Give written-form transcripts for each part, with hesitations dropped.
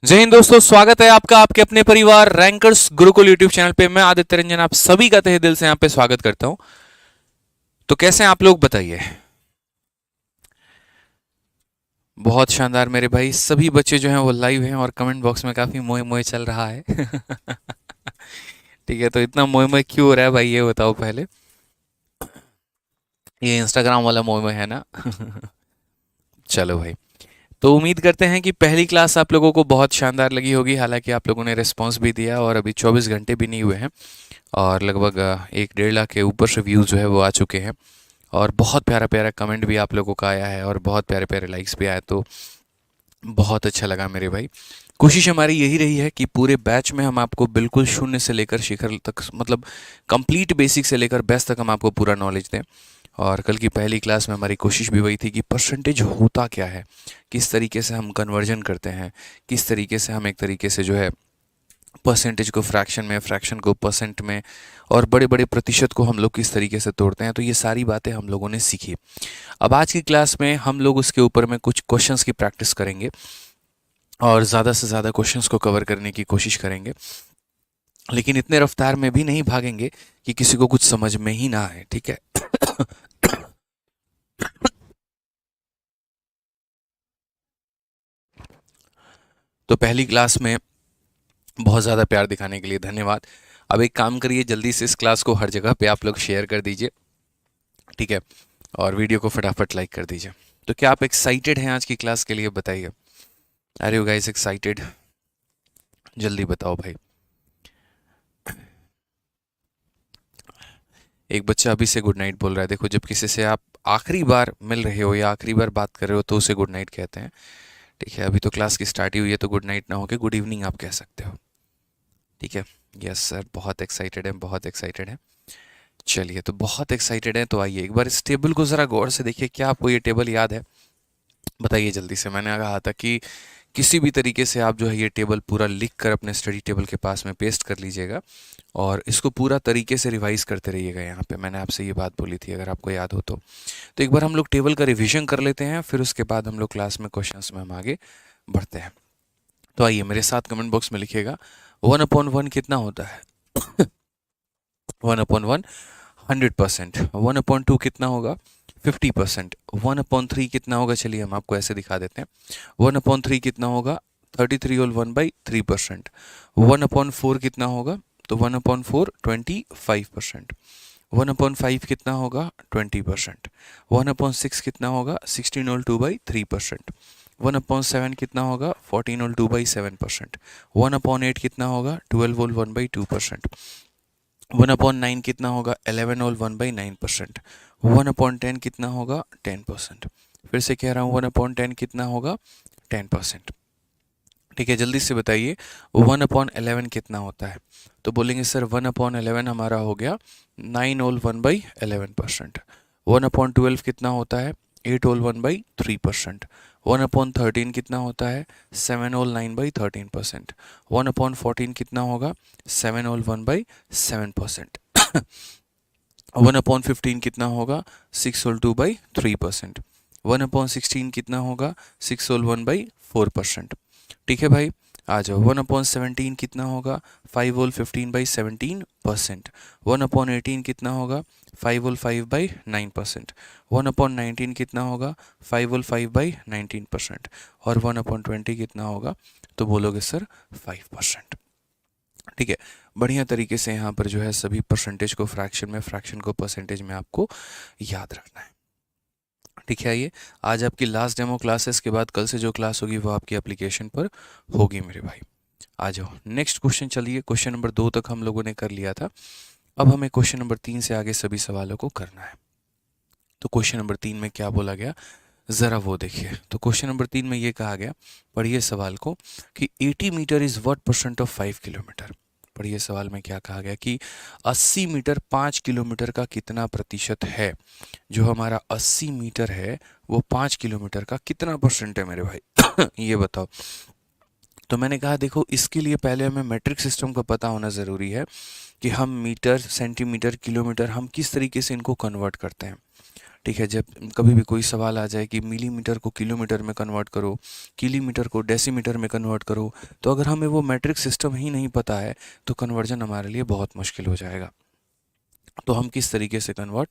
जय हिंद दोस्तों, स्वागत है आपका आपके अपने परिवार रैंकर्स गुरुकुल यूट्यूब चैनल पे। मैं आदित्य रंजन आप सभी का तहे दिल से यहाँ पे स्वागत करता हूँ। तो कैसे हैं आप लोग, बताइए। बहुत शानदार मेरे भाई, सभी बच्चे जो हैं वो लाइव हैं और कमेंट बॉक्स में काफी मोए मोए चल रहा है। ठीक है, तो इतना मोए मोए क्यों हो रहा है भाई, ये बताओ पहले। ये इंस्टाग्राम वाला मोए मोए है ना? चलो भाई। तो उम्मीद करते हैं कि पहली क्लास आप लोगों को बहुत शानदार लगी होगी। हालांकि आप लोगों ने रिस्पांस भी दिया और अभी 24 घंटे भी नहीं हुए हैं और लगभग 1-1.5 लाख के ऊपर से व्यूज़ जो है वो आ चुके हैं। और बहुत प्यारा प्यारा कमेंट भी आप लोगों का आया है और बहुत प्यारे प्यारे लाइक्स भी आए, तो बहुत अच्छा लगा मेरे भाई। कोशिश हमारी यही रही है कि पूरे बैच में हम आपको बिल्कुल शून्य से लेकर शिखर तक, मतलब कंप्लीट बेसिक से लेकर बेस्ट तक हम आपको पूरा नॉलेज दें। और कल की पहली क्लास में हमारी कोशिश भी वही थी कि परसेंटेज होता क्या है, किस तरीके से हम कन्वर्जन करते हैं, किस तरीके से हम एक तरीके से जो है परसेंटेज को फ्रैक्शन में, फ्रैक्शन को परसेंट में, और बड़े बड़े प्रतिशत को हम लोग किस तरीके से तोड़ते हैं। तो ये सारी बातें हम लोगों ने सीखी। अब आज की क्लास में हम लोग उसके ऊपर में कुछ क्वेश्चंस की प्रैक्टिस करेंगे और ज़्यादा से ज़्यादा क्वेश्चंस को कवर करने की कोशिश करेंगे, लेकिन इतने रफ्तार में भी नहीं भागेंगे कि किसी को कुछ समझ में ही ना आए, ठीक है? तो पहली क्लास में बहुत ज़्यादा प्यार दिखाने के लिए धन्यवाद। अब एक काम करिए, जल्दी से इस क्लास को हर जगह पे आप लोग शेयर कर दीजिए, ठीक है? और वीडियो को फटाफट लाइक कर दीजिए। तो क्या आप एक्साइटेड हैं आज की क्लास के लिए, बताइए। Are you guys excited? जल्दी बताओ भाई। एक बच्चा अभी से गुड नाइट बोल रहा है। देखो, जब किसी से आप आखिरी बार मिल रहे हो या आखिरी बार बात कर रहे हो तो उसे गुड नाइट कहते हैं, ठीक है? अभी तो क्लास की स्टार्ट ही हुई है, तो गुड नाइट ना होके गुड इवनिंग आप कह सकते हो, ठीक है? यस सर, बहुत एक्साइटेड है, बहुत एक्साइटेड है। चलिए, तो बहुत एक्साइटेड है तो आइए एक बार इस टेबल को ज़रा गौर से देखिए। क्या आपको ये टेबल याद है? बताइए जल्दी से। मैंने कहा था कि किसी भी तरीके से आप जो है ये टेबल पूरा लिख कर अपने स्टडी टेबल के पास में पेस्ट कर लीजिएगा और इसको पूरा तरीके से रिवाइज करते रहिएगा। यहाँ पे मैंने आपसे ये बात बोली थी, अगर आपको याद हो तो एक बार हम लोग टेबल का रिवीजन कर लेते हैं, फिर उसके बाद हम लोग क्लास में क्वेश्चंस में हम आगे बढ़ते हैं। तो आइए मेरे साथ कमेंट बॉक्स में लिखिएगा, 1/1 कितना होता है? 1/1 100%। 1/2 कितना होगा? 50%। 1/3 कितना होगा? चलिए हम आपको ऐसे दिखा देते हैं। 1/3 कितना होगा? 33 होल 1/3%। 1/4 कितना होगा? तो 1/4 25%। 1/5 कितना होगा? 20%। 1/6 कितना होगा? 16 होल 2/3%। 1/7 कितना होगा? 14 होल 2/7%। 1/8 कितना होगा? 12 होल 1/2%। 1/9 कितना होगा? 11 होल 1/9%। 1/10 कितना होगा? 10%। फिर से कह रहा हूँ, 1/10 कितना होगा? 10%। ठीक है, जल्दी से बताइए 1/11 कितना होता है? तो बोलेंगे सर 1/11 हमारा हो गया 9 होल 1/11%। 1/12 कितना होता है? 8 होल 1/3%। 1/13 कितना होता है? 7 होल 9/13%। 1/14 कितना होगा? 7 होल 1/7%। 1/15 कितना होगा? 6 होल 2/3%। 1/16 कितना होगा? 6 होल 1/4%। ठीक है भाई, आ जाओ। 1/17 कितना होगा? 5 होल 15/17%। 1/18 कितना होगा? 5 होल 5/9%। 1/19 कितना होगा? 5 होल 5/19%। और 1/20 कितना होगा? तो बोलोगे सर 5%। ठीक है, बढ़िया तरीके से यहाँ पर जो है सभी परसेंटेज को फ्रैक्शन में, फ्रैक्शन को परसेंटेज में आपको याद रखना है। ठीक है, ये आज आपकी लास्ट डेमो क्लास है। इसके बाद कल से जो क्लास होगी वो आपकी एप्लीकेशन पर होगी मेरे भाई। आ जाओ नेक्स्ट क्वेश्चन। चलिए, क्वेश्चन नंबर 2 तक हम लोगों ने कर लिया था। अब हमें क्वेश्चन नंबर 3 से आगे सभी सवालों को करना है। तो क्वेश्चन नंबर 3 में क्या बोला गया, ज़रा वो देखिए। तो क्वेश्चन नंबर 3 में ये कहा गया, पढ़िए सवाल को, कि 80 metre is what percent of 5 kilometre. पढ़िए सवाल में क्या कहा गया कि 80 मीटर 5 किलोमीटर का कितना प्रतिशत है। जो हमारा 80 मीटर है वो 5 किलोमीटर का कितना परसेंट है मेरे भाई? ये बताओ। तो मैंने कहा देखो, इसके लिए पहले हमें मैट्रिक सिस्टम का पता होना ज़रूरी है कि हम मीटर, सेंटीमीटर, किलोमीटर हम किस तरीके से इनको कन्वर्ट करते हैं। ठीक है, जब कभी भी कोई सवाल आ जाए कि मिलीमीटर को किलोमीटर में कन्वर्ट करो, किलोमीटर को डेसीमीटर में कन्वर्ट करो, तो अगर हमें वो मैट्रिक सिस्टम ही नहीं पता है तो कन्वर्जन हमारे लिए बहुत मुश्किल हो जाएगा। तो हम किस तरीके से कन्वर्ट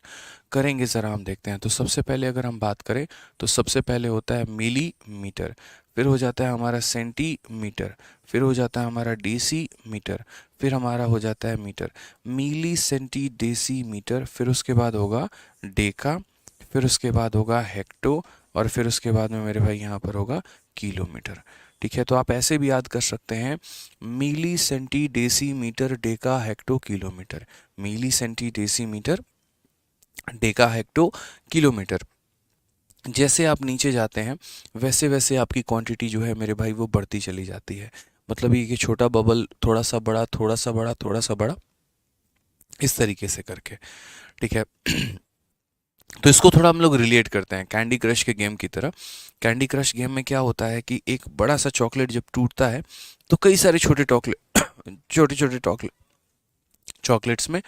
करेंगे ज़रा हम देखते हैं। तो सबसे पहले अगर हम बात करें तो सबसे पहले होता है मिलीमीटर, फिर हो जाता है हमारा सेंटीमीटर, फिर हो जाता है हमारा डेसीमीटर, फिर हमारा हो जाता है मीटर, मिली सेंटी डेसीमीटर, फिर उसके बाद होगा डेका, फिर उसके बाद होगा हेक्टो, और फिर उसके बाद में मेरे भाई यहाँ पर होगा किलोमीटर। ठीक है, तो आप ऐसे भी याद कर सकते हैं, milli centi decimetre deca hecto kilometre, milli centi decimetre deca hecto kilometre. जैसे आप नीचे जाते हैं वैसे वैसे आपकी क्वांटिटी जो है मेरे भाई वो बढ़ती चली जाती है। मतलब ये कि छोटा बबल थोड़ा सा बड़ा, थोड़ा सा बड़ा, थोड़ा सा बड़ा, इस तरीके से करके। ठीक है, तो इसको थोड़ा हम लोग रिलेट करते हैं कैंडी क्रश के गेम की तरह। कैंडी क्रश गेम में क्या होता है कि एक बड़ा सा चॉकलेट जब टूटता है तो कई सारे छोटे चॉकलेट छोटे छोटे चॉकलेट्स में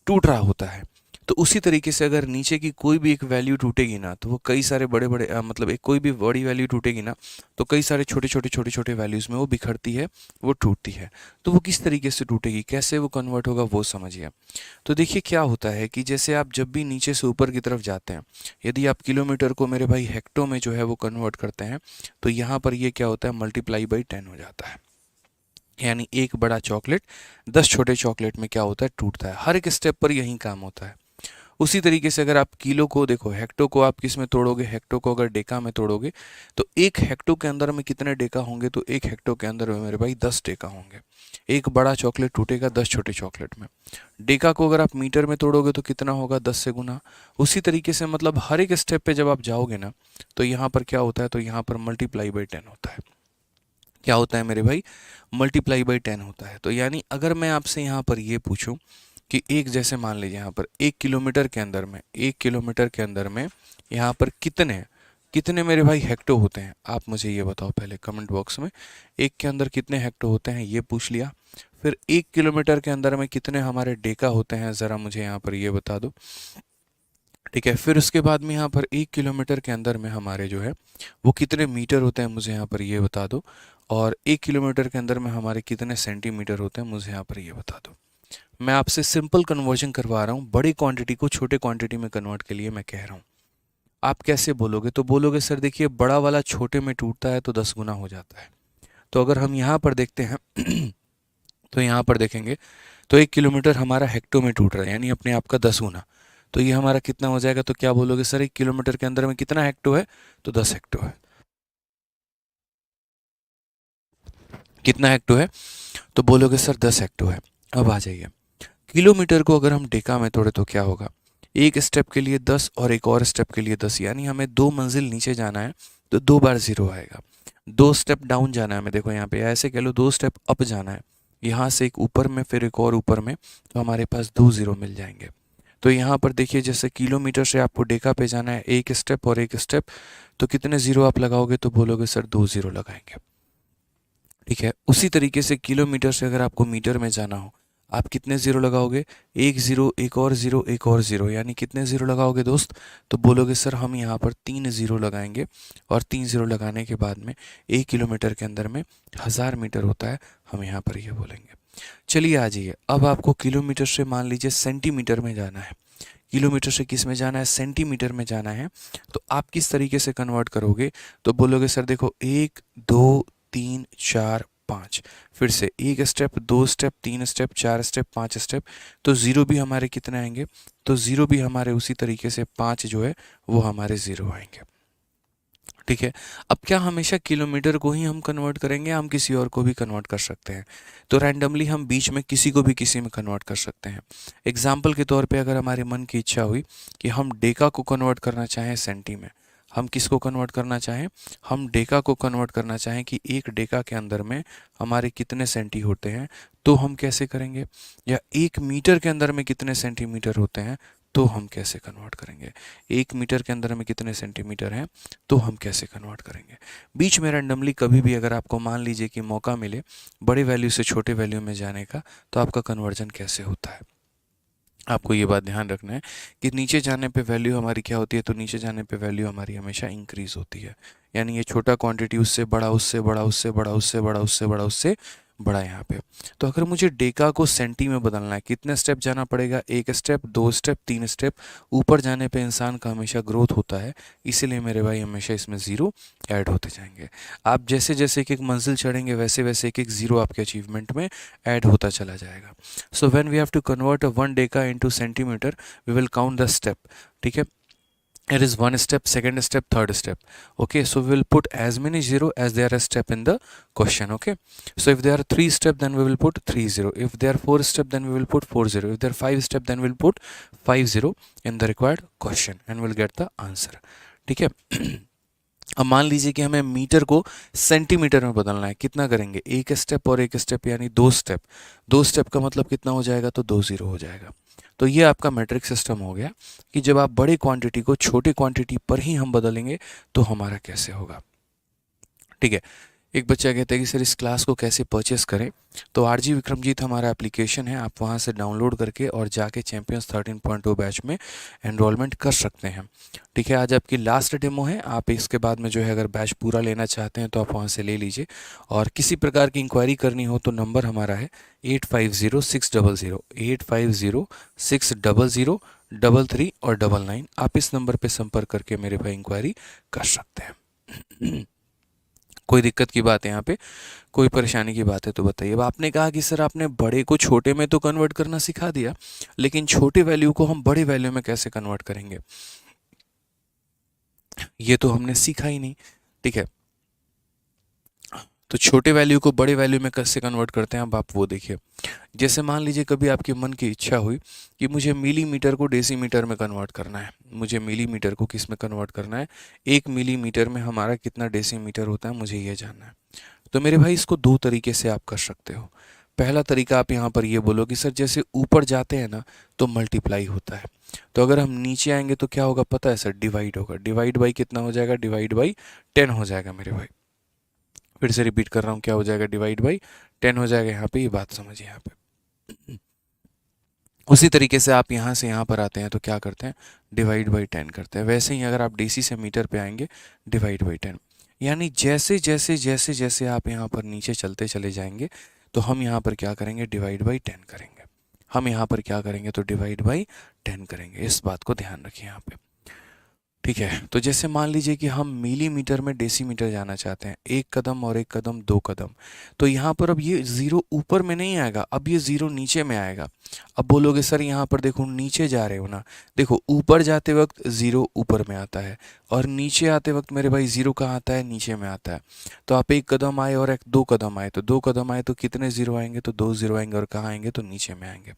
टूट रहा होता है। तो उसी तरीके से अगर नीचे की कोई भी एक वैल्यू टूटेगी ना तो वो कई सारे बड़े बड़े मतलब एक कोई भी बड़ी वैल्यू टूटेगी ना तो कई सारे छोटे छोटे वैल्यूज़ में वो बिखरती है, वो टूटती है। तो वो किस तरीके से टूटेगी, कैसे वो कन्वर्ट होगा, वो समझिए। तो देखिए क्या होता है कि जैसे आप जब भी नीचे से ऊपर की तरफ जाते हैं, यदि आप किलोमीटर को मेरे भाई हेक्टो में जो है वो कन्वर्ट करते हैं तो यहाँ पर ये क्या होता है, मल्टीप्लाई बाई 10 हो जाता है। यानी एक बड़ा चॉकलेट 10 छोटे चॉकलेट में क्या होता है, टूटता है। हर एक स्टेप पर यही काम होता है। उसी तरीके से अगर आप किलो को देखो, हेक्टो को आप किस में तोड़ोगे, हेक्टो को अगर डेका में तोड़ोगे तो एक हेक्टो के अंदर में कितने डेका होंगे, तो एक हेक्टो के अंदर में मेरे भाई 10 डेका होंगे। एक बड़ा चॉकलेट टूटेगा 10 छोटे चॉकलेट में। डेका को अगर आप मीटर में तोड़ोगे तो कितना होगा, 10 से गुना। उसी तरीके से मतलब हर एक स्टेप पे जब आप जाओगे ना तो यहाँ पर क्या होता है, तो यहाँ पर मल्टीप्लाई बाई 10 होता है। क्या होता है मेरे भाई, मल्टीप्लाई बाई 10 होता है। तो यानी अगर मैं आपसे यहाँ पर ये पूछूं कि एक, जैसे मान लीजिए यहाँ पर 1 किलोमीटर के अंदर में, 1 किलोमीटर के अंदर में यहाँ पर कितने कितने मेरे भाई हेक्टो होते हैं, आप मुझे ये बताओ पहले कमेंट बॉक्स में। एक के अंदर कितने हेक्टो होते हैं ये पूछ लिया। फिर 1 किलोमीटर के अंदर में कितने हमारे डेका होते हैं, ज़रा मुझे यहाँ पर ये बता दो। ठीक है, फिर उसके बाद में यहाँ पर 1 किलोमीटर के अंदर में हमारे जो है वो कितने मीटर होते हैं, मुझे यहाँ पर ये बता दो। और 1 किलोमीटर के अंदर में हमारे कितने सेंटीमीटर होते हैं, मुझे यहाँ पर ये बता दो। मैं आपसे सिंपल कन्वर्जन करवा रहा हूँ, बड़ी क्वांटिटी को छोटे क्वांटिटी में कन्वर्ट के लिए मैं कह रहा हूँ। आप कैसे बोलोगे, तो बोलोगे सर देखिए बड़ा वाला छोटे में टूटता है तो 10 गुना हो जाता है। तो अगर हम यहाँ पर देखते हैं तो यहाँ पर देखेंगे तो 1 किलोमीटर हमारा हेक्टो में टूट रहा है, यानी अपने आप का 10 गुना। तो ये हमारा कितना हो जाएगा, तो क्या बोलोगे सर 1 किलोमीटर के अंदर में कितना हेक्टो है, तो 10 हेक्टो है। कितना हेक्टो है, तो बोलोगे सर 10 हेक्टो है। अब आ जाइए, किलोमीटर को अगर हम डेका में तोड़े तो क्या होगा, एक स्टेप के लिए 10 और एक और स्टेप के लिए 10, यानी हमें 2 मंजिल नीचे जाना है तो 2 बार 0 आएगा। 2 स्टेप डाउन जाना है हमें, देखो यहाँ पे ऐसे कह लो 2 स्टेप अप जाना है, यहाँ से एक ऊपर में फिर एक और ऊपर में, तो हमारे पास 2 0 मिल जाएंगे। तो यहाँ पर देखिए जैसे किलोमीटर से आपको डेका पे जाना है, एक स्टेप और एक स्टेप, तो कितने 0 आप लगाओगे, तो बोलोगे सर 2 0 लगाएंगे। ठीक है, उसी तरीके से किलोमीटर से अगर आपको मीटर में जाना हो, आप कितने 0 लगाओगे, एक 0, एक और 0, एक और 0, यानी कितने 0 लगाओगे दोस्त, तो बोलोगे सर हम यहाँ पर 3 0 लगाएंगे। और 3 0 लगाने के बाद में 1 किलोमीटर के अंदर में 1000 मीटर होता है, हम यहाँ पर ये बोलेंगे। चलिए आ जाइए, अब आपको किलोमीटर से मान लीजिए सेंटीमीटर में जाना है। किलोमीटर से किस में जाना है, सेंटीमीटर में जाना है। तो आप किस तरीके से कन्वर्ट करोगे, तो बोलोगे सर देखो 1 2 3 4 5, फिर से एक step, 2 step, 3 step, 4 step, 5 step, तो 0 भी हमारे कितने आएंगे, तो 0 भी हमारे उसी तरीके से 5 जो है वो हमारे 0 आएंगे। ठीक है, अब क्या हमेशा किलोमीटर को ही हम कन्वर्ट करेंगे, हम किसी और को भी कन्वर्ट कर सकते हैं। तो रैंडमली हम बीच में किसी को भी किसी में कन्वर्ट कर सकते हैं। एग्जाम्पल के तौर पे अगर हमारे मन की इच्छा हुई कि हम डेका को कन्वर्ट करना चाहें सेंटी में, हम किसको कन्वर्ट करना चाहें, हम डेका को कन्वर्ट करना चाहें कि एक डेका के अंदर में हमारे कितने सेंटी होते हैं, तो हम कैसे करेंगे, या 1 मीटर के अंदर में कितने सेंटीमीटर होते हैं, तो हम कैसे कन्वर्ट करेंगे, 1 मीटर के अंदर में कितने सेंटीमीटर हैं, तो हम कैसे कन्वर्ट करेंगे। बीच में रैंडमली कभी भी अगर आपको मान लीजिए कि मौका मिले बड़े वैल्यू से छोटे वैल्यू में जाने का, तो आपका कन्वर्जन कैसे होता है। आपको ये बात ध्यान रखना है कि नीचे जाने पे वैल्यू हमारी क्या होती है, तो नीचे जाने पे वैल्यू हमारी हमेशा इंक्रीज होती है। यानी ये छोटा क्वांटिटी उससे बड़ा, उससे बड़ा, उससे बड़ा, उससे बड़ा, उससे बड़ा, उससे बड़ा यहाँ पे। तो अगर मुझे डेका को सेंटी में बदलना है, कितने स्टेप जाना पड़ेगा? एक स्टेप, दो स्टेप, तीन स्टेप। ऊपर जाने पे इंसान का हमेशा ग्रोथ होता है, इसीलिए मेरे भाई हमेशा इसमें ज़ीरो ऐड होते जाएंगे। आप जैसे जैसे एक एक मंजिल चढ़ेंगे वैसे वैसे एक एक ज़ीरो आपके अचीवमेंट में ऐड होता चला जाएगा। So when we have to convert a 1 deca into centimeter, we will count the step. ठीक है, it is one step, second step, third step. Okay, so we will put as many zero as there are step in the question. Okay, so if there are 3 step, then we will put 3 zero. If there are 4 step, then we will put 4 zero. If there are 5 step, then we will put 5 zero in the required question and we'll get the answer. ठीक है। अब मान लीजिए कि हमें metre को centimetre में बदलना है, कितना करेंगे? एक स्टेप और एक स्टेप, यानी दो स्टेप। दो स्टेप का मतलब कितना हो जाएगा? तो दो ज़ीरो हो जाएगा। तो ये आपका मैट्रिक सिस्टम हो गया कि जब आप बड़े क्वांटिटी को छोटे क्वांटिटी पर ही हम बदलेंगे तो हमारा कैसे होगा। ठीक है। एक बच्चा कहता है कि सर इस क्लास को कैसे परचेस करें? तो आरजी विक्रमजीत हमारा एप्लीकेशन है, आप वहाँ से डाउनलोड करके और जाके चैंपियंस 13.0 बैच में एनरोलमेंट कर सकते हैं। ठीक है, आज आपकी लास्ट डेमो है, आप इसके बाद में जो है अगर बैच पूरा लेना चाहते हैं तो आप वहाँ से ले लीजिए। और किसी प्रकार की इंक्वायरी करनी हो तो नंबर हमारा है 850600 850600 और 99। आप इस नंबर पर संपर्क करके मेरे भाई इंक्वायरी कर सकते हैं। कोई दिक्कत की बात है यहाँ पे, कोई परेशानी की बात है तो बताइए। अब आपने कहा कि सर आपने बड़े को छोटे में तो कन्वर्ट करना सिखा दिया, लेकिन छोटे वैल्यू को हम बड़े वैल्यू में कैसे कन्वर्ट करेंगे, ये तो हमने सीखा ही नहीं। ठीक है, तो छोटे वैल्यू को बड़े वैल्यू में कैसे कन्वर्ट करते हैं, अब आप वो देखिए। जैसे मान लीजिए कभी आपके मन की इच्छा हुई कि मुझे मिलीमीटर को डेसीमीटर में कन्वर्ट करना है। मुझे मिलीमीटर को किस में कन्वर्ट करना है? एक मिलीमीटर में हमारा कितना डेसीमीटर होता है, मुझे ये जानना है। तो मेरे भाई इसको दो तरीके से आप कर सकते हो। पहला तरीका आप यहाँ पर ये बोलो कि सर जैसे ऊपर जाते हैं ना तो मल्टीप्लाई होता है, तो अगर हम नीचे आएंगे तो क्या होगा पता है सर? डिवाइड होगा। डिवाइड बाई कितना हो जाएगा? डिवाइड बाई 10 हो जाएगा मेरे भाई। फिर से रिपीट कर रहा हूँ, क्या हो जाएगा? डिवाइड बाई 10 हो जाएगा। यहाँ पे ये बात समझिए। यहाँ पे उसी तरीके से आप यहाँ से यहाँ पर आते हैं तो क्या करते हैं? डिवाइड बाई 10 करते हैं। वैसे ही अगर आप डीसी से मीटर पे आएंगे, डिवाइड बाई 10। यानी जैसे जैसे जैसे जैसे आप यहाँ पर नीचे चलते चले जाएंगे तो हम यहाँ पर क्या करेंगे? डिवाइड बाई 10 करेंगे। हम यहाँ पर क्या करेंगे? तो डिवाइड बाई 10 करेंगे। इस बात को ध्यान रखिए यहाँ पे। ठीक है, तो जैसे मान लीजिए कि हम मिलीमीटर में डेसीमीटर जाना चाहते हैं, एक कदम और एक कदम, दो कदम। तो यहाँ पर अब ये ज़ीरो ऊपर में नहीं आएगा, अब ये ज़ीरो नीचे में आएगा। अब बोलोगे सर यहाँ पर देखो नीचे जा रहे हो ना, देखो ऊपर जाते वक्त ज़ीरो ऊपर में आता है और नीचे आते वक्त मेरे भाई ज़ीरो कहाँ आता है? नीचे में आता है। तो आप एक कदम आए और एक दो कदम आए, तो दो कदम आए तो कितने ज़ीरो आएंगे? तो दो ज़ीरो आएंगे। और कहाँ आएंगे? तो नीचे में आएंगे।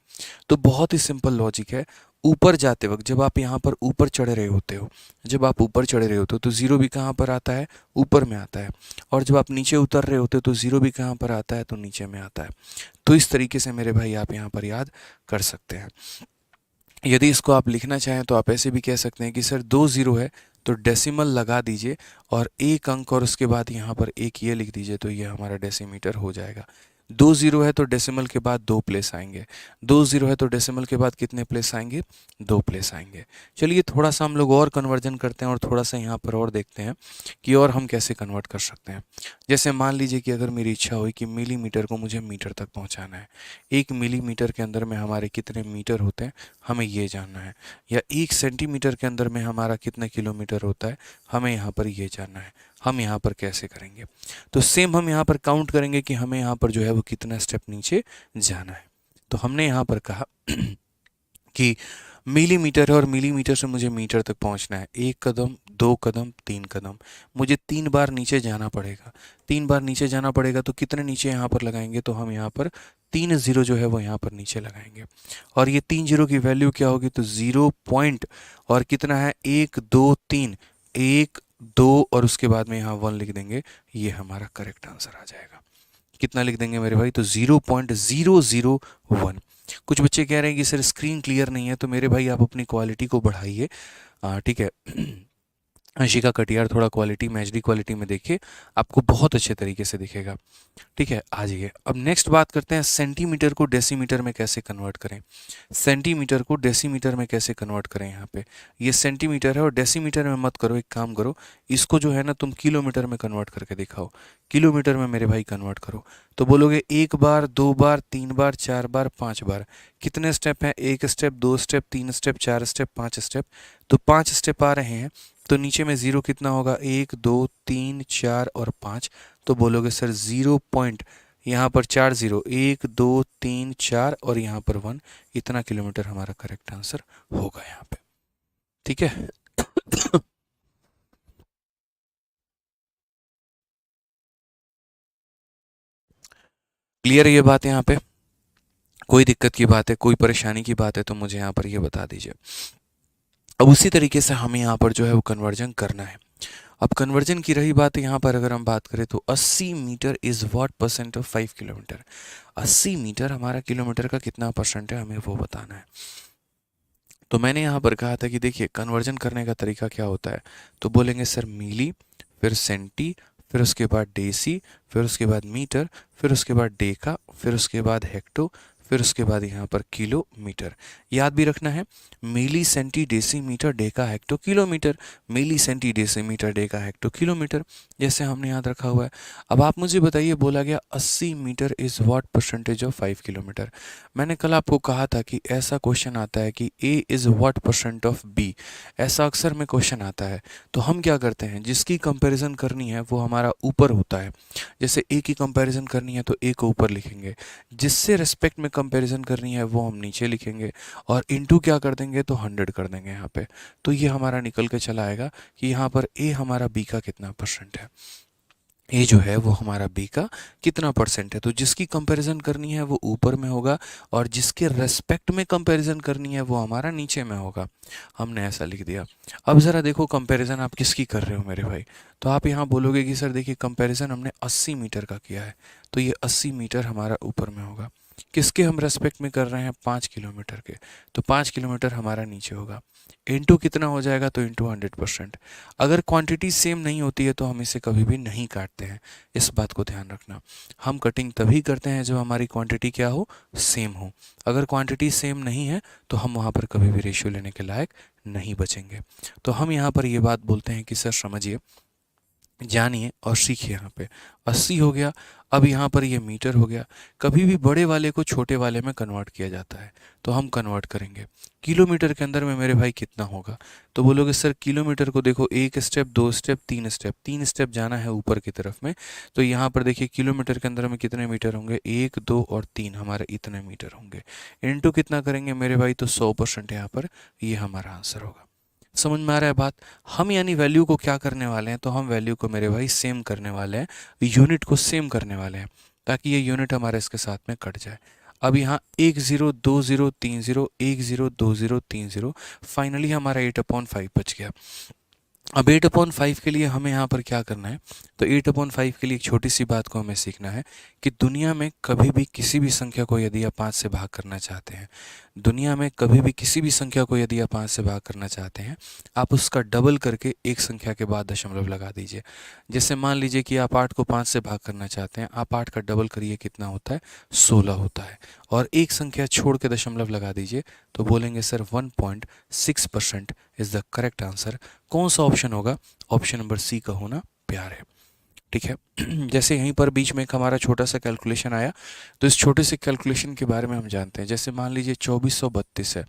तो बहुत ही सिंपल लॉजिक है। ऊपर जाते वक्त जब आप यहाँ पर ऊपर चढ़ रहे होते हो, जब आप ऊपर चढ़ रहे होते हो तो ज़ीरो भी कहाँ पर आता है? ऊपर में आता है। और जब आप नीचे उतर रहे होते हो तो ज़ीरो भी कहाँ पर आता है? तो नीचे में आता है। तो इस तरीके से मेरे भाई आप यहाँ पर याद कर सकते हैं। यदि इसको आप लिखना चाहें तो आप ऐसे भी कह सकते हैं कि सर दो ज़ीरो है तो डेसिमल लगा दीजिए और एक अंक और उसके बाद यहाँ पर एक ये लिख दीजिए, तो ये हमारा डेसीमीटर हो जाएगा। दो ज़ीरो है तो डेसिमल के बाद दो प्लेस आएंगे। दो ज़ीरो है तो डेसिमल के बाद कितने प्लेस आएंगे? दो प्लेस आएंगे। चलिए थोड़ा सा हम लोग और कन्वर्जन करते हैं और थोड़ा सा यहाँ पर और देखते हैं कि और हम कैसे कन्वर्ट कर सकते हैं। जैसे मान लीजिए कि अगर मेरी इच्छा हुई कि मिलीमीटर को मुझे मीटर तक पहुँचाना है, एक मिलीमीटर के अंदर में हमारे कितने मीटर होते हैं हमें ये जानना है। या एक सेंटीमीटर के अंदर में हमारा कितना किलोमीटर होता है हमें यहाँ पर ये जानना है। हम यहाँ पर कैसे करेंगे? तो सेम हम यहाँ पर काउंट करेंगे कि हमें यहाँ पर जो है वो कितना स्टेप नीचे जाना है। तो हमने यहाँ पर कहा कि मिलीमीटर है और मिलीमीटर से मुझे मीटर तक पहुँचना है। एक कदम, दो कदम, तीन कदम, मुझे तीन बार नीचे जाना पड़ेगा। तीन बार नीचे जाना पड़ेगा तो कितने नीचे यहाँ पर लगाएंगे? तो हम यहाँ पर तीन ज़ीरो जो है वो यहाँ पर नीचे लगाएंगे। और ये तीन जीरो की वैल्यू क्या होगी? तो ज़ीरो पॉइंट और कितना है? एक, दो, तीन, एक, दो और उसके बाद में यहाँ वन लिख देंगे। ये हमारा करेक्ट आंसर आ जाएगा। कितना लिख देंगे मेरे भाई? तो 0.001। कुछ बच्चे कह रहे हैं कि सर स्क्रीन क्लियर नहीं है, तो मेरे भाई आप अपनी क्वालिटी को बढ़ाइए। ठीक है 80 का कटियार थोड़ा क्वालिटी में एचडी क्वालिटी में देखिए, आपको बहुत अच्छे तरीके से दिखेगा। ठीक है, आ जाइए अब नेक्स्ट बात करते हैं सेंटीमीटर को डेसीमीटर में कैसे कन्वर्ट करें। सेंटीमीटर को डेसीमीटर में कैसे कन्वर्ट करें। यहाँ पे ये सेंटीमीटर है और डेसीमीटर में मत करो, एक काम करो, इसको जो है ना तुम किलोमीटर में कन्वर्ट करके दिखाओ। किलोमीटर में मेरे भाई कन्वर्ट करो। तो बोलोगे 1 बार, 2 बार, 3 बार, 4 बार, 5 बार। कितने स्टेप हैं? 1 step, 2 step, 3 step, 4 step, 5 step. तो 5 स्टेप आ रहे हैं, तो नीचे में जीरो कितना होगा? 1, 2, 3, 4 और 5। तो बोलोगे सर 0 पॉइंट, यहाँ पर 4 जीरो, 1, 2, 3, 4 और यहाँ पर 1, इतना किलोमीटर हमारा करेक्ट आंसर होगा यहाँ पे। ठीक है। क्लियर है ये बात यहाँ पे? कोई दिक्कत की बात है, कोई परेशानी की बात है तो मुझे यहाँ पर ये बता दीजिए। अब उसी तरीके से हमें यहाँ पर जो है वो कन्वर्जन करना है। अब कन्वर्जन की रही बात, यहाँ पर अगर हम बात करें तो 80 metre is what percent of 5 kilometre. 80 metre हमारा किलोमीटर का कितना परसेंट है, हमें वो बताना है। तो मैंने यहाँ पर कहा था कि देखिए कन्वर्जन करने का तरीका क्या होता है। तो बोलेंगे सर मिली, फिर सेंटी, फिर उसके बाद डेसी, फिर उसके बाद मीटर, फिर उसके बाद डेका, फिर उसके बाद हेक्टो, फिर उसके बाद यहाँ पर किलोमीटर। याद भी रखना है, milli, centi, deci, metre, deca, hecto, kilometre. Milli, centi, deci, metre, deca, hecto, kilometre, जैसे हमने याद रखा हुआ है। अब आप मुझे बताइए, बोला गया 80 metre is what percentage of 5 kilometre. मैंने कल आपको कहा था कि ऐसा क्वेश्चन आता है कि A is what percent of B, ऐसा अक्सर में क्वेश्चन आता है। तो हम क्या करते हैं, जिसकी कंपैरिजन करनी है वो हमारा ऊपर होता है। जैसे ए की कंपैरिजन करनी है तो ए को ऊपर लिखेंगे, जिससे रिस्पेक्ट में कंपैरिजन करनी है वो हम नीचे लिखेंगे, और इनटू क्या कर देंगे तो 100 कर देंगे यहाँ पे। तो ये हमारा निकल के चला आएगा कि यहाँ पर ए हमारा बी का कितना परसेंट है। ये जो है वो हमारा बी का कितना परसेंट है। तो जिसकी कंपैरिजन करनी है वो ऊपर में होगा, और जिसके रेस्पेक्ट में कंपैरिजन करनी है वो हमारा नीचे में होगा। हमने ऐसा लिख दिया। अब ज़रा देखो कंपैरिजन आप किसकी कर रहे हो मेरे भाई। तो आप यहाँ बोलोगे कि सर देखिए कंपैरिजन हमने 80 मीटर का किया है, तो ये 80 मीटर हमारा ऊपर में होगा। किसके हम रेस्पेक्ट में कर रहे हैं? 5 किलोमीटर के, तो 5 किलोमीटर हमारा नीचे होगा। इंटू कितना हो जाएगा? तो इंटू 100%। अगर क्वांटिटी सेम नहीं होती है तो हम इसे कभी भी नहीं काटते हैं, इस बात को ध्यान रखना। हम कटिंग तभी करते हैं जब हमारी क्वांटिटी क्या हो? सेम हो। अगर क्वांटिटी सेम नहीं है तो हम वहाँ पर कभी भी रेशियो लेने के लायक नहीं बचेंगे। तो हम यहाँ पर ये बात बोलते हैं कि सर समझिए, जानिए और सीखिए। यहाँ पे 80 हो गया, अब यहाँ पर ये मीटर हो गया। कभी भी बड़े वाले को छोटे वाले में कन्वर्ट किया जाता है, तो हम कन्वर्ट करेंगे। किलोमीटर के अंदर में मेरे भाई कितना होगा? तो बोलोगे सर किलोमीटर को देखो, 1 स्टेप, 2 स्टेप, 3 स्टेप, 3 स्टेप जाना है ऊपर की तरफ में। तो यहाँ पर देखिए किलोमीटर के अंदर में कितने मीटर होंगे? 1, 2 और 3, हमारे इतने मीटर होंगे। इनटू कितना करेंगे मेरे भाई? तो 100% यहाँ पर ये हमारा आंसर होगा। समझ में आ रहा है बात? हम यानी वैल्यू को क्या करने वाले हैं, तो हम वैल्यू को मेरे भाई सेम करने वाले हैं, यूनिट को सेम करने वाले हैं, ताकि ये यूनिट हमारे इसके साथ में कट जाए। अब यहाँ 1 0 2 0 3 0, 1 0 2 0 3 0, फाइनली हमारा 8/5 बच गया। अब 8/5 के लिए हमें यहाँ पर क्या करना है? तो 8/5 के लिए एक छोटी सी बात को हमें सीखना है कि दुनिया में कभी भी किसी भी संख्या को यदि आप 5 से भाग करना चाहते हैं, दुनिया में कभी भी किसी भी संख्या को यदि आप 5 से भाग करना चाहते हैं, आप उसका डबल करके एक संख्या के बाद दशमलव लगा दीजिए। जैसे मान लीजिए कि आप 8 को 5 से भाग करना चाहते हैं, आप 8 का डबल करिए, कितना होता है? 16 होता है, और एक संख्या छोड़ के दशमलव लगा दीजिए। तो बोलेंगे sir 1.6% is the correct answer. कौन सा ऑप्शन होगा? ऑप्शन नंबर सी का होना प्यार है। ठीक है। जैसे यहीं पर बीच में एक हमारा छोटा सा कैलकुलेशन आया, तो इस छोटे से कैलकुलेशन के बारे में हम जानते हैं। जैसे मान लीजिए 2432 है,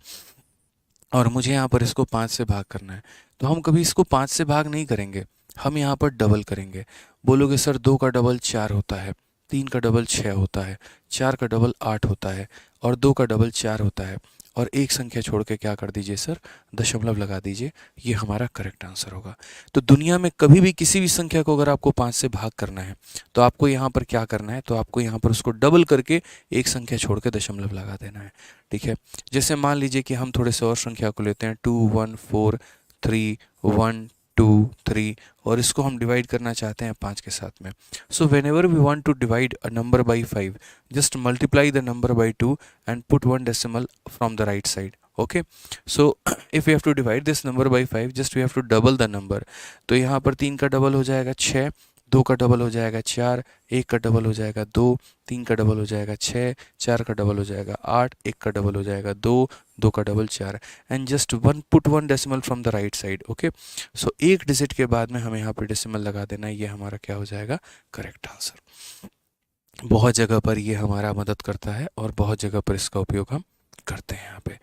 और मुझे यहाँ पर इसको 5 से भाग करना है, तो हम कभी इसको 5 से भाग नहीं करेंगे, हम यहाँ पर डबल करेंगे। बोलोगे सर 2 का डबल 4 होता है, 3 का डबल 6 होता है, 4 का डबल 8 होता है, और 2 का डबल 4 होता है, और एक संख्या छोड़ के क्या कर दीजिए सर? दशमलव लगा दीजिए। ये हमारा करेक्ट आंसर होगा। तो दुनिया में कभी भी किसी भी संख्या को अगर आपको 5 से भाग करना है, तो आपको यहाँ पर क्या करना है? तो आपको यहाँ पर उसको डबल करके एक संख्या छोड़ के दशमलव लगा देना है। ठीक है। जैसे मान लीजिए कि हम थोड़े से और संख्या को लेते हैं, 2 1 4 3 1 2 3, और इसको हम डिवाइड करना चाहते हैं 5 के साथ में। So whenever we want to divide a number by 5, just multiply the number by 2 and put 1 decimal from the right side. Okay, so if you have to divide this number by 5, just we have to double the number. तो यहाँ पर 3 का double हो जाएगा 6, 2 का double हो जाएगा 4, 1 का डबल हो जाएगा 2, 3 का डबल हो जाएगा 6, 4 का डबल हो जाएगा 8, 1 का डबल हो जाएगा 2, 2 का double 4, and just one put one decimal from the right side. Okay, so एक डिजिट के बाद में हमें यहाँ पर डेसिमल लगा देना है, ये हमारा क्या हो जाएगा, करेक्ट आंसर। बहुत जगह पर ये हमारा मदद करता है और बहुत जगह पर इसका उपयोग हम करते हैं। यहाँ पे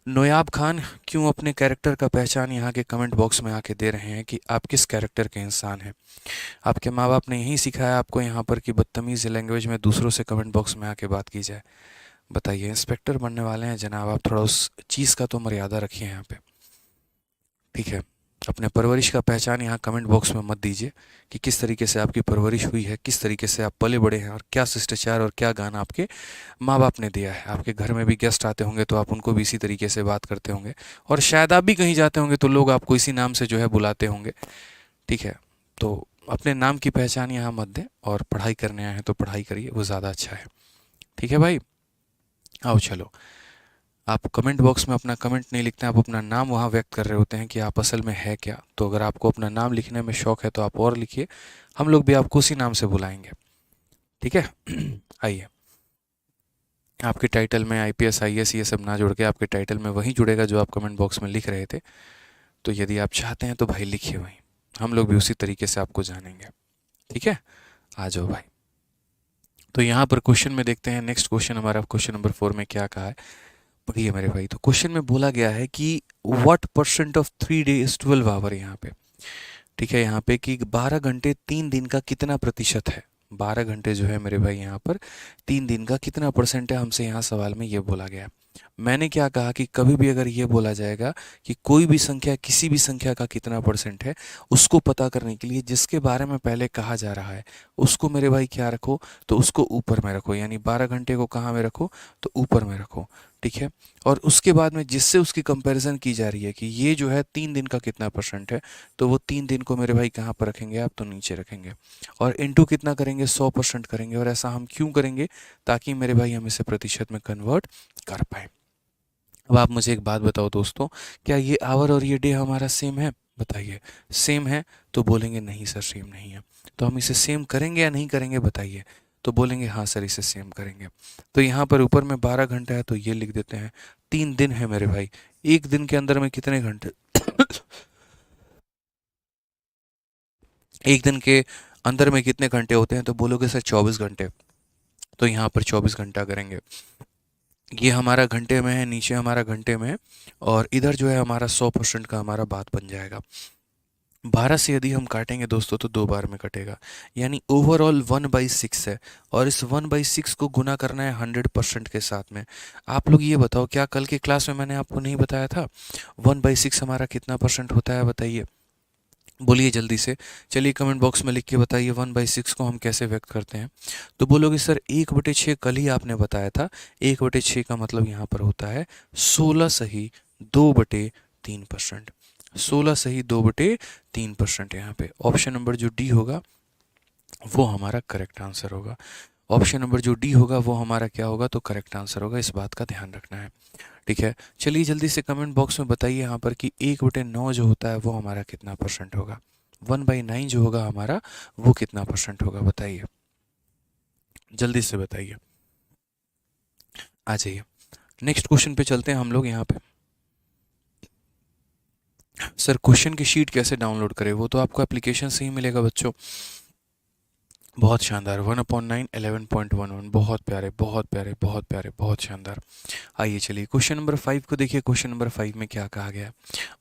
नोयाब खान क्यों अपने कैरेक्टर का पहचान यहाँ के कमेंट बॉक्स में आके दे रहे हैं कि आप किस कैरेक्टर के इंसान हैं। आपके माँ बाप ने यही सिखाया आपको यहाँ पर कि बदतमीज़ लैंग्वेज में दूसरों से कमेंट बॉक्स में आके बात की जाए। बताइए, इंस्पेक्टर बनने वाले हैं जनाब, आप थोड़ा उस चीज़ का तो मर्यादा रखिए यहाँ पे, ठीक है। अपने परवरिश का पहचान यहाँ कमेंट बॉक्स में मत दीजिए कि किस तरीके से आपकी परवरिश हुई है, किस तरीके से आप पले बड़े हैं और क्या शिष्टाचार और क्या गाना आपके माँ बाप ने दिया है। आपके घर में भी गेस्ट आते होंगे तो आप उनको भी इसी तरीके से बात करते होंगे, और शायद आप भी कहीं जाते होंगे तो लोग आपको इसी नाम से जो है बुलाते होंगे, ठीक है। तो अपने नाम की पहचान यहाँ मत दें, और पढ़ाई करने आए हैं तो पढ़ाई करिए, वो ज़्यादा अच्छा है, ठीक है भाई। आओ चलो, आप कमेंट बॉक्स में अपना कमेंट नहीं लिखते हैं, आप अपना नाम वहाँ व्यक्त कर रहे होते हैं कि आप असल में है क्या। तो अगर आपको अपना नाम लिखने में शौक है तो आप और लिखिए, हम लोग भी आपको उसी नाम से बुलाएंगे, ठीक है। आइए, आपके टाइटल में आईपीएस आईएएस ये सब ना जुड़ के आपके टाइटल में वही जुड़ेगा जो आप कमेंट बॉक्स में लिख रहे थे। तो यदि आप चाहते हैं तो भाई लिखिए वहीं, हम लोग भी उसी तरीके से आपको जानेंगे, ठीक है। आ जाओ भाई। तो यहाँ पर क्वेश्चन में देखते हैं, नेक्स्ट क्वेश्चन हमारा क्वेश्चन नंबर 4 में क्या कहा है, पढ़िए मेरे भाई। तो क्वेश्चन में बोला गया है कि what percent of 3 days 12 hour, यहाँ पे ठीक है, यहाँ पे कि 12 घंटे 3 दिन का कितना प्रतिशत है। 12 घंटे जो है मेरे भाई यहाँ पर 3 दिन का कितना परसेंट है, हमसे यहाँ सवाल में ये बोला गया। मैंने क्या कहा कि कभी भी अगर ये बोला जाएगा कि कोई भी संख्या किसी भी संख्या का कितना परसेंट है, उसको पता करने के लिए जिसके बारे में पहले कहा जा रहा है उसको मेरे भाई क्या रखो, तो उसको ऊपर में रखो, यानी 12 घंटे को कहाँ में रखो, तो ऊपर में रखो, ठीक है। और उसके बाद में जिससे उसकी कंपैरिजन की जा रही है कि ये जो है 3 दिन का कितना परसेंट है, तो वो 3 दिन को मेरे भाई कहाँ पर रखेंगे आप, तो नीचे रखेंगे, और इनटू कितना करेंगे, 100% करेंगे। और ऐसा हम क्यों करेंगे, ताकि मेरे भाई हम इसे प्रतिशत में कन्वर्ट कर पाए। अब आप मुझे एक बात बताओ दोस्तों, क्या ये आवर और ये डे हमारा सेम है, बताइए। सेम है तो बोलेंगे नहीं सर सेम नहीं है। तो हम इसे सेम करेंगे या नहीं करेंगे, बताइए। तो बोलेंगे हाँ सर इसे सेम करेंगे। तो यहाँ पर ऊपर में 12 घंटा है तो ये लिख देते हैं। 3 दिन है मेरे भाई, एक दिन के अंदर में कितने घंटे एक दिन के अंदर में कितने घंटे होते हैं, तो बोलोगे सर 24 घंटे। तो यहाँ पर 24 घंटा करेंगे, ये हमारा घंटे में है, नीचे हमारा घंटे में है, और इधर जो है हमारा 100% का हमारा बात बन जाएगा। 12 से यदि हम काटेंगे दोस्तों तो 2 बार में कटेगा, यानी ओवरऑल 1/6 है, और इस 1/6 को गुना करना है 100% के साथ में। आप लोग ये बताओ, क्या कल के क्लास में मैंने आपको नहीं बताया था 1/6 हमारा कितना परसेंट होता है, बताइए, बोलिए जल्दी से। चलिए कमेंट बॉक्स में लिख के बताइए 1/6 को हम कैसे व्यक्त करते हैं। तो बोलोगे सर 1/6 कल ही आपने बताया था, 1/6 का मतलब यहाँ पर होता है 16 सही 2/3%। 16 सही 2/3%, यहाँ पे ऑप्शन नंबर जो डी होगा वो हमारा करेक्ट आंसर होगा। ऑप्शन नंबर जो डी होगा वो हमारा क्या होगा, तो करेक्ट आंसर होगा, इस बात का ध्यान रखना है, ठीक है। चलिए जल्दी से कमेंट बॉक्स में बताइए यहाँ पर कि 1/9 जो होता है वो हमारा कितना परसेंट होगा, 1/9 जो होगा हमारा वो कितना परसेंट होगा, बताइए, जल्दी से बताइए। आ जाइए, नेक्स्ट क्वेश्चन पे चलते हैं हम लोग। यहाँ पे सर क्वेश्चन की शीट कैसे डाउनलोड करें, वो तो आपको एप्लीकेशन से ही मिलेगा बच्चों। बहुत शानदार, 1/9 11.11, बहुत प्यारे बहुत प्यारे बहुत प्यारे, बहुत शानदार। आइए चलिए क्वेश्चन नंबर 5 को देखिए। क्वेश्चन नंबर 5 में क्या कहा गया है,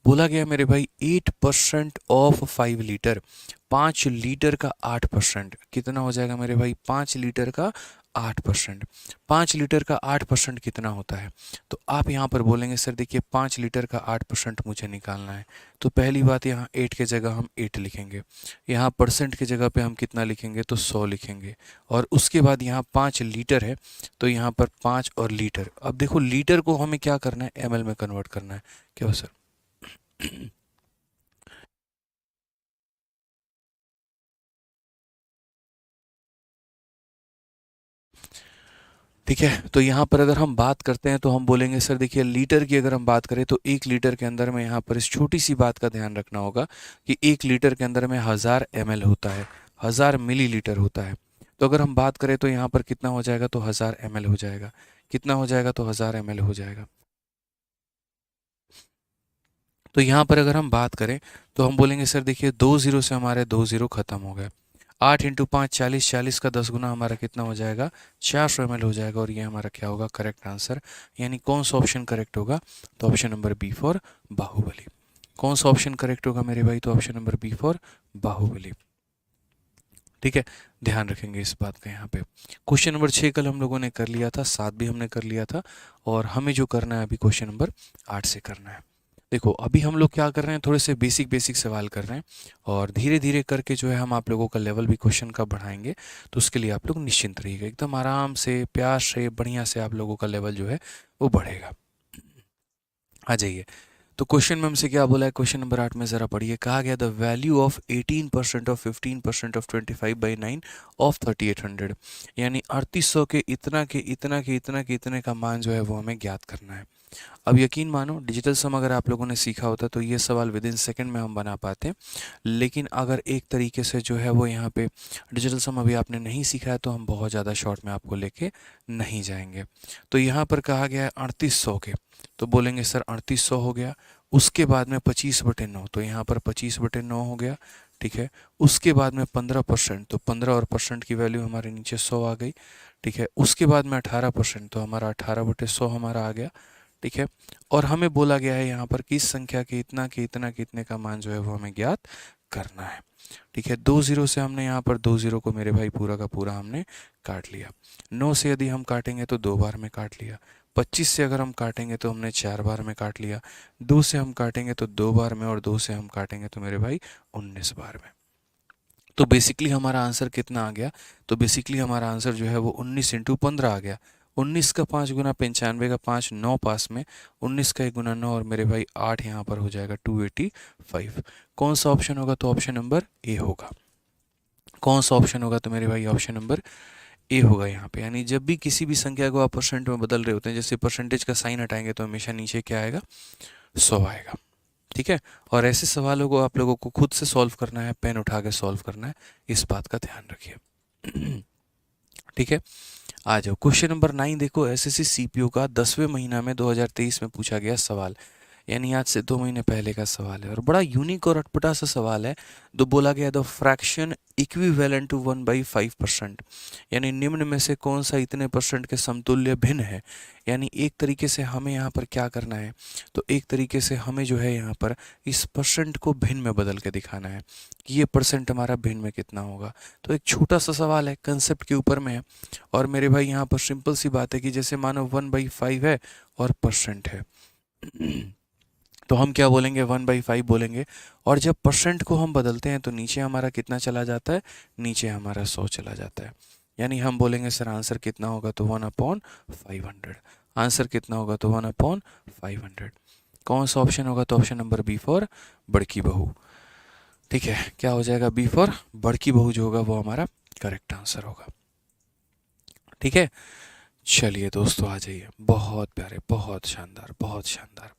बोला गया मेरे भाई 8% ऑफ 5 लीटर, 5 लीटर का 8%, कितना हो जाएगा मेरे भाई, 5 लीटर का 8%। 5 लीटर का 8% कितना होता है, तो आप यहाँ पर बोलेंगे सर देखिए 5 लीटर का 8% मुझे निकालना है। तो पहली बात, यहाँ 8 के जगह हम 8 लिखेंगे, यहाँ परसेंट की जगह पे हम कितना लिखेंगे, तो 100 लिखेंगे, और उसके बाद यहाँ 5 लीटर है तो यहाँ पर 5 और लीटर। अब देखो लीटर को हमें क्या करना है, एमएल में कन्वर्ट करना है, क्या हो सर। ठीक है। तो यहाँ पर अगर हम बात करते हैं तो हम बोलेंगे सर देखिए लीटर की अगर हम बात करें तो 1 लीटर के अंदर में यहाँ पर इस छोटी सी बात का ध्यान रखना होगा कि 1 लीटर के अंदर में 1000 ml होता है, 1000 मिलीलीटर होता है। तो अगर हम बात करें तो यहाँ पर कितना हो जाएगा, तो 1000 ml हो जाएगा। कितना हो जाएगा, तो 1000 ml हो जाएगा। तो यहाँ पर अगर हम बात करें तो हम बोलेंगे सर देखिए 2 जीरो से हमारे 2 जीरो खत्म हो गए। 8 × 5 40, 40 का 10 गुना हमारा कितना हो जाएगा, 400 ml हो जाएगा। और ये हमारा क्या होगा, करेक्ट आंसर। यानी कौन सा ऑप्शन करेक्ट होगा, तो option number B for Baahubali. कौन सा ऑप्शन करेक्ट होगा मेरे भाई, तो option number B for Baahubali. ठीक है, ध्यान रखेंगे इस बात का। यहाँ पे क्वेश्चन नंबर 6 कल हम लोगों ने कर लिया था, 7 भी हमने कर लिया था, और हमें जो करना है अभी क्वेश्चन नंबर 8 से करना है। देखो अभी हम लोग क्या कर रहे हैं, थोड़े से बेसिक बेसिक सवाल कर रहे हैं, और धीरे धीरे करके जो है हम आप लोगों का लेवल भी क्वेश्चन का बढ़ाएंगे। तो उसके लिए आप लोग निश्चिंत रहिएगा, एकदम आराम से प्यार से बढ़िया से आप लोगों का लेवल जो है वो बढ़ेगा। आ जाइए। तो क्वेश्चन में हमसे क्या बोला है, क्वेश्चन नंबर 8 में ज़रा पढ़िए। कहा गया the value of 18% of 15% of 25/9 of 3800, यानी 3800 के इतना के इतना के इतना के इतने का मान जो है वो हमें ज्ञात करना है। अब यकीन मानो डिजिटल सम अगर आप लोगों ने सीखा होता तो ये सवाल विद इन सेकेंड में हम बना पाते, लेकिन अगर एक तरीके से जो है वो यहाँ पे डिजिटल सम अभी आपने नहीं सीखा है तो हम बहुत ज़्यादा शॉर्ट में आपको लेके नहीं जाएंगे। तो यहाँ पर कहा गया है 3800 के, तो बोलेंगे सर 3800 हो गया। उसके बाद में 25/9, तो यहाँ पर 25/9 हो गया। ठीक है, उसके बाद में 15%, तो 15 और परसेंट की वैल्यू हमारे नीचे 100 आ गई। ठीक है, उसके बाद में 18%, तो हमारा 18/100 हमारा आ गया। ठीक है, और हमें बोला गया है यहाँ पर किस संख्या के इतना के इतना के इतने का मान जो है वो हमें ज्ञात करना है। ठीक है, 2 जीरो से हमने यहाँ पर 2 जीरो को मेरे भाई पूरा का पूरा हमने काट लिया। 9 से यदि हम काटेंगे तो 2 बार में काट लिया। 25 से अगर हम काटेंगे तो हमने 4 बार में काट लिया। 2 से हम काटेंगे तो 2 बार में, और 2 से हम काटेंगे तो मेरे भाई 19 बार में। तो बेसिकली हमारा आंसर कितना आ गया, तो बेसिकली हमारा आंसर जो है वो 19 × 15 आ गया। 19 का 5 गुना 95 का 5, 9 पास में, 19 का 1 गुना 9, और मेरे भाई 8 यहाँ पर हो जाएगा 285। कौन सा ऑप्शन होगा, तो ऑप्शन नंबर ए होगा। कौन सा ऑप्शन होगा, तो मेरे भाई ऑप्शन नंबर ए होगा यहाँ पे। यानी जब भी किसी भी संख्या को आप परसेंट में बदल रहे होते हैं, जैसे परसेंटेज का साइन हटाएंगे तो हमेशा नीचे क्या आएगा, 100 आएगा। ठीक है, और ऐसे सवालों को आप लोगों को खुद से सॉल्व करना है, पेन उठा के सॉल्व करना है, इस बात का ध्यान रखिए। ठीक है, आ जाओ क्वेश्चन नंबर 9। देखो एसएससी सीपीओ का 10वें महीना में 2023 में पूछा गया सवाल, यानी आज से 2 महीने पहले का सवाल है, और बड़ा यूनिक और अटपटा सा सवाल है। तो बोला गया द फ्रैक्शन इक्विवेलेंट टू 1/5%, यानी निम्न में से कौन सा इतने परसेंट के समतुल्य भिन्न है। यानी एक तरीके से हमें यहाँ पर क्या करना है, तो एक तरीके से हमें जो है यहाँ पर इस परसेंट को भिन्न में बदल के दिखाना है कि ये परसेंट हमारा भिन्न में कितना होगा। तो एक छोटा सा सवाल है, कंसेप्ट के ऊपर में है, और मेरे भाई यहाँ पर सिंपल सी बात है कि जैसे मानो 1/5 है और परसेंट है, तो हम क्या बोलेंगे, 1/5 बोलेंगे। और जब परसेंट को हम बदलते हैं तो नीचे हमारा कितना चला जाता है, नीचे हमारा 100 चला जाता है। यानी हम बोलेंगे सर आंसर कितना होगा, तो 1/500। आंसर कितना होगा, तो 1/500। कौन सा ऑप्शन होगा, तो ऑप्शन नंबर बी फॉर बड़की बहू। ठीक है, क्या हो जाएगा, बी फॉर बड़की बहू जो होगा वो हमारा करेक्ट आंसर होगा। ठीक है, चलिए दोस्तों आ जाइए, बहुत प्यारे, बहुत शानदार, बहुत शानदार।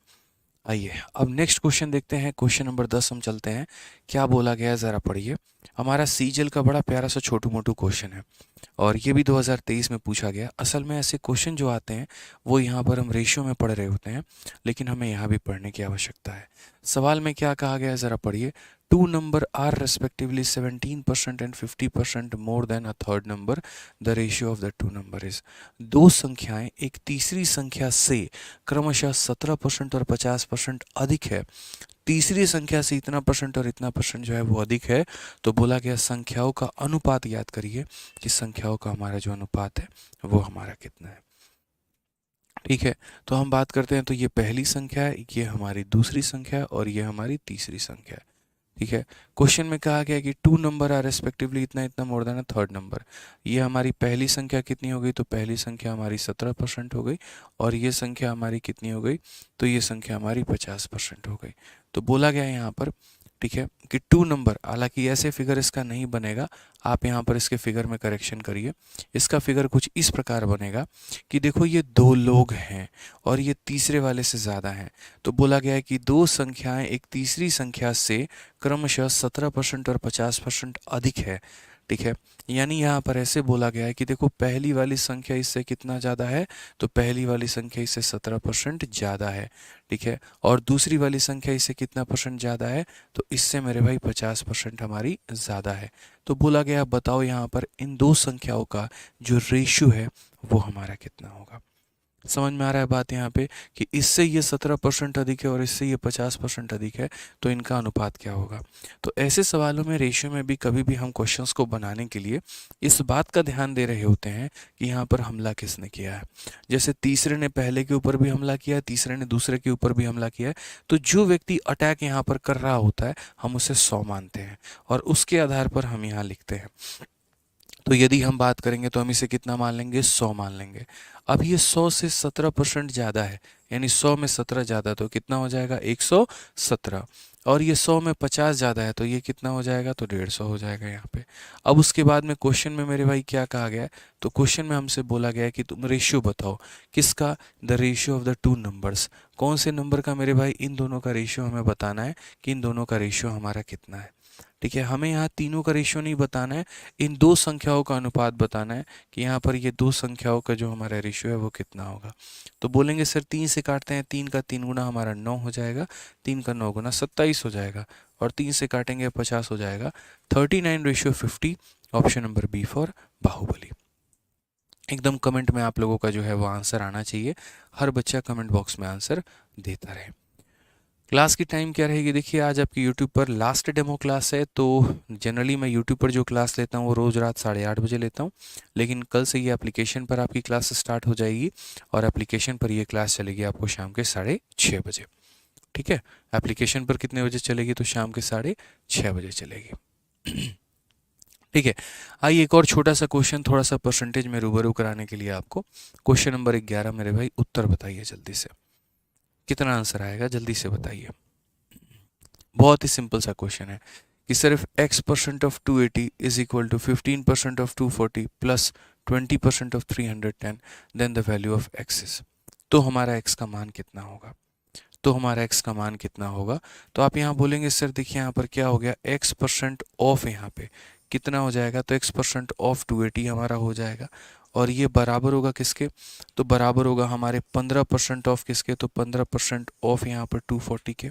आइए अब नेक्स्ट क्वेश्चन देखते हैं, क्वेश्चन नंबर 10 हम चलते हैं। क्या बोला गया है ज़रा पढ़िए। हमारा सीजल का बड़ा प्यारा सा छोटू मोटू क्वेश्चन है, और ये भी 2023 में पूछा गया। असल में ऐसे क्वेश्चन जो आते हैं वो यहाँ पर हम रेशियो में पढ़ रहे होते हैं, लेकिन हमें यहाँ भी पढ़ने की आवश्यकता है। सवाल में क्या कहा गया है ज़रा पढ़िए। Two number are respectively 17% and 50% more than a third number, the ratio of the two number is. दो संख्याएं एक तीसरी संख्या से क्रमशः 17% और 50% अधिक है। तीसरी संख्या से इतना परसेंट और इतना परसेंट जो है वो अधिक है। तो बोला गया संख्याओं का अनुपात याद करिए कि संख्याओं का हमारा जो अनुपात है वो हमारा कितना है। ठीक है, तो हम बात करते हैं, तो ये पहली संख्या है, ये हमारी दूसरी संख्या है, और ये हमारी तीसरी संख्या है। ठीक है, क्वेश्चन में कहा गया कि टू नंबर आर रेस्पेक्टिवली इतना इतना मोर देन अ थर्ड नंबर। ये हमारी पहली संख्या कितनी हो गई, तो पहली संख्या हमारी 17% हो गई, और ये संख्या हमारी कितनी हो गई, तो ये संख्या हमारी 50% हो गई। तो बोला गया यहाँ पर ठीक है, कि 2 नंबर, हालांकि ऐसे फिगर इसका नहीं बनेगा, आप यहाँ पर इसके फिगर में करेक्शन करिए। इसका फिगर कुछ इस प्रकार बनेगा कि देखो ये 2 लोग हैं और ये तीसरे वाले से ज़्यादा हैं, तो बोला गया है कि 2 संख्याएं एक तीसरी संख्या से क्रमशः 17% और 50% अधिक है। ठीक है, यानी यहाँ पर ऐसे बोला गया है कि देखो पहली वाली संख्या इससे कितना ज़्यादा है, तो पहली वाली संख्या इससे 17% ज़्यादा है। ठीक है, और दूसरी वाली संख्या इससे कितना परसेंट ज़्यादा है, तो इससे मेरे भाई 50% हमारी ज़्यादा है। तो बोला गया बताओ यहाँ पर इन दो संख्याओं का जो रेशियो है वो हमारा कितना होगा। समझ में आ रहा है बात यहाँ पे कि इससे ये 17% अधिक है और इससे ये 50% अधिक है, तो इनका अनुपात क्या होगा। तो ऐसे सवालों में रेशियो में भी कभी भी हम क्वेश्चंस को बनाने के लिए इस बात का ध्यान दे रहे होते हैं कि यहाँ पर हमला किसने किया है। जैसे तीसरे ने पहले के ऊपर भी हमला किया है, तीसरे ने दूसरे के ऊपर भी हमला किया है, तो जो व्यक्ति अटैक यहाँ पर कर रहा होता है हम उसे 100 मानते हैं और उसके आधार पर हम यहाँ लिखते हैं। तो यदि हम बात करेंगे तो हम इसे कितना मान लेंगे, 100 मान लेंगे। अब ये 100 से 17% ज़्यादा है, यानी 100 में 17 ज़्यादा, तो कितना हो जाएगा 117। और ये 100 में 50 ज़्यादा है, तो ये कितना हो जाएगा, तो 150 हो जाएगा यहाँ पे। अब उसके बाद में क्वेश्चन में मेरे भाई क्या कहा गया है, तो क्वेश्चन में हमसे बोला गया है कि तुम रेशियो बताओ किसका, the ratio of the 2 numbers. कौन से नंबर का मेरे भाई, इन दोनों का रेशियो हमें बताना है कि इन दोनों का रेशियो हमारा कितना है। ठीक है, हमें यहाँ तीनों का रेशियो नहीं बताना है, इन दो संख्याओं का अनुपात बताना है कि यहाँ पर ये दो संख्याओं का जो हमारा रेशियो है वो कितना होगा। तो बोलेंगे सर 3 से काटते हैं, 3 का 3 गुना हमारा 9 हो जाएगा, 3 का 9 गुना 27 हो जाएगा, और 3 से काटेंगे 50 हो जाएगा। 39:50, option number B for Baahubali. एकदम कमेंट में आप लोगों का जो है वो आंसर आना चाहिए, हर बच्चा कमेंट बॉक्स में आंसर देता रहे। क्लास की टाइम क्या रहेगी, देखिए आज आपकी यूट्यूब पर लास्ट डेमो क्लास है, तो जनरली मैं यूट्यूब पर जो क्लास लेता हूँ वो रोज़ रात 8:30 बजे लेता हूँ, लेकिन कल से ये एप्लीकेशन पर आपकी क्लास स्टार्ट हो जाएगी और एप्लीकेशन पर ये क्लास चलेगी आपको शाम के 6:30 बजे। ठीक है, एप्लीकेशन पर कितने बजे चलेगी, तो शाम के 6:30 बजे चलेगी। ठीक है, आइए एक और छोटा सा क्वेश्चन थोड़ा सा परसेंटेज में रूबरू कराने के लिए आपको। क्वेश्चन नंबर 11 मेरे भाई, उत्तर बताइए जल्दी से, कितना आंसर आएगा जल्दी से बताइए। बहुत ही सिंपल सा क्वेश्चन है कि सिर्फ x% of 280 is equal to 15% of 240 plus 20% of 310, then the value of x is. तो हमारा x का मान कितना होगा, तो हमारा x का मान कितना होगा। तो आप यहाँ बोलेंगे सर देखिए यहाँ पर क्या हो गया, x% ऑफ यहाँ पे कितना हो जाएगा, तो x% ऑफ 280 हमारा हो जाएगा, और ये बराबर होगा किसके, तो बराबर होगा हमारे 15% ऑफ किसके, तो 15% ऑफ यहाँ पर 240 के।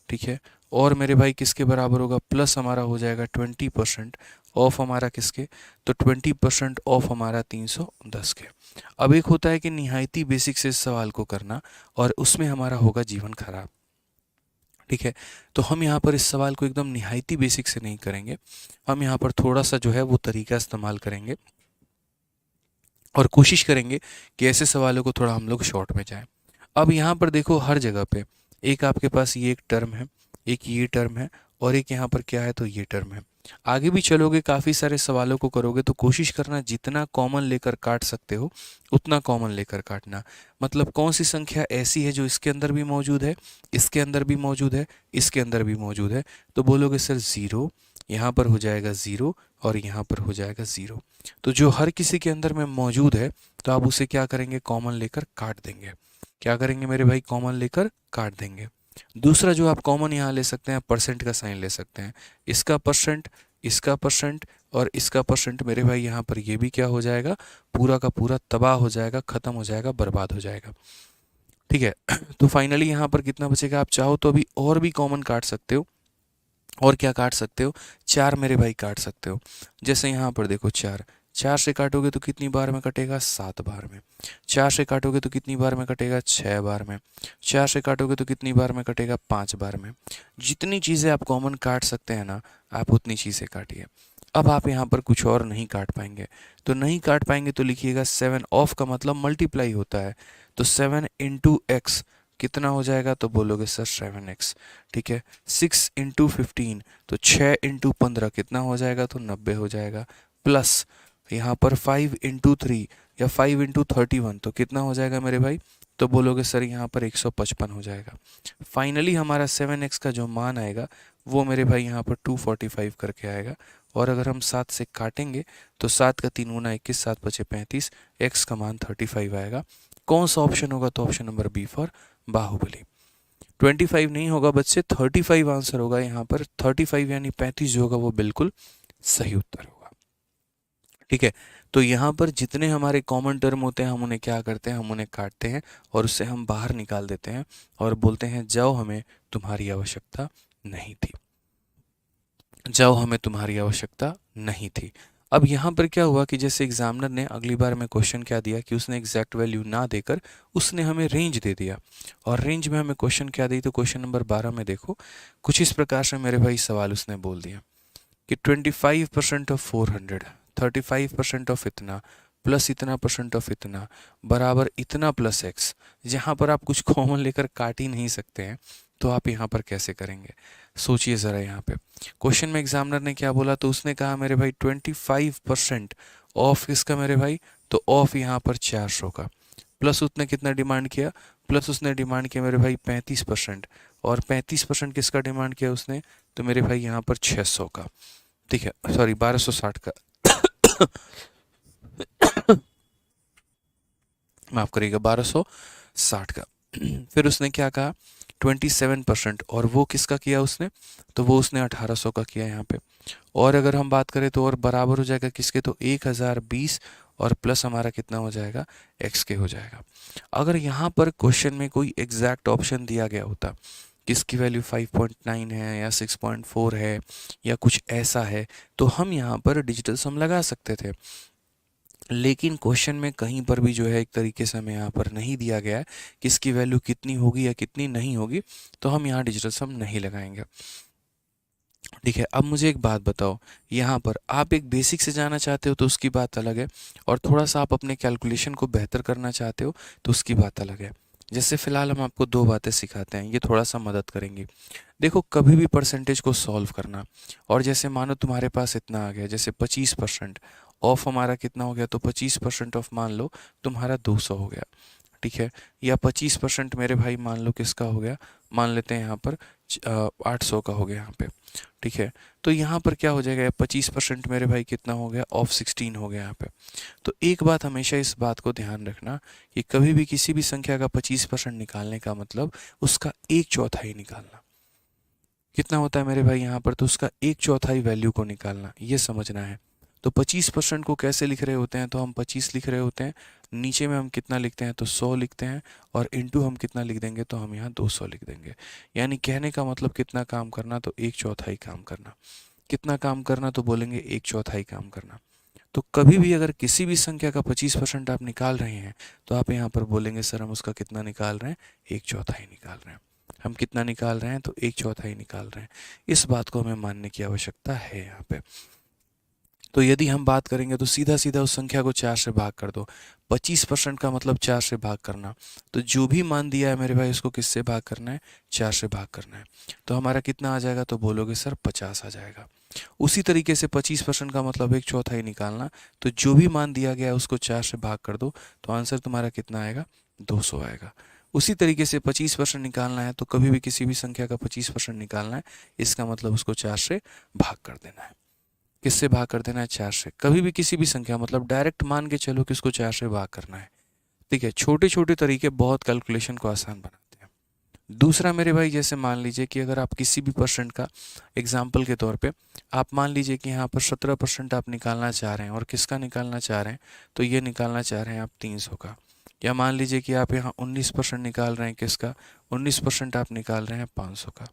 ठीक है, और मेरे भाई किसके बराबर होगा, प्लस हमारा हो जाएगा 20% ऑफ हमारा किसके, तो 20% ऑफ हमारा 310 के। अब एक होता है कि निहायती बेसिक से इस सवाल को करना और उसमें हमारा होगा जीवन खराब। ठीक है, तो हम यहाँ पर इस सवाल को एकदम निहायती बेसिक से नहीं करेंगे, हम यहाँ पर थोड़ा सा जो है वो तरीका इस्तेमाल करेंगे और कोशिश करेंगे कि ऐसे सवालों को थोड़ा हम लोग शॉर्ट में जाएं। अब यहाँ पर देखो हर जगह पे एक आपके पास ये एक टर्म है, एक ये टर्म है, और एक यहाँ पर क्या है, तो ये टर्म है। आगे भी चलोगे काफ़ी सारे सवालों को करोगे तो कोशिश करना जितना कॉमन लेकर काट सकते हो उतना कॉमन लेकर काटना। मतलब कौन सी संख्या ऐसी है जो इसके अंदर भी मौजूद है, इसके अंदर भी मौजूद है, इसके अंदर भी मौजूद है, तो बोलोगे सर 0, यहाँ पर हो जाएगा 0 और यहाँ पर हो जाएगा 0। तो जो हर किसी के अंदर में मौजूद है तो आप उसे क्या करेंगे, कॉमन लेकर काट देंगे। क्या करेंगे मेरे भाई, कॉमन लेकर काट देंगे। दूसरा जो आप कॉमन यहाँ ले सकते हैं, परसेंट का साइन ले सकते हैं, इसका परसेंट, इसका परसेंट और इसका परसेंट मेरे भाई यहाँ पर ये भी क्या हो जाएगा, पूरा का पूरा तबाह हो जाएगा, ख़त्म हो जाएगा, बर्बाद हो जाएगा। ठीक है, तो फाइनली यहाँ पर कितना बचेगा, आप चाहो तो अभी और भी कॉमन काट सकते हो। और क्या काट सकते हो, 4 मेरे भाई काट सकते हो। जैसे यहाँ पर देखो 4, 4 से काटोगे तो कितनी बार में कटेगा, 7 बार में। 4 से काटोगे तो कितनी बार में कटेगा, 6 बार में। 4 से काटोगे तो कितनी बार में कटेगा, 5 बार में। जितनी चीज़ें आप कॉमन काट सकते हैं ना, आप उतनी चीज़ें काटिए। अब आप यहाँ पर कुछ और नहीं काट पाएंगे, तो नहीं काट पाएंगे तो लिखिएगा 7 ऑफ का मतलब मल्टीप्लाई होता है, तो 7 इंटू एक्स कितना हो जाएगा, तो बोलोगे सर 7x। ठीक है, 6 इंटू 15 तो 6 इंटू 15 कितना हो जाएगा, तो 90 हो जाएगा। प्लस यहाँ पर 5 इंटू 3 या 5 इंटू 31 तो कितना हो जाएगा मेरे भाई, तो बोलोगे सर यहाँ पर 155 हो जाएगा। फाइनली हमारा 7x का जो मान आएगा वो मेरे भाई यहाँ पर 245 करके आएगा। और अगर हम 7 से काटेंगे तो 7 का 3 गुना 21, 7 पचे 35, x का मान 35 आएगा। कौन सा ऑप्शन होगा? तो option number B for Baahubali. 25 नहीं होगा बच्चे, 35 आंसर होगा यहाँ पर। 35 यानी 35 जो होगा वो बिल्कुल सही उत्तर होगा। ठीक है, तो यहाँ पर जितने हमारे कॉमन टर्म होते हैं हम उन्हें क्या करते हैं, हम उन्हें काटते हैं और उससे हम बाहर निकाल देते हैं और बोलते हैं जाओ हमें तुम्हारी आवश्यकता नहीं थी, जाओ हमें तुम्हारी आवश्यकता नहीं थी। अब यहाँ पर क्या हुआ कि जैसे एग्जामिनर ने अगली बार में क्वेश्चन क्या दिया कि उसने एग्जैक्ट वैल्यू ना देकर उसने हमें रेंज दे दिया। और रेंज में हमें क्वेश्चन क्या दी? तो क्वेश्चन नंबर 12 में देखो कुछ इस प्रकार से मेरे भाई सवाल उसने बोल दिया कि 25% ऑफ 400, 35% ऑफ इतना प्लस इतना परसेंट ऑफ इतना बराबर इतना प्लस एक्स। जहाँ पर आप कुछ कॉमन लेकर काट ही नहीं सकते हैं तो आप यहाँ पर कैसे करेंगे? सोचिए ज़रा। यहाँ पे क्वेश्चन में एग्जामिनर ने क्या बोला? तो उसने कहा मेरे भाई 25% ऑफ किसका मेरे भाई? तो ऑफ यहाँ पर 400 का। प्लस उसने कितना डिमांड किया? प्लस उसने डिमांड किया मेरे भाई 35%। और 35% किसका डिमांड किया उसने? तो मेरे भाई यहाँ पर 600 का। ठीक है, सॉरी 1260 का। माफ करिएगा, 1260 का। फिर उसने क्या कहा? 27%। और वो किसका किया उसने? तो वो उसने 1800 का किया यहाँ पे। और अगर हम बात करें तो और बराबर हो जाएगा किसके? तो 1020 और प्लस हमारा कितना हो जाएगा? x के हो जाएगा। अगर यहाँ पर क्वेश्चन में कोई एग्जैक्ट ऑप्शन दिया गया होता, किसकी वैल्यू 5.9 है या 6.4 है या कुछ ऐसा है, तो हम यहाँ पर डिजिटल सम लगा सकते थे। लेकिन क्वेश्चन में कहीं पर भी जो है एक तरीके से हमें यहाँ पर नहीं दिया गया है किसकी वैल्यू कितनी होगी या कितनी नहीं होगी, तो हम यहाँ डिजिटल सम नहीं लगाएंगे। ठीक है, अब मुझे एक बात बताओ, यहाँ पर आप एक बेसिक से जाना चाहते हो तो उसकी बात अलग है, और थोड़ा सा आप अपने कैलकुलेशन को बेहतर करना चाहते हो तो उसकी बात अलग है। जैसे फिलहाल हम आपको दो बातें सिखाते हैं, ये थोड़ा सा मदद करेंगी। देखो, कभी भी परसेंटेज को सॉल्व करना, और जैसे मानो तुम्हारे पास इतना आ गया, जैसे 25% ऑफ हमारा कितना हो गया? तो 25% ऑफ मान लो तुम्हारा 200 हो गया। ठीक है, या 25% मेरे भाई मान लो किसका हो गया? मान लेते हैं यहाँ पर 800 का हो गया यहाँ पे। ठीक है, तो यहाँ पर क्या हो जाएगा? 25% मेरे भाई कितना हो गया? ऑफ 16 हो गया यहाँ पे। तो एक बात हमेशा इस बात को ध्यान रखना कि कभी भी किसी भी संख्या का 25% निकालने का मतलब उसका 1/4 निकालना। कितना होता है मेरे भाई यहाँ पर? तो उसका 1/4 वैल्यू को निकालना, ये समझना है। तो 25% को कैसे लिख रहे होते हैं? तो हम 25 लिख रहे होते हैं, नीचे में हम कितना लिखते हैं? तो 100 लिखते हैं, और इंटू हम कितना लिख देंगे? तो हम यहाँ 200 लिख देंगे। यानी कहने का मतलब कितना काम करना? तो 1/4 काम करना। कितना काम करना? तो बोलेंगे 1/4 काम करना। तो कभी भी अगर किसी भी संख्या का 25% आप निकाल रहे हैं तो आप यहाँ पर बोलेंगे सर हम उसका कितना निकाल रहे हैं? 1/4 निकाल रहे हैं। हम कितना निकाल रहे हैं? तो 1/4 निकाल रहे हैं। इस बात को हमें मानने की आवश्यकता है यहाँ पे। तो यदि हम बात करेंगे तो सीधा सीधा उस संख्या को 4 से भाग कर दो। 25% का मतलब 4 से भाग करना। तो जो भी मान दिया है मेरे भाई उसको किससे भाग करना है? 4 से भाग करना है। तो हमारा कितना आ जाएगा? तो बोलोगे सर 50 आ जाएगा। उसी तरीके से 25% का मतलब 1/4 निकालना। तो जो भी मान दिया गया है उसको 4 से भाग कर दो, तो आंसर तुम्हारा कितना आएगा? 200 आएगा। उसी तरीके से 25% निकालना है तो कभी भी किसी भी संख्या का 25% निकालना है, इसका मतलब उसको 4 से भाग कर देना है। किससे भाग कर देना है? 4 से। कभी भी किसी भी संख्या, मतलब डायरेक्ट मान के चलो कि उसको 4 से भाग करना है। ठीक है, छोटे छोटे तरीके बहुत कैलकुलेशन को आसान बनाते हैं। दूसरा मेरे भाई, जैसे मान लीजिए कि अगर आप किसी भी परसेंट का एग्जाम्पल के तौर पे आप मान लीजिए कि यहाँ पर 17% आप निकालना चाह रहे हैं, और किसका निकालना चाह रहे हैं? तो ये निकालना चाह रहे हैं आप 300 का। या मान लीजिए कि आप यहाँ 19% निकाल रहे हैं, किसका? 19% आप निकाल रहे हैं 500 का।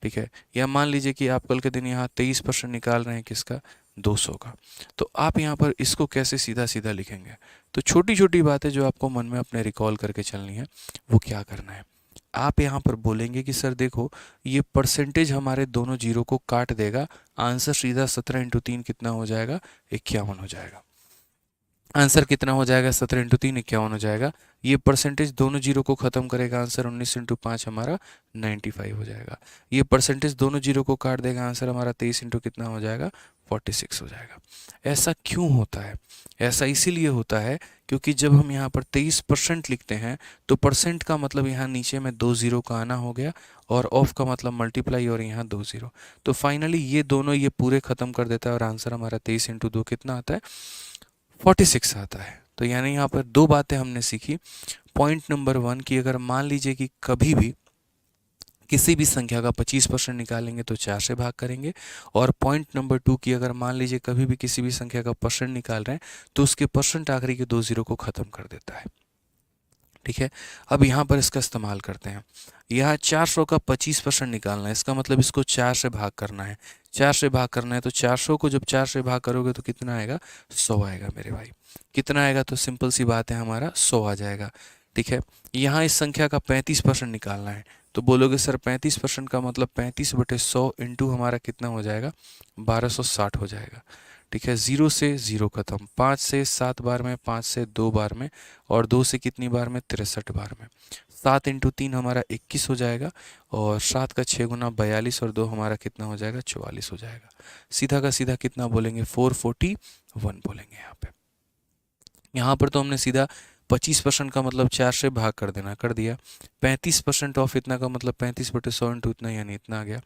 ठीक है, या मान लीजिए कि आप कल के दिन यहाँ 23% निकाल रहे हैं, किसका? 200 का। तो आप यहाँ पर इसको कैसे सीधा सीधा लिखेंगे? तो छोटी छोटी बातें जो आपको मन में अपने रिकॉल करके चलनी है, वो क्या करना है? आप यहाँ पर बोलेंगे कि सर देखो, ये परसेंटेज हमारे दोनों जीरो को काट देगा, आंसर सीधा 17 × 3 कितना हो जाएगा? 51 हो जाएगा। आंसर कितना हो जाएगा? 17 × 3 51 हो जाएगा। ये परसेंटेज दोनों जीरो को खत्म करेगा, आंसर 19 × 5 हमारा 95 हो जाएगा। ये परसेंटेज दोनों जीरो को काट देगा, आंसर हमारा 23 × कितना हो जाएगा? 46 हो जाएगा। ऐसा क्यों होता है? ऐसा इसीलिए होता है क्योंकि जब हम यहाँ पर 23% लिखते हैं तो परसेंट का मतलब यहाँ नीचे में 2 जीरो का आना हो गया, और ऑफ का मतलब मल्टीप्लाई, और यहाँ 2 जीरो। तो फाइनली ये दोनों ये पूरे ख़त्म कर देता है और आंसर हमारा 23 इंटू 2 कितना आता है? 46 आता है। तो यानी यहाँ पर दो बातें हमने सीखी। पॉइंट नंबर 1 की अगर मान लीजिए कि कभी भी किसी भी संख्या का 25% निकालेंगे तो 4 से भाग करेंगे, और पॉइंट नंबर 2 की अगर मान लीजिए कभी भी किसी भी संख्या का परसेंट निकाल रहे हैं तो उसके परसेंट आखिरी के 2 जीरो को ख़त्म कर देता है। ठीक है, अब यहाँ पर इसका इस्तेमाल करते हैं। यहाँ 400 का 25% निकालना है, इसका मतलब इसको 4 से भाग करना है। 4 से भाग करना है तो 400 को जब 4 से भाग करोगे तो कितना आएगा? 100 आएगा मेरे भाई। कितना आएगा? तो सिंपल सी बात है, हमारा 100 आ जाएगा। ठीक है, यहाँ इस संख्या का 35% निकालना है, तो बोलोगे सर 35% का मतलब 35/100 इंटू हमारा कितना हो जाएगा? 1260 हो जाएगा। ठीक है, 0 से 0 खत्म, 5 से 7 बार में, 5 से 2 बार में, और 2 से कितनी बार में? 63 बार में। 7 इंटू 3 हमारा 21 हो जाएगा, और 7 का 6 गुना 42, और 2 हमारा कितना हो जाएगा? 44 हो जाएगा। सीधा का सीधा कितना बोलेंगे? 441 बोलेंगे यहाँ पे। यहाँ पर तो हमने सीधा 25% का मतलब 4 से भाग कर देना, कर दिया। 35% ऑफ इतना का मतलब 35/100 इंटू इतना, यानी इतना आ गया।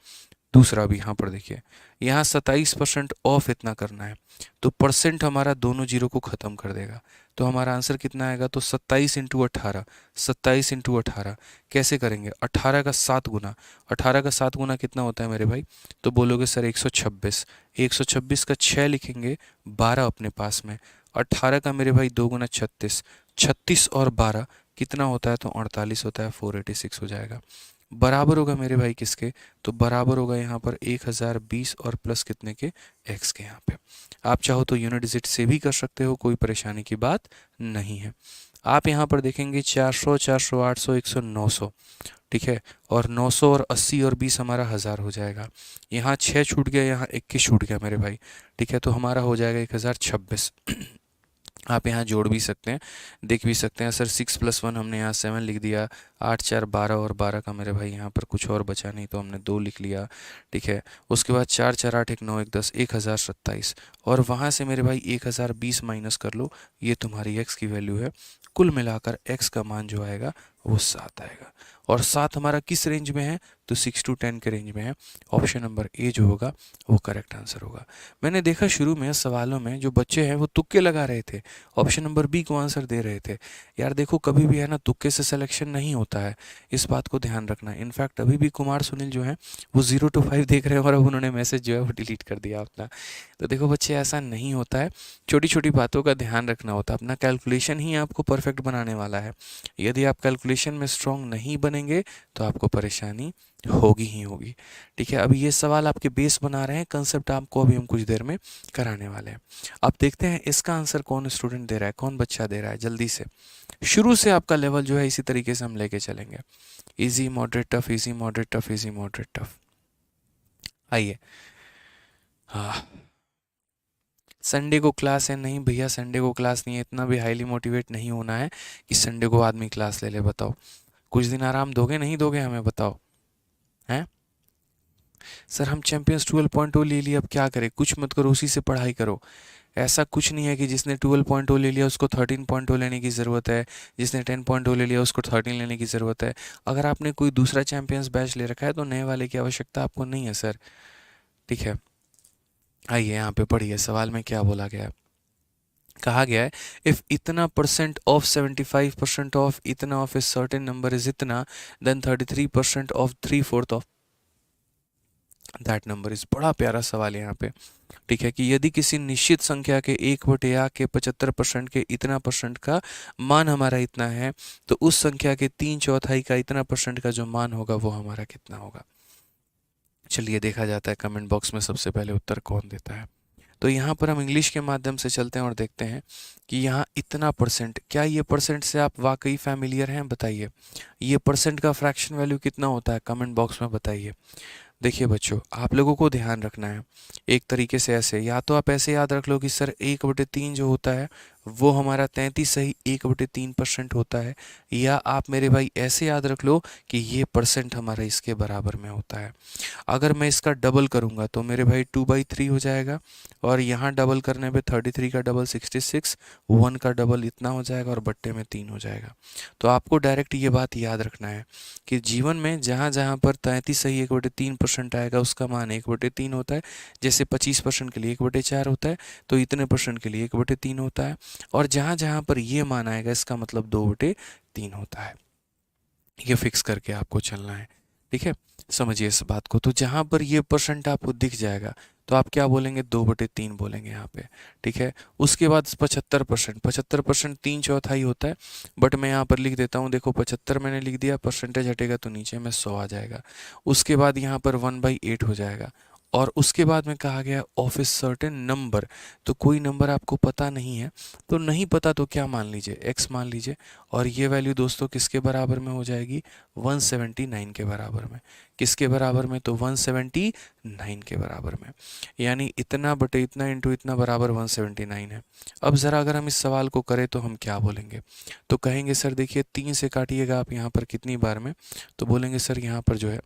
दूसरा भी यहाँ पर देखिए, यहाँ 27% ऑफ इतना करना है, तो परसेंट हमारा दोनों जीरो को ख़त्म कर देगा। तो हमारा आंसर कितना आएगा? तो 27 इंटू 18। 27 इंटू 18 कैसे करेंगे? 18 का 7 गुना। 18 का 7 गुना कितना होता है मेरे भाई? तो बोलोगे सर 126। 126 का 6 लिखेंगे, 12 अपने पास में। 18 का मेरे भाई 2 गुना 36। 36 और 12 कितना होता है? तो 48 होता है। 486 हो जाएगा। बराबर होगा मेरे भाई किसके? तो बराबर होगा यहाँ पर 1020 और प्लस कितने के? x के। यहाँ पे आप चाहो तो यूनिट डिजिट से भी कर सकते हो, कोई परेशानी की बात नहीं है। आप यहाँ पर देखेंगे 400, 400, 800, 100, 900। ठीक है, और 900 और 80 और 20 हमारा 1000 हो जाएगा। यहाँ 6 छूट गया, यहाँ 21 छूट गया मेरे भाई। ठीक है, तो हमारा हो जाएगा 1026। आप यहाँ जोड़ भी सकते हैं, देख भी सकते हैं। सर 6 + 1 हमने यहाँ 7 लिख दिया। 8 4 12, और 12 का मेरे भाई यहाँ पर कुछ और बचा नहीं तो हमने 2 लिख लिया। ठीक है, उसके बाद 4 4 8 1 9 1 10, 1027, और वहाँ से मेरे भाई 1020 माइनस कर लो, ये तुम्हारी x की वैल्यू है। कुल मिलाकर x का मान जो आएगा वो 7 आएगा। और 7 हमारा किस रेंज में है? तो 6 to 10 के रेंज में है। ऑप्शन नंबर ए जो होगा वो करेक्ट आंसर होगा। मैंने देखा शुरू में सवालों में जो बच्चे हैं वो तुक्के लगा रहे थे, ऑप्शन नंबर बी को आंसर दे रहे थे। यार देखो, कभी भी है ना, तुक्के से सिलेक्शन नहीं होता है, इस बात को ध्यान रखना। इनफैक्ट अभी भी कुमार सुनील जो है वो 0 to 5 देख रहे हैं, और अब उन्होंने मैसेज जो है वो डिलीट कर दिया अपना। तो देखो बच्चे, ऐसा नहीं होता है, छोटी छोटी बातों का ध्यान रखना होता है। अपना कैलकुलेशन ही आपको परफेक्ट बनाने वाला है। यदि आप कैलकुलेशन में स्ट्रांग नहीं बनेंगे तो आपको परेशानी होगी ही होगी। ठीक है, अभी ये सवाल आपके बेस बना रहे हैं, कंसेप्ट आपको अभी हम कुछ देर में कराने वाले हैं। अब देखते हैं इसका आंसर कौन स्टूडेंट दे रहा है, कौन बच्चा दे रहा है। जल्दी से शुरू से आपका लेवल जो है इसी तरीके से हम लेके चलेंगे। Easy, moderate, tough, easy, moderate, tough, easy, moderate, tough. आइए। हाँ, संडे को क्लास है? नहीं भैया, संडे को क्लास नहीं है। इतना भी हाईली मोटिवेट नहीं होना है कि संडे को आदमी क्लास ले ले। बताओ, कुछ दिन आराम दोगे नहीं दोगे हमें? बताओ। हैं सर, हम चैंपियंस 12.0 ले लिया, अब क्या करें? कुछ मत करो, उसी से पढ़ाई करो। ऐसा कुछ नहीं है कि जिसने 12.0 ले लिया उसको 13.0 लेने की ज़रूरत है, जिसने 10.0 ले लिया उसको 13 लेने की ज़रूरत है। अगर आपने कोई दूसरा चैंपियंस बैच ले रखा है तो नए वाले की आवश्यकता आपको नहीं है सर। ठीक है, आइए यहाँ पे पढ़िए, सवाल में क्या बोला गया है। कहा गया है, इफ इतना परसेंट ऑफ 75% ऑफ इतना of a certain number is इतना, then 33% of 3/4 of that number is. बड़ा प्यारा सवाल है यहाँ पे। ठीक है, कि यदि किसी निश्चित संख्या के 1/8 के 75% के इतना परसेंट का मान हमारा इतना है, तो उस संख्या के 3/4 का इतना परसेंट का जो मान होगा वो हमारा कितना होगा। चलिए देखा जाता है कमेंट बॉक्स में सबसे पहले उत्तर कौन देता है। तो यहाँ पर हम इंग्लिश के माध्यम से चलते हैं और देखते हैं कि यहाँ इतना परसेंट, क्या ये परसेंट से आप वाकई फैमिलियर हैं? बताइए, ये परसेंट का फ्रैक्शन वैल्यू कितना होता है? कमेंट बॉक्स में बताइए। देखिए बच्चों, आप लोगों को ध्यान रखना है एक तरीके से ऐसे, या तो आप ऐसे याद रख लो कि सर 1/3 जो होता है वो हमारा 33 सही 1/3% होता है। या आप मेरे भाई ऐसे याद रख लो कि ये परसेंट हमारा इसके बराबर में होता है। अगर मैं इसका डबल करूँगा तो मेरे भाई 2/3 हो जाएगा, और यहाँ डबल करने पे 33 का डबल 66, 1 का डबल इतना हो जाएगा और बट्टे में 3 हो जाएगा। तो आपको डायरेक्ट ये बात याद रखना है कि जीवन में जहाँ जहाँ पर 33 सही 1/3% आएगा उसका मान 1/3 होता है। जैसे 25% के लिए 1/4 होता है, तो इतने परसेंट के लिए 1/3 होता है। और जहाँ जहाँ पर ये मान आएगा इसका मतलब 2/3 होता है। ये फिक्स करके आपको चलना है, ठीक है। समझिए इस बात को। तो जहाँ पर ये परसेंट आपको दिख जाएगा तो आप क्या बोलेंगे, 2/3 बोलेंगे यहाँ पे, ठीक है। उसके बाद 75%, 75% 3/4 होता है, बट मैं यहाँ पर लिख देता हूँ, देखो 75 मैंने लिख दिया, परसेंटेज हटेगा तो नीचे में 100 आ जाएगा। उसके बाद यहाँ पर 1/8 हो जाएगा। और उसके बाद में कहा गया ऑफ ए सर्टेन नंबर, तो कोई नंबर आपको पता नहीं है, तो नहीं पता तो क्या मान लीजिए, x मान लीजिए। और ये वैल्यू दोस्तों किसके बराबर में हो जाएगी, 179 के बराबर में। किसके बराबर में, तो 179 के बराबर में। यानी इतना बटे इतना इंटू इतना बराबर 179 है। अब ज़रा अगर हम इस सवाल को करें तो हम क्या बोलेंगे, तो कहेंगे सर देखिए 3 से काटिएगा आप यहाँ पर कितनी बार में, तो बोलेंगे सर यहाँ पर जो है,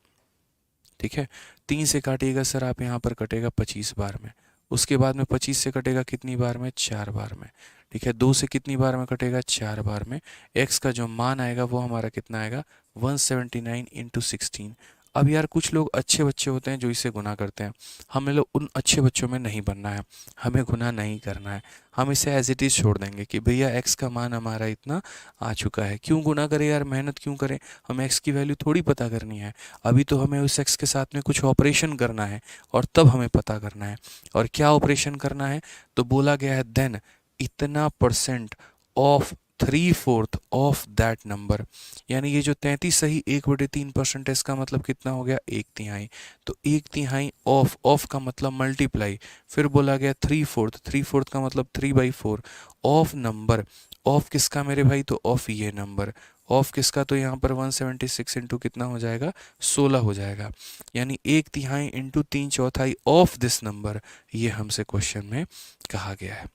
ठीक है, 3 से काटिएगा सर आप यहाँ पर कटेगा 25 बार में। उसके बाद में 25 से कटेगा कितनी बार में, 4 बार में। ठीक है, 2 से कितनी बार में कटेगा, 4 बार में। x का जो मान आएगा वो हमारा कितना आएगा, 179 इंटू 16। अब यार कुछ लोग अच्छे बच्चे होते हैं जो इसे गुना करते हैं, हमें लोग उन अच्छे बच्चों में नहीं बनना है, हमें गुना नहीं करना है। हम इसे एज इट इज़ छोड़ देंगे कि भैया x का मान हमारा इतना आ चुका है। क्यों गुना करें यार, मेहनत क्यों करें, हमें x की वैल्यू थोड़ी पता करनी है। अभी तो हमें उस x के साथ में कुछ ऑपरेशन करना है और तब हमें पता करना है। और क्या ऑपरेशन करना है, तो बोला गया है देन इतना percent of 3/4 of that number. यानी ये जो 33 सही 1/3% है, इसका मतलब कितना हो गया, 1/3। तो 1/3 ऑफ का मतलब मल्टीप्लाई, फिर बोला गया 3/4, 3/4 का मतलब 3/4 ऑफ नंबर। ऑफ किसका मेरे भाई, तो ऑफ ये नंबर। ऑफ किसका, तो यहाँ पर 176 इंटू कितना हो जाएगा, 16 हो जाएगा। यानी 1/3 इंटू 3/4 ऑफ दिस नंबर, ये हमसे क्वेश्चन में कहा गया है।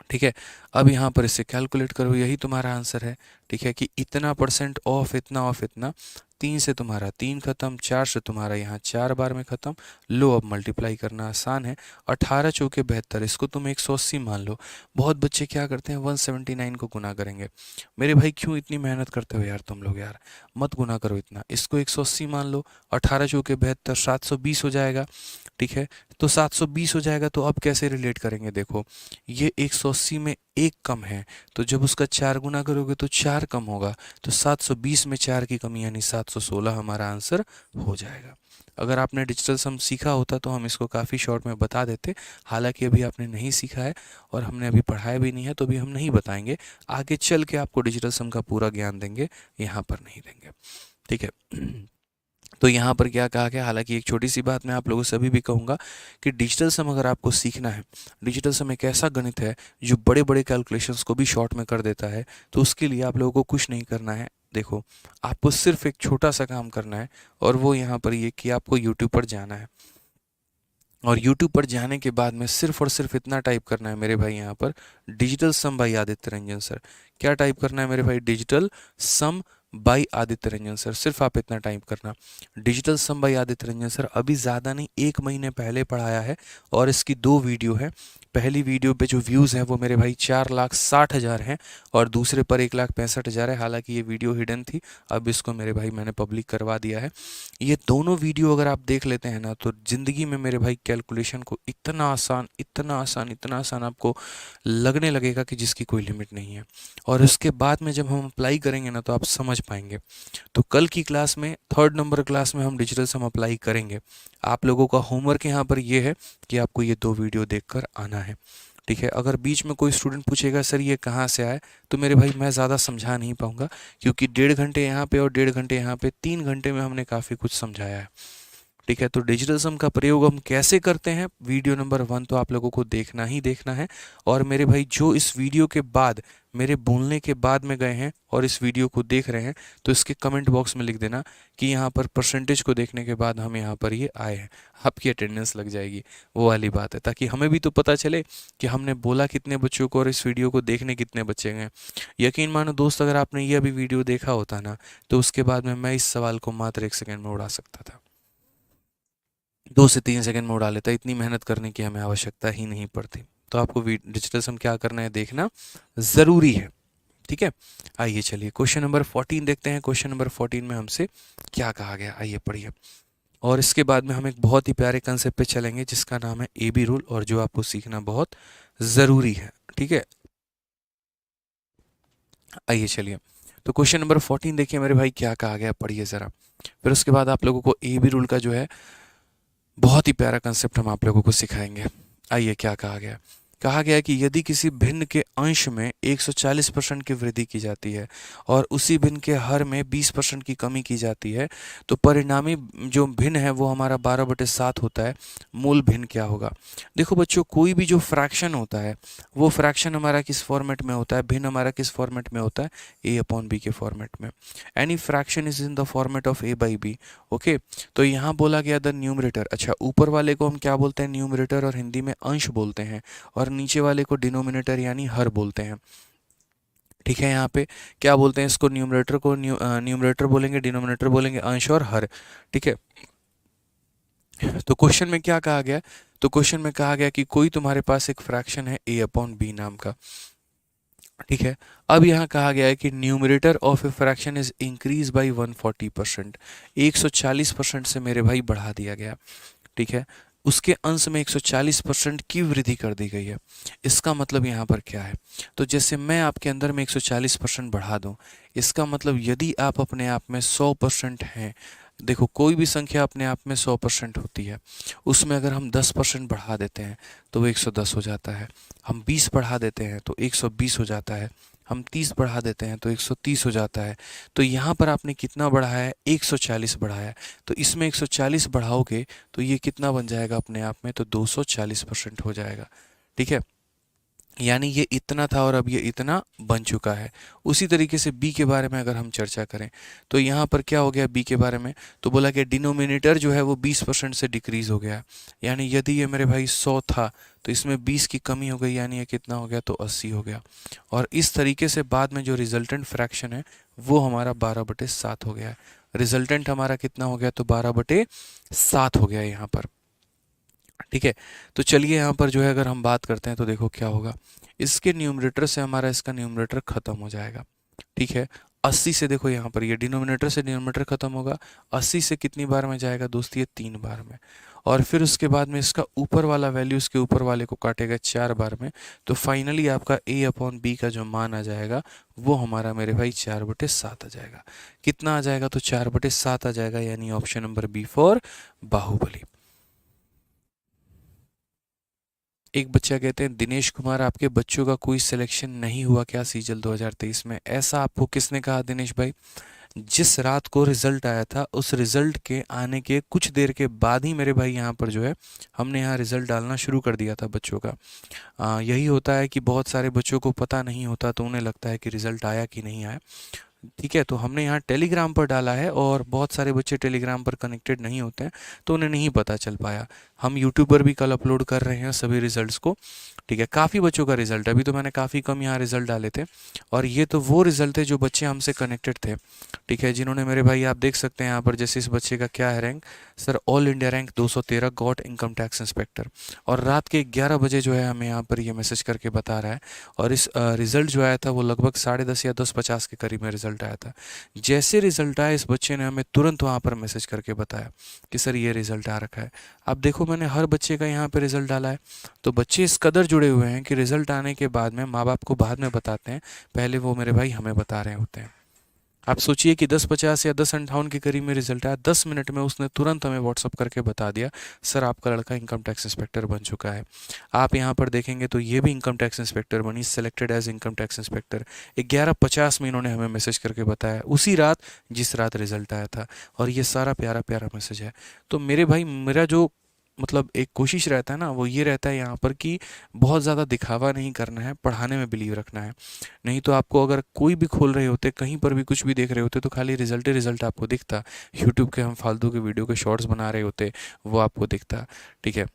ठीक है, अब यहाँ पर इसे कैलकुलेट करो, यही तुम्हारा आंसर है। ठीक है, कि इतना परसेंट ऑफ इतना, 3 से तुम्हारा 3 खत्म, 4 से तुम्हारा यहाँ 4 बार में खत्म। लो अब मल्टीप्लाई करना आसान है, 18 चौके 72, इसको तुम 180 मान लो। बहुत बच्चे क्या करते हैं, 179 को गुना करेंगे। मेरे भाई क्यों इतनी मेहनत करते हो यार तुम लोग, यार मत गुना करो इतना, इसको 180 मान लो। 18 चौके 72, 720 हो जाएगा। ठीक है, तो 720 हो जाएगा, तो अब कैसे रिलेट करेंगे, देखो ये 180 में एक कम है, तो जब उसका 4 गुना करोगे तो 4 कम होगा, तो 720 में 4 की कमी यानी 716 हमारा आंसर हो जाएगा। अगर आपने डिजिटल सम सीखा होता तो हम इसको काफ़ी शॉर्ट में बता देते, हालांकि अभी आपने नहीं सीखा है और हमने अभी पढ़ाया भी नहीं है, तो अभी हम नहीं बताएंगे। आगे चल के आपको डिजिटल सम का पूरा ज्ञान देंगे, यहाँ पर नहीं देंगे। ठीक है। तो यहाँ पर क्या कहा गया, हालांकि एक छोटी सी बात मैं आप लोगों से अभी भी कहूँगा कि डिजिटल सम अगर आपको सीखना है, डिजिटल सम एक ऐसा गणित है जो बड़े बड़े कैलकुलेशंस को भी शॉर्ट में कर देता है। तो उसके लिए आप लोगों को कुछ नहीं करना है, देखो आपको सिर्फ एक छोटा सा काम करना है, और वो यहाँ पर ये कि आपको यूट्यूब पर जाना है, और YouTube पर जाने के बाद में सिर्फ और सिर्फ इतना टाइप करना है मेरे भाई, यहाँ पर digital sum by Aditya Ranjan sir. क्या टाइप करना है मेरे भाई, digital sum by Aditya Ranjan sir, सिर्फ आप इतना टाइप करना, digital sum by Aditya Ranjan sir. अभी ज़्यादा नहीं, 1 महीने पहले पढ़ाया है, और इसकी 2 वीडियो है। पहली वीडियो पे जो व्यूज़ हैं वो मेरे भाई 4,60,000 हैं, और दूसरे पर 1,65,000 है। हालांकि ये वीडियो हिडन थी, अब इसको मेरे भाई मैंने पब्लिक करवा दिया है। ये दोनों वीडियो अगर आप देख लेते हैं ना, तो ज़िंदगी में मेरे भाई कैलकुलेशन को इतना आसान, इतना आसान, इतना आसान आपको लगने लगेगा कि जिसकी कोई लिमिट नहीं है। और उसके बाद में जब हम अप्लाई करेंगे ना, तो आप समझ पाएंगे। तो कल की क्लास में, 3rd नंबर क्लास में हम डिजिटल सम अप्लाई करेंगे। आप लोगों का होमवर्क यहाँ पर ये है कि आपको ये 2 वीडियो देखकर आना है। ठीक है, अगर बीच में कोई स्टूडेंट पूछेगा सर ये कहाँ से आए, तो मेरे भाई मैं ज़्यादा समझा नहीं पाऊँगा, क्योंकि 1.5 घंटे यहाँ पे और 1.5 घंटे यहाँ पे, 3 घंटे में हमने काफ़ी कुछ समझाया है। ठीक है, तो डिजिटल सम का प्रयोग हम कैसे करते हैं, वीडियो नंबर 1 तो आप लोगों को देखना ही देखना है। और मेरे भाई जो इस वीडियो के बाद, मेरे बोलने के बाद में गए हैं और इस वीडियो को देख रहे हैं, तो इसके कमेंट बॉक्स में लिख देना कि यहाँ पर परसेंटेज को देखने के बाद हम यहाँ पर ये आए हैं, आपकी अटेंडेंस लग जाएगी। वो वाली बात है, ताकि हमें भी तो पता चले कि हमने बोला कितने बच्चों को और इस वीडियो को देखने कितने बच्चे गए। यकीन मानो दोस्त, अगर आपने ये अभी वीडियो देखा होता ना, तो उसके बाद में मैं इस सवाल को मात्र 1 सेकंड में उड़ा सकता था, 2 से 3 सेकंड में उड़ा लेता। इतनी मेहनत करने की हमें आवश्यकता ही नहीं पड़ती। तो आपको डिजिटल सम क्या करना है, देखना ज़रूरी है। ठीक है, आइए चलिए क्वेश्चन नंबर 14 देखते हैं। क्वेश्चन नंबर 14 में हमसे क्या कहा गया, आइए पढ़िए। और इसके बाद में हम एक बहुत ही प्यारे कंसेप्ट पे चलेंगे जिसका नाम है ए बी रूल, और जो आपको सीखना बहुत ज़रूरी है। ठीक है, आइए चलिए। तो क्वेश्चन नंबर 14 देखिए मेरे भाई, क्या कहा गया, पढ़िए ज़रा। फिर उसके बाद आप लोगों को ए बी रूल का जो है बहुत ही प्यारा कंसेप्ट हम आप लोगों को सिखाएंगे। आइए क्या कहा गया, कहा गया कि यदि किसी भिन्न के अंश में 140% की वृद्धि की जाती है और उसी भिन्न के हर में 20% की कमी की जाती है, तो परिणामी जो भिन्न है वो हमारा 12/7 होता है। मूल भिन्न क्या होगा। देखो बच्चों, कोई भी जो फ्रैक्शन होता है वो फ्रैक्शन हमारा किस फॉर्मेट में होता है, भिन्न हमारा किस फॉर्मेट में होता है, a/b के फॉर्मेट में। Any fraction is in the format of a/b। Okay, तो यहाँ बोला गया द न्यूमरेटर। अच्छा, ऊपर वाले को हम क्या बोलते हैं, न्यूमरेटर, और हिंदी में अंश बोलते हैं, और नीचे वाले को डिनोमिनेटर यानी हर बोलते हैं। ठीक है, यहाँ पे क्या बोलते हैं इसको, न्यूमरेटर को न्यूमरेटर बोलेंगे, डिनोमिनेटर बोलेंगे अंश और हर। ठीक है, तो क्वेश्चन में क्या कहा गया, तो क्वेश्चन में कहा गया कि कोई तुम्हारे पास एक फ्रैक्शन है a/b नाम का। ठीक है, अब यहाँ कहा गया है कि numerator of a fraction is increase by 140%, 140% से मेरे भाई बढ़ा दिया गया। ठीक है, उसके अंश में 140% की वृद्धि कर दी गई है। इसका मतलब यहाँ पर क्या है, तो जैसे मैं आपके अंदर में 140% बढ़ा दूँ, इसका मतलब यदि आप अपने आप में 100% हैं, देखो कोई भी संख्या अपने आप में 100% होती है, उसमें अगर हम 10% बढ़ा देते हैं तो वो 110 हो जाता है, हम 20 बढ़ा देते हैं तो 120 हो जाता है, हम 30 बढ़ा देते हैं तो 130 हो जाता है। तो यहाँ पर आपने कितना बढ़ाया है, 140 बढ़ाया है, तो इसमें 140 बढ़ाओगे तो ये कितना बन जाएगा अपने आप में, तो 240% हो जाएगा। ठीक है, यानी ये इतना था और अब ये इतना बन चुका है। उसी तरीके से बी के बारे में अगर हम चर्चा करें तो यहाँ पर क्या हो गया बी के बारे में, तो बोला कि डिनोमिनेटर जो है वो 20% से डिक्रीज हो गया। यानी यदि ये मेरे भाई 100 था तो इसमें 20 की कमी हो गई, यानी ये कितना हो गया, तो 80 हो गया। और इस तरीके से बाद में जो रिजल्टेंट फ्रैक्शन है वो हमारा 12/7 हो गया है। रिजल्टेंट हमारा कितना हो गया, तो 12/7 हो गया यहाँ पर। ठीक है, तो चलिए यहाँ पर जो है अगर हम बात करते हैं तो देखो क्या होगा, इसके न्यूमरेटर से हमारा इसका न्यूमरेटर खत्म हो जाएगा। ठीक है, 80 से देखो यहाँ पर ये डिनोमिनेटर से डिनोमिनेटर खत्म होगा, 80 से कितनी बार में जाएगा दोस्त, ये 3 बार में। और फिर उसके बाद में इसका ऊपर वाला वैल्यू इसके ऊपर वाले को काटेगा 4 बार में, तो फाइनली आपका a/b का जो मान आ जाएगा वो हमारा मेरे भाई 4/7 आ जाएगा। कितना आ जाएगा, तो 4/7 आ जाएगा, यानी option number B for Baahubali. एक बच्चा कहते हैं, दिनेश कुमार आपके बच्चों का कोई सिलेक्शन नहीं हुआ क्या सीजल 2023 में, ऐसा आपको किसने कहा दिनेश भाई। जिस रात को रिजल्ट आया था उस रिजल्ट के आने के कुछ देर के बाद ही मेरे भाई यहाँ पर जो है हमने यहाँ रिजल्ट डालना शुरू कर दिया था बच्चों का। यही होता है कि बहुत सारे बच्चों को पता नहीं होता, तो उन्हें लगता है कि रिजल्ट आया कि नहीं आया। ठीक है, तो हमने यहाँ टेलीग्राम पर डाला है और बहुत सारे बच्चे टेलीग्राम पर कनेक्टेड नहीं होते हैं तो उन्हें नहीं पता चल पाया। हम यूट्यूब पर भी कल अपलोड कर रहे हैं सभी रिजल्ट्स को। ठीक है, काफ़ी बच्चों का रिजल्ट, अभी तो मैंने काफ़ी कम यहाँ रिजल्ट डाले थे, और ये तो वो रिजल्ट थे जो बच्चे हमसे कनेक्टेड थे। ठीक है, जिन्होंने मेरे भाई आप देख सकते हैं यहाँ पर, जैसे इस बच्चे का क्या है rank, sir all India rank 213 got income tax inspector, और रात के 11 बजे जो है हमें यहाँ पर ये मैसेज करके बता रहा है। और इस रिज़ल्ट जो आया था वो लगभग 10:30 या 10:50 के करीब में रिज़ल्ट आया था। जैसे रिज़ल्ट आया इस बच्चे ने हमें तुरंत वहाँ पर मैसेज करके बताया कि सर ये रिज़ल्ट आ रखा है। अब देखो मैंने हर बच्चे का यहाँ पे रिज़ल्ट डाला है, तो बच्चे इस कदर जुड़े हुए हैं कि रिज़ल्ट आने के बाद में माँ बाप को बाद में बताते हैं, पहले वो मेरे भाई हमें बता रहे होते हैं। आप सोचिए कि 10:50 या 10:58 के करीब में रिजल्ट आया, 10 मिनट में उसने तुरंत हमें व्हाट्सअप करके बता दिया, सर आपका लड़का इनकम टैक्स इंस्पेक्टर बन चुका है। आप यहाँ पर देखेंगे तो ये भी इनकम टैक्स इंस्पेक्टर बनी, selected as income tax inspector. 11:50 में इन्होंने हमें मैसेज करके बताया, उसी रात जिस रात रिजल्ट आया था। और ये सारा प्यारा प्यारा मैसेज है। तो मेरे भाई, मेरा जो मतलब एक कोशिश रहता है ना, वो ये रहता है यहाँ पर कि बहुत ज़्यादा दिखावा नहीं करना है, पढ़ाने में बिलीव रखना है। नहीं तो आपको अगर कोई भी खोल रहे होते, कहीं पर भी कुछ भी देख रहे होते, तो खाली रिजल्ट ही रिजल्ट आपको दिखता। यूट्यूब के हम फालतू के वीडियो के शॉर्ट्स बना रहे होते, वो आपको दिखता। ठीक है,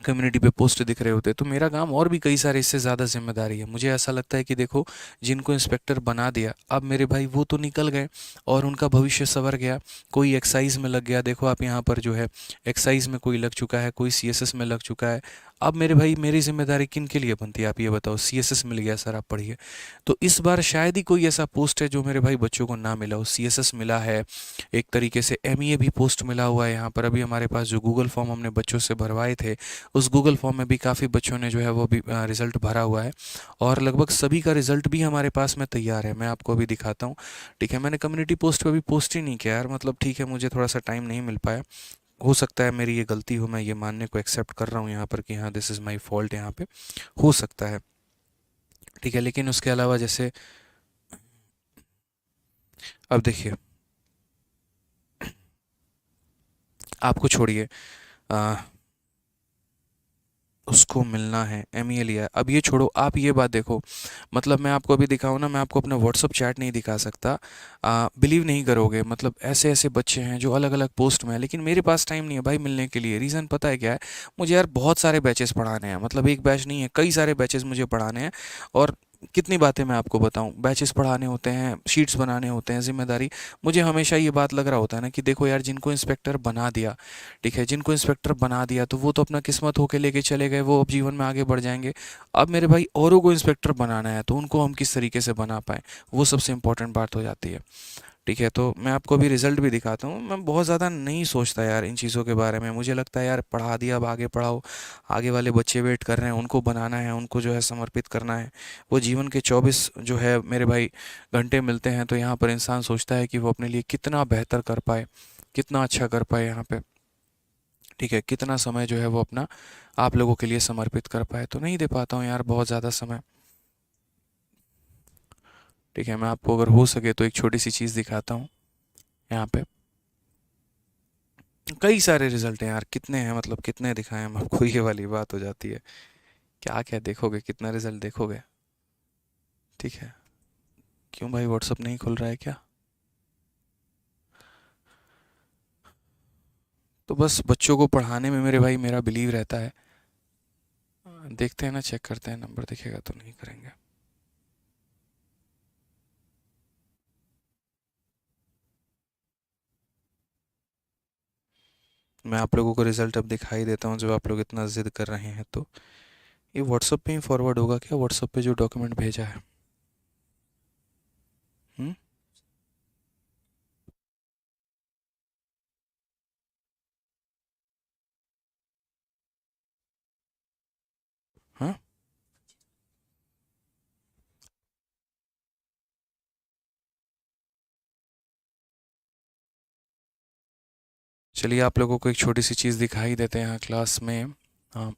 कम्युनिटी पे पोस्ट दिख रहे होते। तो मेरा काम और भी कई सारे इससे ज़्यादा जिम्मेदारी है। मुझे ऐसा लगता है कि देखो, जिनको इंस्पेक्टर बना दिया, अब मेरे भाई वो तो निकल गए और उनका भविष्य संवर गया। कोई एक्साइज में लग गया, देखो आप यहाँ पर जो है एक्साइज में कोई लग चुका है, कोई सीएसएस में लग चुका है। अब मेरे भाई, मेरी जिम्मेदारी किन के लिए बनती है, आप ये बताओ। सीएसएस मिल गया सर, आप पढ़िए। तो इस बार शायद ही कोई ऐसा पोस्ट है जो मेरे भाई बच्चों को ना मिला हो। सीएसएस मिला है, एक तरीके से एमईए भी पोस्ट मिला हुआ है यहाँ पर। अभी हमारे पास जो गूगल फॉर्म हमने बच्चों से भरवाए थे, उस गूगल फॉर्म में भी काफ़ी बच्चों ने जो है वो भी रिज़ल्ट भरा हुआ है। और लगभग सभी का रिज़ल्ट भी हमारे पास में तैयार है, मैं आपको अभी दिखाता हूँ। ठीक है, मैंने कम्युनिटी पोस्ट पे भी पोस्ट ही नहीं किया यार, मतलब ठीक है, मुझे थोड़ा सा टाइम नहीं मिल पाया। हो सकता है मेरी ये गलती हो, मैं ये मानने को एक्सेप्ट कर रहा हूँ यहाँ पर कि हाँ, दिस इज़ माई फॉल्ट यहाँ पे, हो सकता है। ठीक है, लेकिन उसके अलावा जैसे अब देखिए, आपको छोड़िए, उसको मिलना है, एमईए लिया है, अब ये छोड़ो, आप ये बात देखो। मतलब मैं आपको अभी दिखाऊँ ना, मैं आपको अपना व्हाट्सअप चैट नहीं दिखा सकता, बिलीव नहीं करोगे। मतलब ऐसे ऐसे बच्चे हैं जो अलग अलग पोस्ट में हैं, लेकिन मेरे पास टाइम नहीं है भाई मिलने के लिए। रीज़न पता है क्या है? मुझे यार बहुत सारे बैचेस पढ़ाने हैं, मतलब एक बैच नहीं है, कई सारे बैचेस मुझे पढ़ाने हैं। और कितनी बातें मैं आपको बताऊं, बैचेस पढ़ाने होते हैं, शीट्स बनाने होते हैं, जिम्मेदारी। मुझे हमेशा ये बात लग रहा होता है ना कि देखो यार, जिनको इंस्पेक्टर बना दिया, ठीक है, जिनको इंस्पेक्टर बना दिया तो वो तो अपना किस्मत होके लेके चले गए, वो अब जीवन में आगे बढ़ जाएंगे। अब मेरे भाई औरों को इंस्पेक्टर बनाना है, तो उनको हम किस तरीके से बना पाएँ, वो सबसे इंपॉर्टेंट बात हो जाती है। ठीक है, तो मैं आपको अभी रिजल्ट भी दिखाता हूँ। मैं बहुत ज़्यादा नहीं सोचता यार इन चीज़ों के बारे में। मुझे लगता है यार, पढ़ा दिया, अब आगे पढ़ाओ। आगे वाले बच्चे वेट कर रहे हैं, उनको बनाना है, उनको जो है समर्पित करना है। वो जीवन के 24 जो है मेरे भाई घंटे मिलते हैं, तो यहाँ पर इंसान सोचता है कि वो अपने लिए कितना बेहतर कर पाए, कितना अच्छा कर पाए यहाँ पे। ठीक है, कितना समय जो है वो अपना आप लोगों के लिए समर्पित कर पाए। तो नहीं दे पाता हूँ यार बहुत ज़्यादा समय। ठीक है, मैं आपको अगर हो सके तो एक छोटी सी चीज़ दिखाता हूँ यहाँ पे। कई सारे रिजल्ट हैं यार, कितने हैं, मतलब कितने दिखाएं हम आपको, ये वाली बात हो जाती है। क्या क्या देखोगे, कितना रिजल्ट देखोगे? ठीक है, क्यों भाई व्हाट्सअप नहीं खुल रहा है क्या? तो बस बच्चों को पढ़ाने में मेरे भाई मेरा बिलीव रहता है। देखते हैं ना, चेक करते हैं, नंबर दिखेगा तो नहीं करेंगे। मैं आप लोगों को रिजल्ट अब दिखाई देता हूँ, जब आप लोग इतना जिद कर रहे हैं तो। ये व्हाट्सअप पे ही फॉरवर्ड होगा क्या, व्हाट्सअप पे जो डॉक्यूमेंट भेजा है? हम्म। हाँ, चलिए आप लोगों को एक छोटी सी चीज़ दिखाई देते हैं यहाँ क्लास में। हाँ,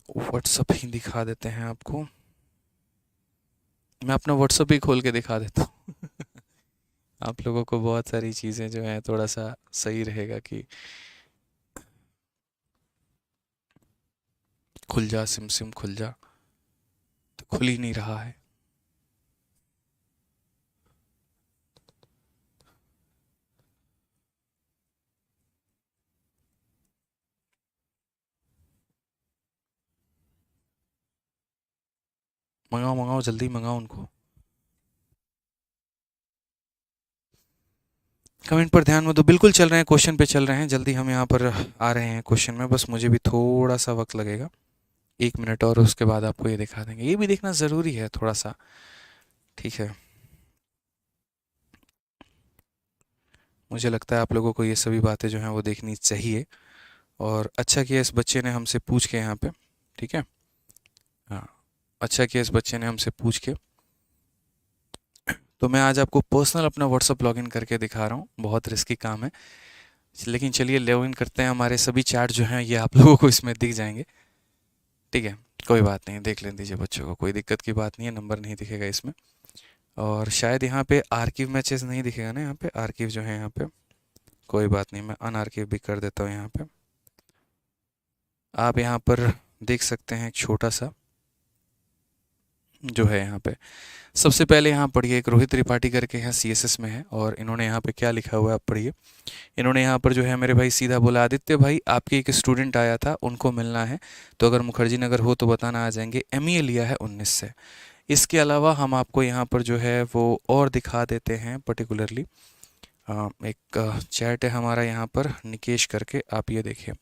व्हाट्सअप ही दिखा देते हैं आपको। मैं अपना व्हाट्सअप ही खोल के दिखा देता हूँ। आप लोगों को बहुत सारी चीज़ें जो हैं थोड़ा सा सही रहेगा कि खुल जा सिम सिम खुल जा, तो खुल ही नहीं रहा है। मंगाओ मंगाओ, जल्दी मंगाओ उनको। कमेंट पर ध्यान में दो, बिल्कुल चल रहे हैं, क्वेश्चन पे चल रहे हैं, जल्दी हम यहाँ पर आ रहे हैं क्वेश्चन में। बस मुझे भी थोड़ा सा वक्त लगेगा, 1 मिनट, और उसके बाद आपको ये दिखा देंगे। ये भी देखना ज़रूरी है थोड़ा सा। ठीक है, मुझे लगता है आप लोगों को ये सभी बातें जो हैं वो देखनी चाहिए। और अच्छा किया इस बच्चे ने हमसे पूछ के यहाँ पे। ठीक है, हाँ, अच्छा किया इस बच्चे ने हमसे पूछ के। तो मैं आज आपको पर्सनल अपना व्हाट्सअप लॉगिन करके दिखा रहा हूँ, बहुत रिस्की काम है, लेकिन चलिए लॉगिन करते हैं। हमारे सभी चैट जो हैं ये आप लोगों को इसमें दिख जाएंगे, ठीक है। कोई बात नहीं, देख लें दीजिए बच्चों को, कोई दिक्कत की बात नहीं है, नंबर नहीं दिखेगा इसमें। और शायद यहाँ पे आर्किव मैचेस नहीं दिखेगा ना, यहाँ पे आर्किव जो है यहाँ पे, कोई बात नहीं, मैं अनआर्किव भी कर देता हूँ यहाँ पे। आप यहाँ पर देख सकते हैं एक छोटा सा जो है यहाँ पे, सबसे पहले यहाँ पढ़िए, एक रोहित त्रिपाठी करके हैं, सीएसएस में है, और इन्होंने यहाँ पे क्या लिखा हुआ है आप पढ़िए। इन्होंने यहाँ पर जो है मेरे भाई सीधा बोला, आदित्य भाई आपके एक स्टूडेंट आया था, उनको मिलना है, तो अगर मुखर्जी नगर हो तो बताना, आ जाएंगे। एमईए लिया है 19 से। इसके अलावा हम आपको यहाँ पर जो है वो और दिखा देते हैं पर्टिकुलरली। एक चैट है हमारा यहाँ पर निकेश करके, आप ये देखिए।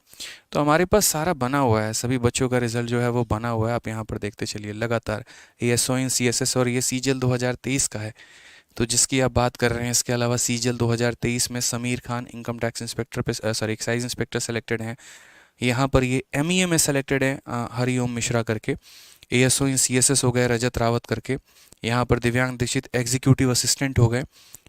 तो हमारे पास सारा बना हुआ है, सभी बच्चों का रिजल्ट जो है वो बना हुआ है, आप यहाँ पर देखते चलिए लगातार। ये एसओ इन सीएसएस और ये सीजीएल 2023 का है, तो जिसकी आप बात कर रहे हैं। इसके अलावा सीजीएल 2023 में Sameer Khan income tax inspector पे, सॉरी एक्साइज इंस्पेक्टर सेलेक्टेड हैं। यहाँ पर ये एमईए में सेलेक्टेड है हरिओम मिश्रा करके। एएसओ इन सीएसएस हो गए रजत रावत करके। यहाँ पर दिव्यांग दीक्षित एग्जीक्यूटिव असिस्टेंट हो गए।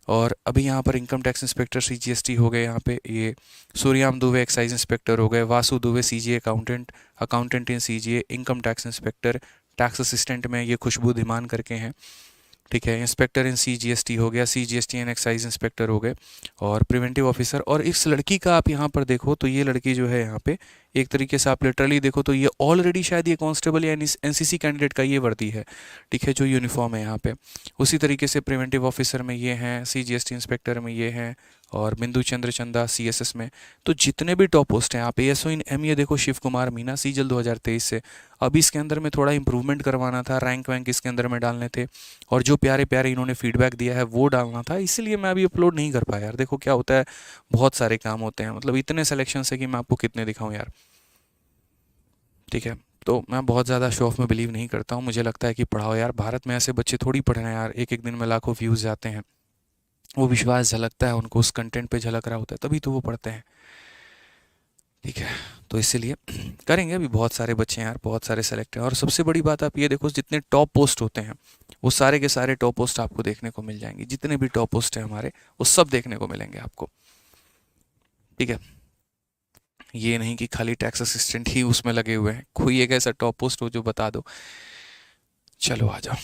और अभी यहाँ पर इनकम टैक्स इंस्पेक्टर सीजीएसटी हो गए, यहाँ पे ये सूर्याम दुबे एक्साइज इंस्पेक्टर हो गए। Vasu Dubey CGA accountant, accountant इन CGA income tax inspector. Tax assistant में ये खुशबू धीमान करके हैं, ठीक है। इंस्पेक्टर इन सीजीएसटी हो गया, सीजीएसटी एंड एक्साइज इंस्पेक्टर हो गए, और प्रिवेंटिव ऑफिसर। और इस लड़की का आप यहाँ पर देखो तो ये लड़की जो है यहाँ पे, एक तरीके से आप लिटरली देखो तो ये ऑलरेडी शायद ये कांस्टेबल या एनसीसी कैंडिडेट का ये वर्दी है, ठीक है, जो यूनिफॉर्म है यहाँ पे। उसी तरीके से प्रिवेंटिव ऑफिसर में ये हैं, सीजीएसटी इंस्पेक्टर में ये हैं, और बिंदु चंद्र चंदा सीएसएस में। तो जितने भी टॉप पोस्ट हैं, आप एएसओ इन एमईए देखो, शिव कुमार मीना सीजल 2023 से। अभी इसके अंदर में थोड़ा इंप्रूवमेंट करवाना था, रैंक वैंक इसके अंदर में डालने थे, और जो प्यारे प्यारे इन्होंने फीडबैक दिया है वो डालना था, इसीलिए मैं अभी अपलोड नहीं कर पाया यार। देखो क्या होता है, बहुत सारे काम होते हैं, मतलब इतने सिलेक्शन है कि मैं आपको कितने दिखाऊं यार, ठीक है। तो मैं बहुत ज़्यादा शो ऑफ में बिलीव नहीं करता हूँ, मुझे लगता है कि पढ़ाओ यार, भारत में ऐसे बच्चे थोड़ी पढ़ रहे हैं यार, एक एक दिन में लाखों व्यूज़ जाते हैं, वो विश्वास झलकता है उनको, उस कंटेंट पे झलक रहा होता है, तभी तो वो पढ़ते हैं, ठीक है। तो इसीलिए करेंगे, अभी बहुत सारे बच्चे हैं यार, बहुत सारे सेलेक्ट हैं। और सबसे बड़ी बात आप ये देखो, जितने टॉप पोस्ट होते हैं वो सारे के सारे टॉप पोस्ट आपको देखने को मिल जाएंगे, जितने भी टॉप पोस्ट हैं हमारे वो सब देखने को मिलेंगे आपको, ठीक है। ये नहीं कि खाली टैक्स असिस्टेंट ही उसमें लगे हुए हैं, कोई एक ऐसा टॉप पोस्ट हो जो बता दो। चलो आ जाओ,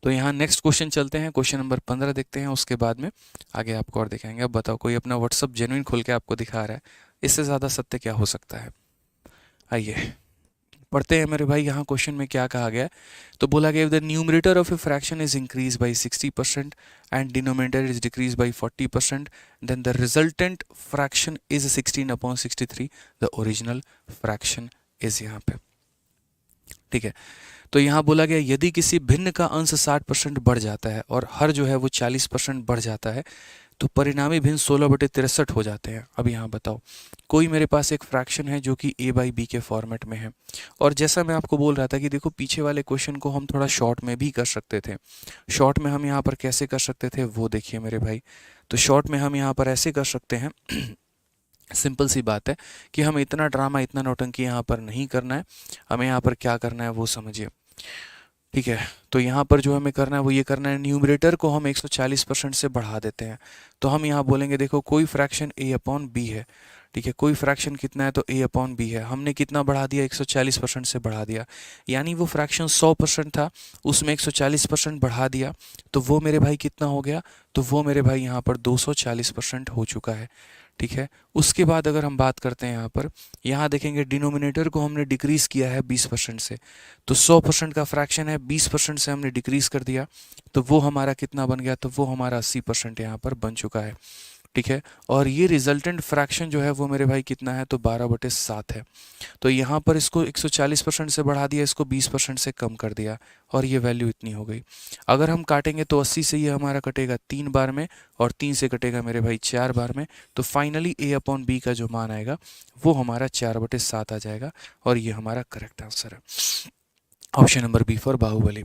तो यहाँ नेक्स्ट क्वेश्चन चलते हैं, क्वेश्चन नंबर 15 देखते हैं, उसके बाद में आगे आपको और दिखाएंगे। अब बताओ, कोई अपना व्हाट्सअप जेन्युइन खोल के आपको दिखा रहा है, इससे ज़्यादा सत्य क्या हो सकता है। आइए पढ़ते हैं मेरे भाई, यहाँ क्वेश्चन में क्या कहा गया है। तो बोला गया, the numerator of a fraction is increase by 60% and denominator is decrease by 40%, then the resultant fraction is 16/63, the original fraction is, यहाँ पे, ठीक है। तो यहाँ बोला गया, यदि किसी भिन्न का अंश 60% बढ़ जाता है और हर जो है वो 40% बढ़ जाता है, तो परिणामी भिन्न 16/63 हो जाते हैं। अब यहाँ बताओ, कोई मेरे पास एक फ्रैक्शन है जो कि a बाई बी के फॉर्मेट में है, और जैसा मैं आपको बोल रहा था कि देखो पीछे वाले क्वेश्चन को हम थोड़ा शॉर्ट में भी कर सकते थे। शॉर्ट में हम यहाँ पर कैसे कर सकते थे वो देखिए मेरे भाई। तो शॉर्ट में हम यहाँ पर ऐसे कर सकते हैं सिंपल सी बात है कि हमें इतना ड्रामा, इतना नौटंकी यहाँ पर नहीं करना है, हमें यहाँ पर क्या करना है वो समझिए, ठीक है। तो यहाँ पर जो हमें करना है वो ये करना है, न्यूमरेटर को हम 140% से बढ़ा देते हैं। तो हम यहाँ बोलेंगे देखो कोई फ्रैक्शन a अपॉन बी है, ठीक है, कोई फ्रैक्शन कितना है तो a अपॉन बी है, हमने कितना बढ़ा दिया, 140% से बढ़ा दिया, यानी वो फ्रैक्शन 100% था, उसमें 140% बढ़ा दिया, तो वो मेरे भाई कितना हो गया, तो वो मेरे भाई यहाँ पर 240% हो चुका है, ठीक है। उसके बाद अगर हम बात करते हैं यहाँ पर, यहाँ देखेंगे डिनोमिनेटर को हमने डिक्रीज़ किया है 20% से, तो 100% का फ्रैक्शन है, 20% से हमने डिक्रीज़ कर दिया, तो वो हमारा कितना बन गया, तो वो हमारा 80% यहाँ पर बन चुका है, ठीक है। और ये रिजल्टेंट फ्रैक्शन जो है वो मेरे भाई कितना है, तो 12/7 है। तो यहाँ पर इसको 140% से बढ़ा दिया, इसको 20% से कम कर दिया, और ये वैल्यू इतनी हो गई। अगर हम काटेंगे तो 80 से ये हमारा कटेगा 3 बार में, और 3 से कटेगा मेरे भाई 4 बार में, तो फाइनली a अपॉन बी का जो मान आएगा वो हमारा 4/7 आ जाएगा, और ये हमारा करेक्ट आंसर है, option number B for Baahubali.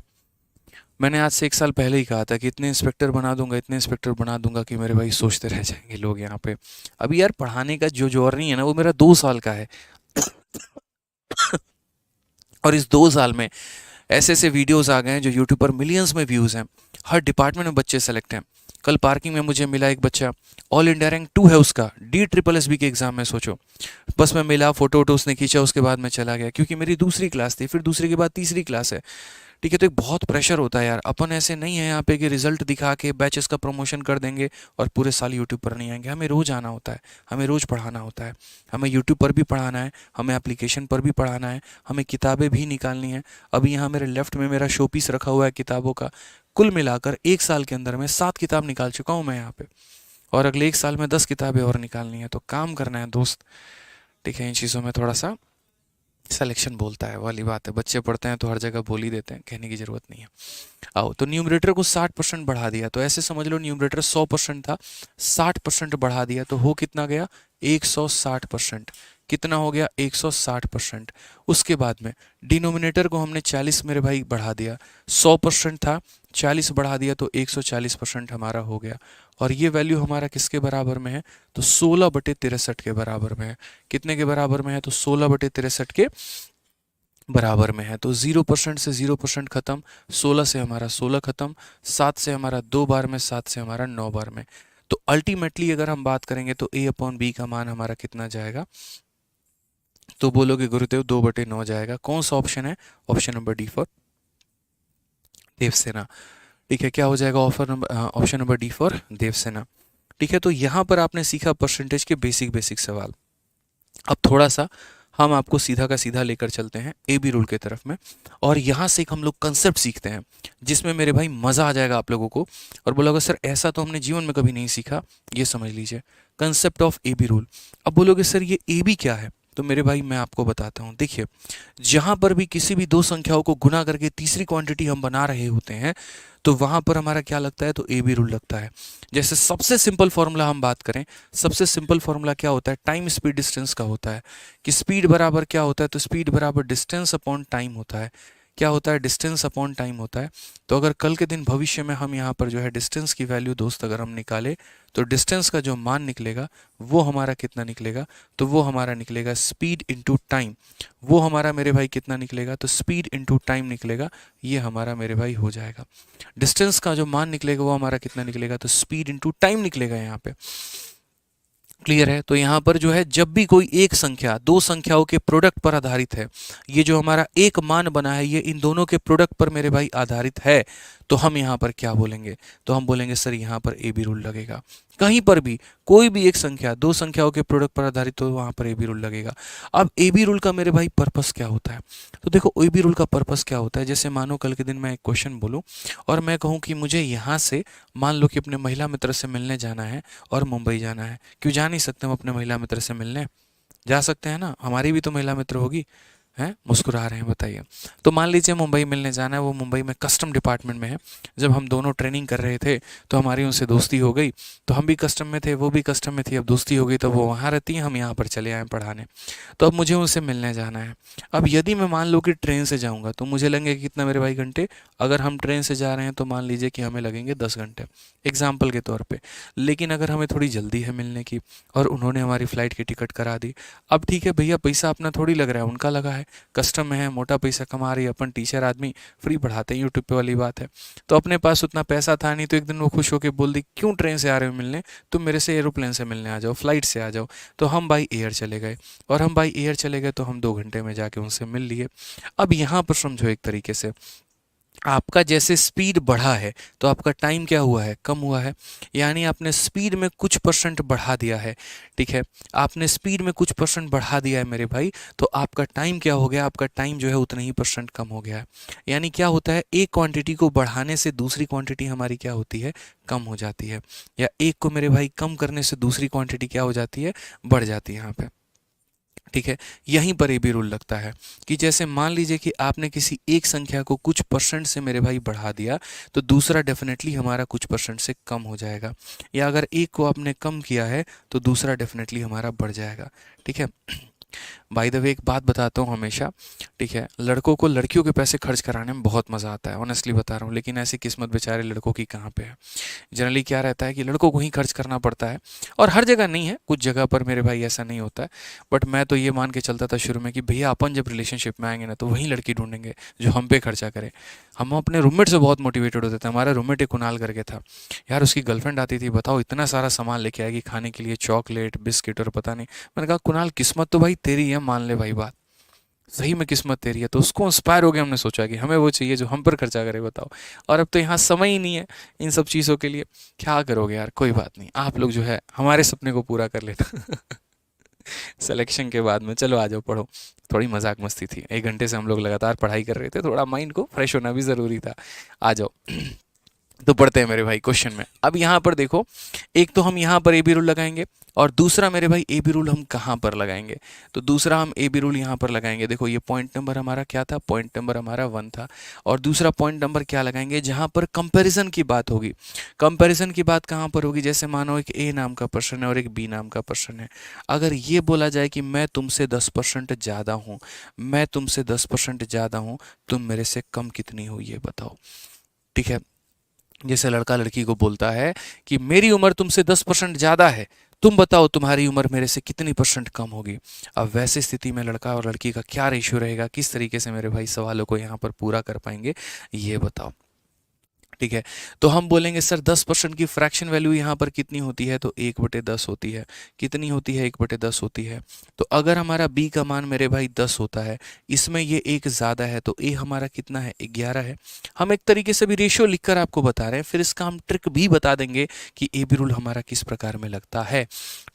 मैंने आज से 1 साल पहले ही कहा था कि इतने इंस्पेक्टर बना दूंगा, इतने इंस्पेक्टर बना दूंगा कि मेरे भाई सोचते रह जाएंगे लोग यहाँ पे। अभी यार पढ़ाने का जो जोर नहीं है ना, वो मेरा 2 साल का है और इस 2 साल में ऐसे ऐसे वीडियोस आ गए हैं जो यूट्यूब पर मिलियंस में व्यूज़ हैं, हर डिपार्टमेंट में बच्चे सेलेक्ट हैं। कल पार्किंग में मुझे मिला एक बच्चा, ऑल इंडिया रैंक 2 है उसका, DSSB के एग्ज़ाम में, सोचो। बस मैं मिला, फोटो वोटो उसने खींचा, उसके बाद मैं चला गया, क्योंकि मेरी दूसरी क्लास थी, फिर दूसरी के बाद तीसरी क्लास है। ठीक है, तो एक बहुत प्रेशर होता है यार। अपन ऐसे नहीं है यहाँ पे कि रिजल्ट दिखा के बैचेस का प्रमोशन कर देंगे और पूरे साल यूट्यूब पर नहीं आएंगे। हमें रोज़ आना होता है, हमें रोज़ पढ़ाना होता है, हमें यूट्यूब पर भी पढ़ाना है, हमें एप्लीकेशन पर भी पढ़ाना है, हमें किताबें भी निकालनी है। अभी यहाँ मेरे लेफ्ट में मेरा शो पीस रखा हुआ है किताबों का। कुल मिलाकर 1 साल के अंदर मैं 7 किताब निकाल चुका हूँ मैं यहाँ पे, और अगले 1 साल में 10 किताबें और निकालनी है। तो काम करना है दोस्त। ठीक है, इन चीज़ों में थोड़ा सा सिलेक्शन बोलता है, वाली बात है। बच्चे पढ़ते हैं तो हर जगह बोल ही देते हैं, कहने की ज़रूरत नहीं है। आओ, तो न्यूमरेटर को 60% बढ़ा दिया, तो ऐसे समझ लो न्यूमरेटर 100% था, 60% बढ़ा दिया तो हो कितना गया, 160%। कितना हो गया, 160%। उसके बाद में डिनोमिनेटर को हमने 40 मेरे भाई बढ़ा दिया, 100% था, 40 बढ़ा दिया तो 140% हमारा हो गया। और ये वैल्यू हमारा किसके बराबर में है, तो 16/63 के बराबर में है। कितने के बराबर में है, तो 16/63 के बराबर में है। तो 0% से 0% खत्म, 16 से हमारा 16 खत्म, 7 से हमारा 2 बार में, 7 से हमारा 9 बार में। तो अल्टीमेटली अगर हम बात करेंगे तो A/B का मान हमारा कितना जाएगा, तो बोलोगे गुरुदेव 2/9 जाएगा। कौन सा ऑप्शन है, option number D for Devasena. ठीक है, क्या हो जाएगा, option number D for Devasena. ठीक है, तो यहाँ पर आपने सीखा परसेंटेज के बेसिक बेसिक सवाल। अब थोड़ा सा हम आपको सीधा का सीधा लेकर चलते हैं AB रूल के तरफ में, और यहाँ से एक हम लोग कंसेप्ट सीखते हैं जिसमें मेरे भाई मज़ा आ जाएगा आप लोगों को, और बोलोगे सर ऐसा तो हमने जीवन में कभी नहीं सीखा। ये समझ लीजिए, कंसेप्ट ऑफ AB रूल। अब बोलोगे सर ये AB क्या है, तो मेरे भाई मैं आपको बताता हूँ। देखिए, जहाँ पर भी किसी भी दो संख्याओं को गुना करके तीसरी क्वांटिटी हम बना रहे होते हैं, तो वहाँ पर हमारा क्या लगता है, तो AB रूल लगता है। जैसे सबसे सिंपल फॉर्मूला हम बात करें, सबसे सिंपल फॉर्मूला क्या होता है, टाइम स्पीड डिस्टेंस का होता है, कि स्पीड बराबर क्या होता है, तो स्पीड बराबर डिस्टेंस अपॉन टाइम होता है। क्या होता है, डिस्टेंस अपॉन टाइम होता है। तो अगर कल के दिन भविष्य में हम यहाँ पर जो है डिस्टेंस की वैल्यू दोस्त अगर हम निकाले, तो डिस्टेंस का जो मान निकलेगा वो हमारा कितना निकलेगा, तो वो हमारा निकलेगा स्पीड इंटू टाइम। वो हमारा मेरे भाई कितना निकलेगा, तो स्पीड इंटू टाइम निकलेगा। ये हमारा मेरे भाई हो जाएगा। डिस्टेंस का जो मान निकलेगा वो हमारा कितना निकलेगा, तो स्पीड इंटू टाइम निकलेगा यहाँ पे। क्लियर है। तो यहाँ पर जो है जब भी कोई एक संख्या दो संख्याओं के प्रोडक्ट पर आधारित है, ये जो हमारा एक मान बना है ये इन दोनों के प्रोडक्ट पर मेरे भाई आधारित है, तो हम यहाँ पर क्या बोलेंगे, तो हम बोलेंगे सर यहाँ पर AB रूल लगेगा। कहीं पर भी कोई भी एक संख्या दो संख्याओं के प्रोडक्ट पर आधारित तो वहाँ पर AB रूल लगेगा। अब AB रूल का मेरे भाई पर्पस क्या होता है, तो देखो AB रूल का पर्पस क्या होता है, जैसे मानो कल के दिन मैं एक क्वेश्चन बोलूँ और मैं कहूँ कि मुझे यहाँ से मान लो कि अपने महिला मित्र से मिलने जाना है और मुंबई जाना है। क्यों जा नहीं सकते हम अपने महिला मित्र से मिलने, जा सकते हैं ना, हमारी भी तो महिला मित्र होगी। हैं, मुस्कुरा रहे हैं, बताइए। तो मान लीजिए मुंबई मिलने जाना है, वो मुंबई में कस्टम डिपार्टमेंट में है। जब हम दोनों ट्रेनिंग कर रहे थे तो हमारी उनसे दोस्ती हो गई, तो हम भी कस्टम में थे, वो भी कस्टम में थी, अब दोस्ती हो गई, तो वो वहाँ रहती हैं, हम यहाँ पर चले आए पढ़ाने। तो अब मुझे उनसे मिलने जाना है। अब यदि मैं मान लो कि ट्रेन से जाऊँगा तो मुझे लगेंगे कितना मेरे भाई घंटे, अगर हम ट्रेन से जा रहे हैं तो मान लीजिए कि हमें लगेंगे 10 घंटे, एग्जाम्पल के तौर पर। लेकिन अगर हमें थोड़ी जल्दी है मिलने की और उन्होंने हमारी फ़्लाइट की टिकट करा दी, अब ठीक है भैया, पैसा अपना थोड़ी लग रहा है, उनका लगा है, कस्टम में है, मोटा पैसा कमा रही है, अपन टीचर आदमी फ्री पढ़ाते हैं यूट्यूब पे, वाली बात है। तो अपने पास उतना पैसा था नहीं, तो एक दिन वो खुश होकर बोल दी क्यों ट्रेन से आ रहे हो मिलने, तुम मेरे से एरोप्लेन से मिलने आ जाओ, फ्लाइट से आ जाओ। तो हम बाई एयर चले गए, और हम बाई एयर चले गए तो हम 2 घंटे में जाके उनसे मिल लिए। अब यहाँ पर समझो, एक तरीके से आपका जैसे स्पीड बढ़ा है तो आपका टाइम क्या हुआ है, कम हुआ है। यानी आपने स्पीड में कुछ परसेंट बढ़ा दिया है। ठीक है, आपने स्पीड में कुछ परसेंट बढ़ा दिया है मेरे भाई, तो आपका टाइम क्या हो गया, आपका टाइम जो है उतना ही परसेंट कम हो गया है। यानी क्या होता है, एक क्वांटिटी को बढ़ाने से दूसरी क्वांटिटी हमारी क्या होती है, कम हो जाती है, या एक को मेरे भाई कम करने से दूसरी क्वांटिटी क्या हो जाती है, बढ़ जाती है यहाँ पे। ठीक है, यहीं पर AB रूल लगता है कि जैसे मान लीजिए कि आपने किसी एक संख्या को कुछ परसेंट से मेरे भाई बढ़ा दिया, तो दूसरा डेफिनेटली हमारा कुछ परसेंट से कम हो जाएगा, या अगर एक को आपने कम किया है तो दूसरा डेफिनेटली हमारा बढ़ जाएगा। ठीक है, बाय द वे एक बात बताता हूँ हमेशा, ठीक है, लड़कों को लड़कियों के पैसे खर्च कराने में बहुत मज़ा आता है, ऑनेस्टली बता रहा हूँ, लेकिन ऐसी किस्मत बेचारे लड़कों की कहाँ पे है। जनरली क्या रहता है कि लड़कों को ही खर्च करना पड़ता है, और हर जगह नहीं है, कुछ जगह पर मेरे भाई ऐसा नहीं होता है। बट मैं तो ये मान के चलता था शुरू में कि भैया अपन जब रिलेशनशिप में आएंगे ना तो वही लड़की ढूंढेंगे जो हम पे खर्चा करे। हम अपने रूममेट से बहुत मोटिवेटेड होते थे। हमारा रूममेट एक कुणाल करके था यार, उसकी गर्लफ्रेंड आती थी, बताओ इतना सारा सामान लेके आएगी खाने के लिए, चॉकलेट बिस्किट और पता नहीं। मैंने कहा कुणाल किस्मत तो भाई तेरी है, मान ले भाई बात, सही में किस्मत तेरी है। तो उसको इंस्पायर हो गया, हमने सोचा कि हमें वो चाहिए जो हम पर खर्चा करे, बताओ। और अब तो यहाँ समय ही नहीं है इन सब चीज़ों के लिए, क्या करोगे यार, कोई बात नहीं, आप लोग जो है हमारे सपने को पूरा कर लेना। सिलेक्शन के बाद में चलो आ जाओ पढ़ो। थोड़ी मजाक मस्ती थी, 1 घंटे से हम लोग लगातार पढ़ाई कर रहे थे, थोड़ा माइंड को फ्रेश होना भी ज़रूरी था। आ जाओ। तो पढ़ते हैं मेरे भाई क्वेश्चन में। अब यहाँ पर देखो, एक तो हम यहाँ पर ए बी रूल लगाएंगे, और दूसरा मेरे भाई ए बी रूल हम कहाँ पर लगाएंगे। तो दूसरा हम ए बी रूल यहाँ पर लगाएंगे। देखो ये पॉइंट नंबर हमारा क्या था, पॉइंट नंबर हमारा 1 था। और दूसरा पॉइंट नंबर क्या लगाएंगे, जहाँ पर कंपैरिजन की बात होगी। कंपैरिजन की बात कहाँ पर होगी, जैसे मानो एक ए नाम का पर्सन है और एक बी नाम का पर्सन है। अगर ये बोला जाए कि मैं तुमसे 10% ज़्यादा हूँ, मैं तुमसे 10% ज़्यादा हूँ, तुम मेरे से कम कितनी हो ये बताओ। ठीक है, जैसे लड़का लड़की को बोलता है कि मेरी उम्र तुमसे 10% ज़्यादा है, तुम बताओ तुम्हारी उम्र मेरे से कितनी परसेंट कम होगी। अब वैसे स्थिति में लड़का और लड़की का क्या रेशियो रहेगा, किस तरीके से मेरे भाई सवालों को यहाँ पर पूरा कर पाएंगे, ये बताओ। ठीक है, तो हम बोलेंगे सर 10% की फ्रैक्शन वैल्यू यहाँ पर कितनी होती है, तो 1/10 होती है। कितनी होती है, 1/10 होती है। तो अगर हमारा b का मान मेरे भाई 10 होता है, इसमें ये एक ज़्यादा है, तो a हमारा कितना है, 11 है। हम एक तरीके से भी रेशियो लिखकर आपको बता रहे हैं, फिर इसका हम ट्रिक भी बता देंगे कि ए बी रूल हमारा किस प्रकार में लगता है।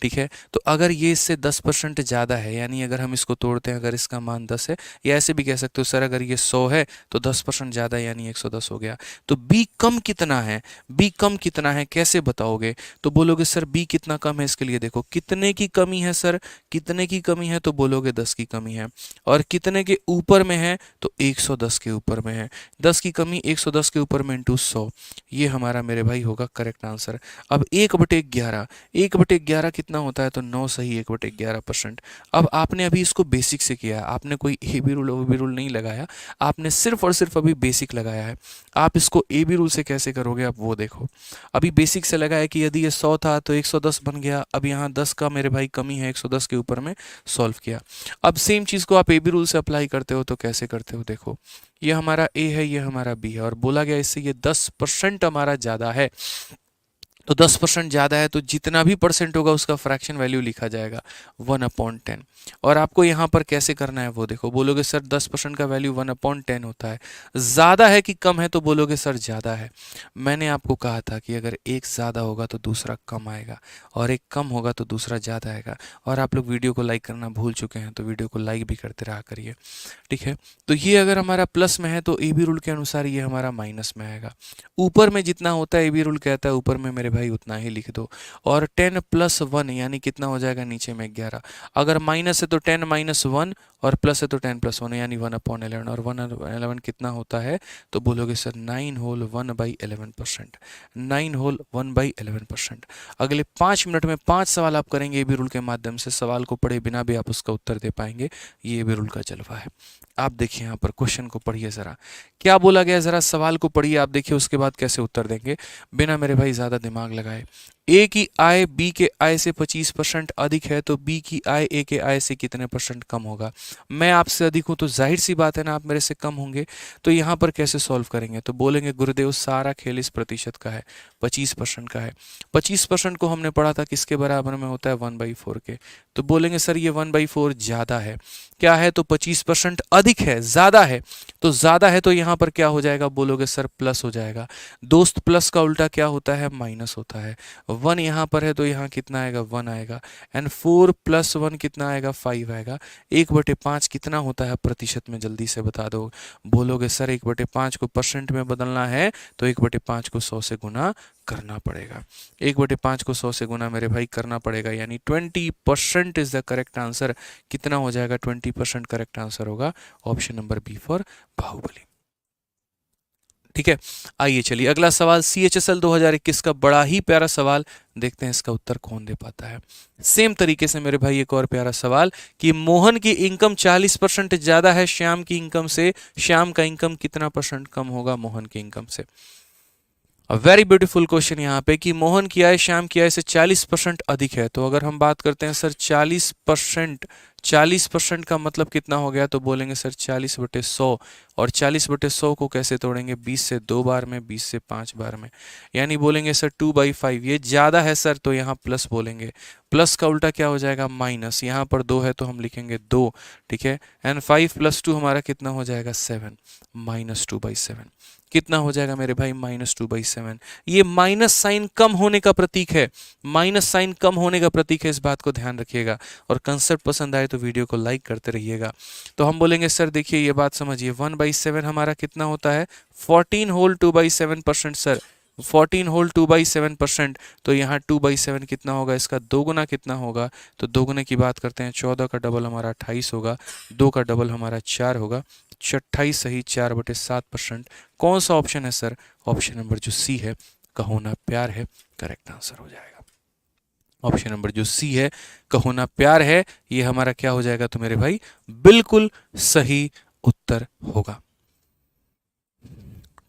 ठीक है, तो अगर ये इससे 10% ज़्यादा है, यानी अगर हम इसको तोड़ते हैं, अगर इसका मान 10 है, या ऐसे भी कह सकते हो सर अगर ये 100 है तो 10% ज़्यादा यानी 110 हो गया। तो b कम कितना है, b कम कितना है कैसे बताओगे, तो बोलोगे सर b कितना कम है, इसके लिए देखो कितने की कमी है सर, कितने की कमी है, तो बोलोगे 10 की कमी है। और कितने के ऊपर में है, तो 110 के ऊपर में है। 10 की कमी 110 के ऊपर में इंटू 100, ये हमारा मेरे भाई होगा करेक्ट आंसर। अब 1/11, 1/11 कितना होता है, तो 9 सही 1/11%। अब आपने अभी इसको बेसिक से किया है, आपने कोई A B rule O B rule नहीं लगाया, आपने सिर्फ और सिर्फ अभी बेसिक लगाया है। आप इसको ए बी रूल से कैसे करोगे, आप वो देखो। अभी बेसिक से लगा है कि यदि ये 100 था तो 110 बन गया। अब यहाँ 10 का मेरे भाई कमी है, 110 के ऊपर में सॉल्व किया। अब सेम चीज़ को आप ए बी रूल से अप्लाई करते हो तो कैसे करते हो, देखो ये हमारा ए है, ये हमारा बी है, और बोला गया इससे ये 10% हमारा ज़्यादा है। तो 10% ज़्यादा है, तो जितना भी परसेंट होगा उसका फ्रैक्शन वैल्यू लिखा जाएगा 1/10। और आपको यहाँ पर कैसे करना है वो देखो, बोलोगे सर 10% का वैल्यू 1/10 होता है, ज़्यादा है कि कम है, तो बोलोगे सर ज़्यादा है। मैंने आपको कहा था कि अगर एक ज़्यादा होगा तो दूसरा कम आएगा, और एक कम होगा तो दूसरा ज़्यादा आएगा। और आप लोग वीडियो को लाइक करना भूल चुके हैं, तो वीडियो को लाइक भी करते रहा करिए। ठीक है, तो ये अगर हमारा प्लस में है तो ए बी रूल के अनुसार ये हमारा माइनस में आएगा। ऊपर में जितना होता है ए बी रूल कहता है ऊपर में मेरे भाई उतना ही लिख दो। और 10 + 1 यानी कितना हो जाएगा, नीचे में 11। अगर माइनस है तो 10 - 1, और प्लस है तो 10 + 1 यानी 1/11। और 1/11 कितना होता है, तो बोलोगे सर 9 होल 1/11%, 9 होल 1/11%। अगले 5 मिनट में 5 सवाल आप करेंगे ए बी रूल के माध्यम से, सवाल को पढ़े बिना भी आप उसका उत्तर दे पाएंगे। ये ए बी रूल का जलवा है। आप देखिए यहाँ पर क्वेश्चन को पढ़िए ज़रा, क्या बोला गया, ज़रा सवाल को पढ़िए, आप देखिए उसके बाद कैसे उत्तर देंगे बिना मेरे भाई ज़्यादा दिमाग लगाए। ए की आय बी के आय से 25% अधिक है, तो बी की आय ए के आय से कितने परसेंट कम होगा। मैं आपसे अधिक हूं तो जाहिर सी बात है ना, आप मेरे से कम होंगे। तो यहाँ पर कैसे सॉल्व करेंगे, तो बोलेंगे गुरुदेव सारा खेल इस प्रतिशत का है, 25% का है। 25% को हमने पढ़ा था किसके बराबर में होता है, 1/4 के। तो बोलेंगे सर ये 1/4 ज़्यादा है, क्या है, तो 25% अधिक है, ज़्यादा है। तो ज़्यादा है तो यहाँ पर क्या हो जाएगा, बोलोगे सर प्लस हो जाएगा। दोस्त प्लस का उल्टा क्या होता है, माइनस होता है। 1 यहाँ पर है तो यहाँ कितना आएगा, 1 आएगा। एंड 4 + 1 कितना आएगा, 5 आएगा। 1/5 कितना होता है प्रतिशत में, जल्दी से बता दो। बोलोगे सर 1/5 को परसेंट में बदलना है तो 1/5 को 100 से गुना करना पड़ेगा। 1/5 को 100 से गुना मेरे भाई करना पड़ेगा, यानी 20% इज द करेक्ट आंसर। कितना हो जाएगा, 20% करेक्ट आंसर होगा option number B for Baahubali. ठीक है। आइए चलिए अगला सवाल, CHSL 2021 का बड़ा ही प्यारा सवाल, देखते हैं इसका उत्तर कौन दे पाता है। सेम तरीके से मेरे भाई एक और प्यारा सवाल कि मोहन की इनकम 40% ज्यादा है श्याम की इनकम से, श्याम का इनकम कितना परसेंट कम होगा मोहन की इनकम से। वेरी ब्यूटीफुल क्वेश्चन यहाँ पे कि मोहन की आय श्याम की आय से 40% अधिक है। तो अगर हम बात करते हैं सर 40%, 40% का मतलब कितना हो गया, तो बोलेंगे सर 40/100। और 40/100 को कैसे तोड़ेंगे, 20 से 2 बार में, 20 से 5 बार में, यानी बोलेंगे सर 2/5। ये ज़्यादा है सर तो यहाँ प्लस बोलेंगे, प्लस का उल्टा क्या हो जाएगा माइनस, यहाँ पर 2 है तो हम लिखेंगे 2, ठीक है। एंड 5 + 2 हमारा कितना हो जाएगा 7, -2/7 कितना हो जाएगा मेरे भाई -2/7। ये माइनस साइन कम होने का प्रतीक है, माइनस साइन कम होने का प्रतीक है, इस बात को ध्यान रखिएगा। और कंसेप्ट पसंद आए तो वीडियो को लाइक करते रहिएगा। तो हम बोलेंगे सर देखिए ये बात समझिए, 1/7 हमारा कितना होता है 14 होल 2/7% सर, 14 होल 2/7%। तो यहाँ 2/7 कितना होगा, इसका दोगुना कितना होगा, तो दोगुने की बात करते हैं 14 का डबल हमारा 28 होगा, 2 का डबल हमारा 4 होगा, 28 सही 4/7%। कौन सा ऑप्शन है सर, ऑप्शन नंबर जो सी है कहो ना प्यार है, करेक्ट आंसर हो जाएगा। ऑप्शन नंबर जो सी है कहो ना प्यार है, ये हमारा क्या हो जाएगा तो मेरे भाई बिल्कुल सही उत्तर होगा।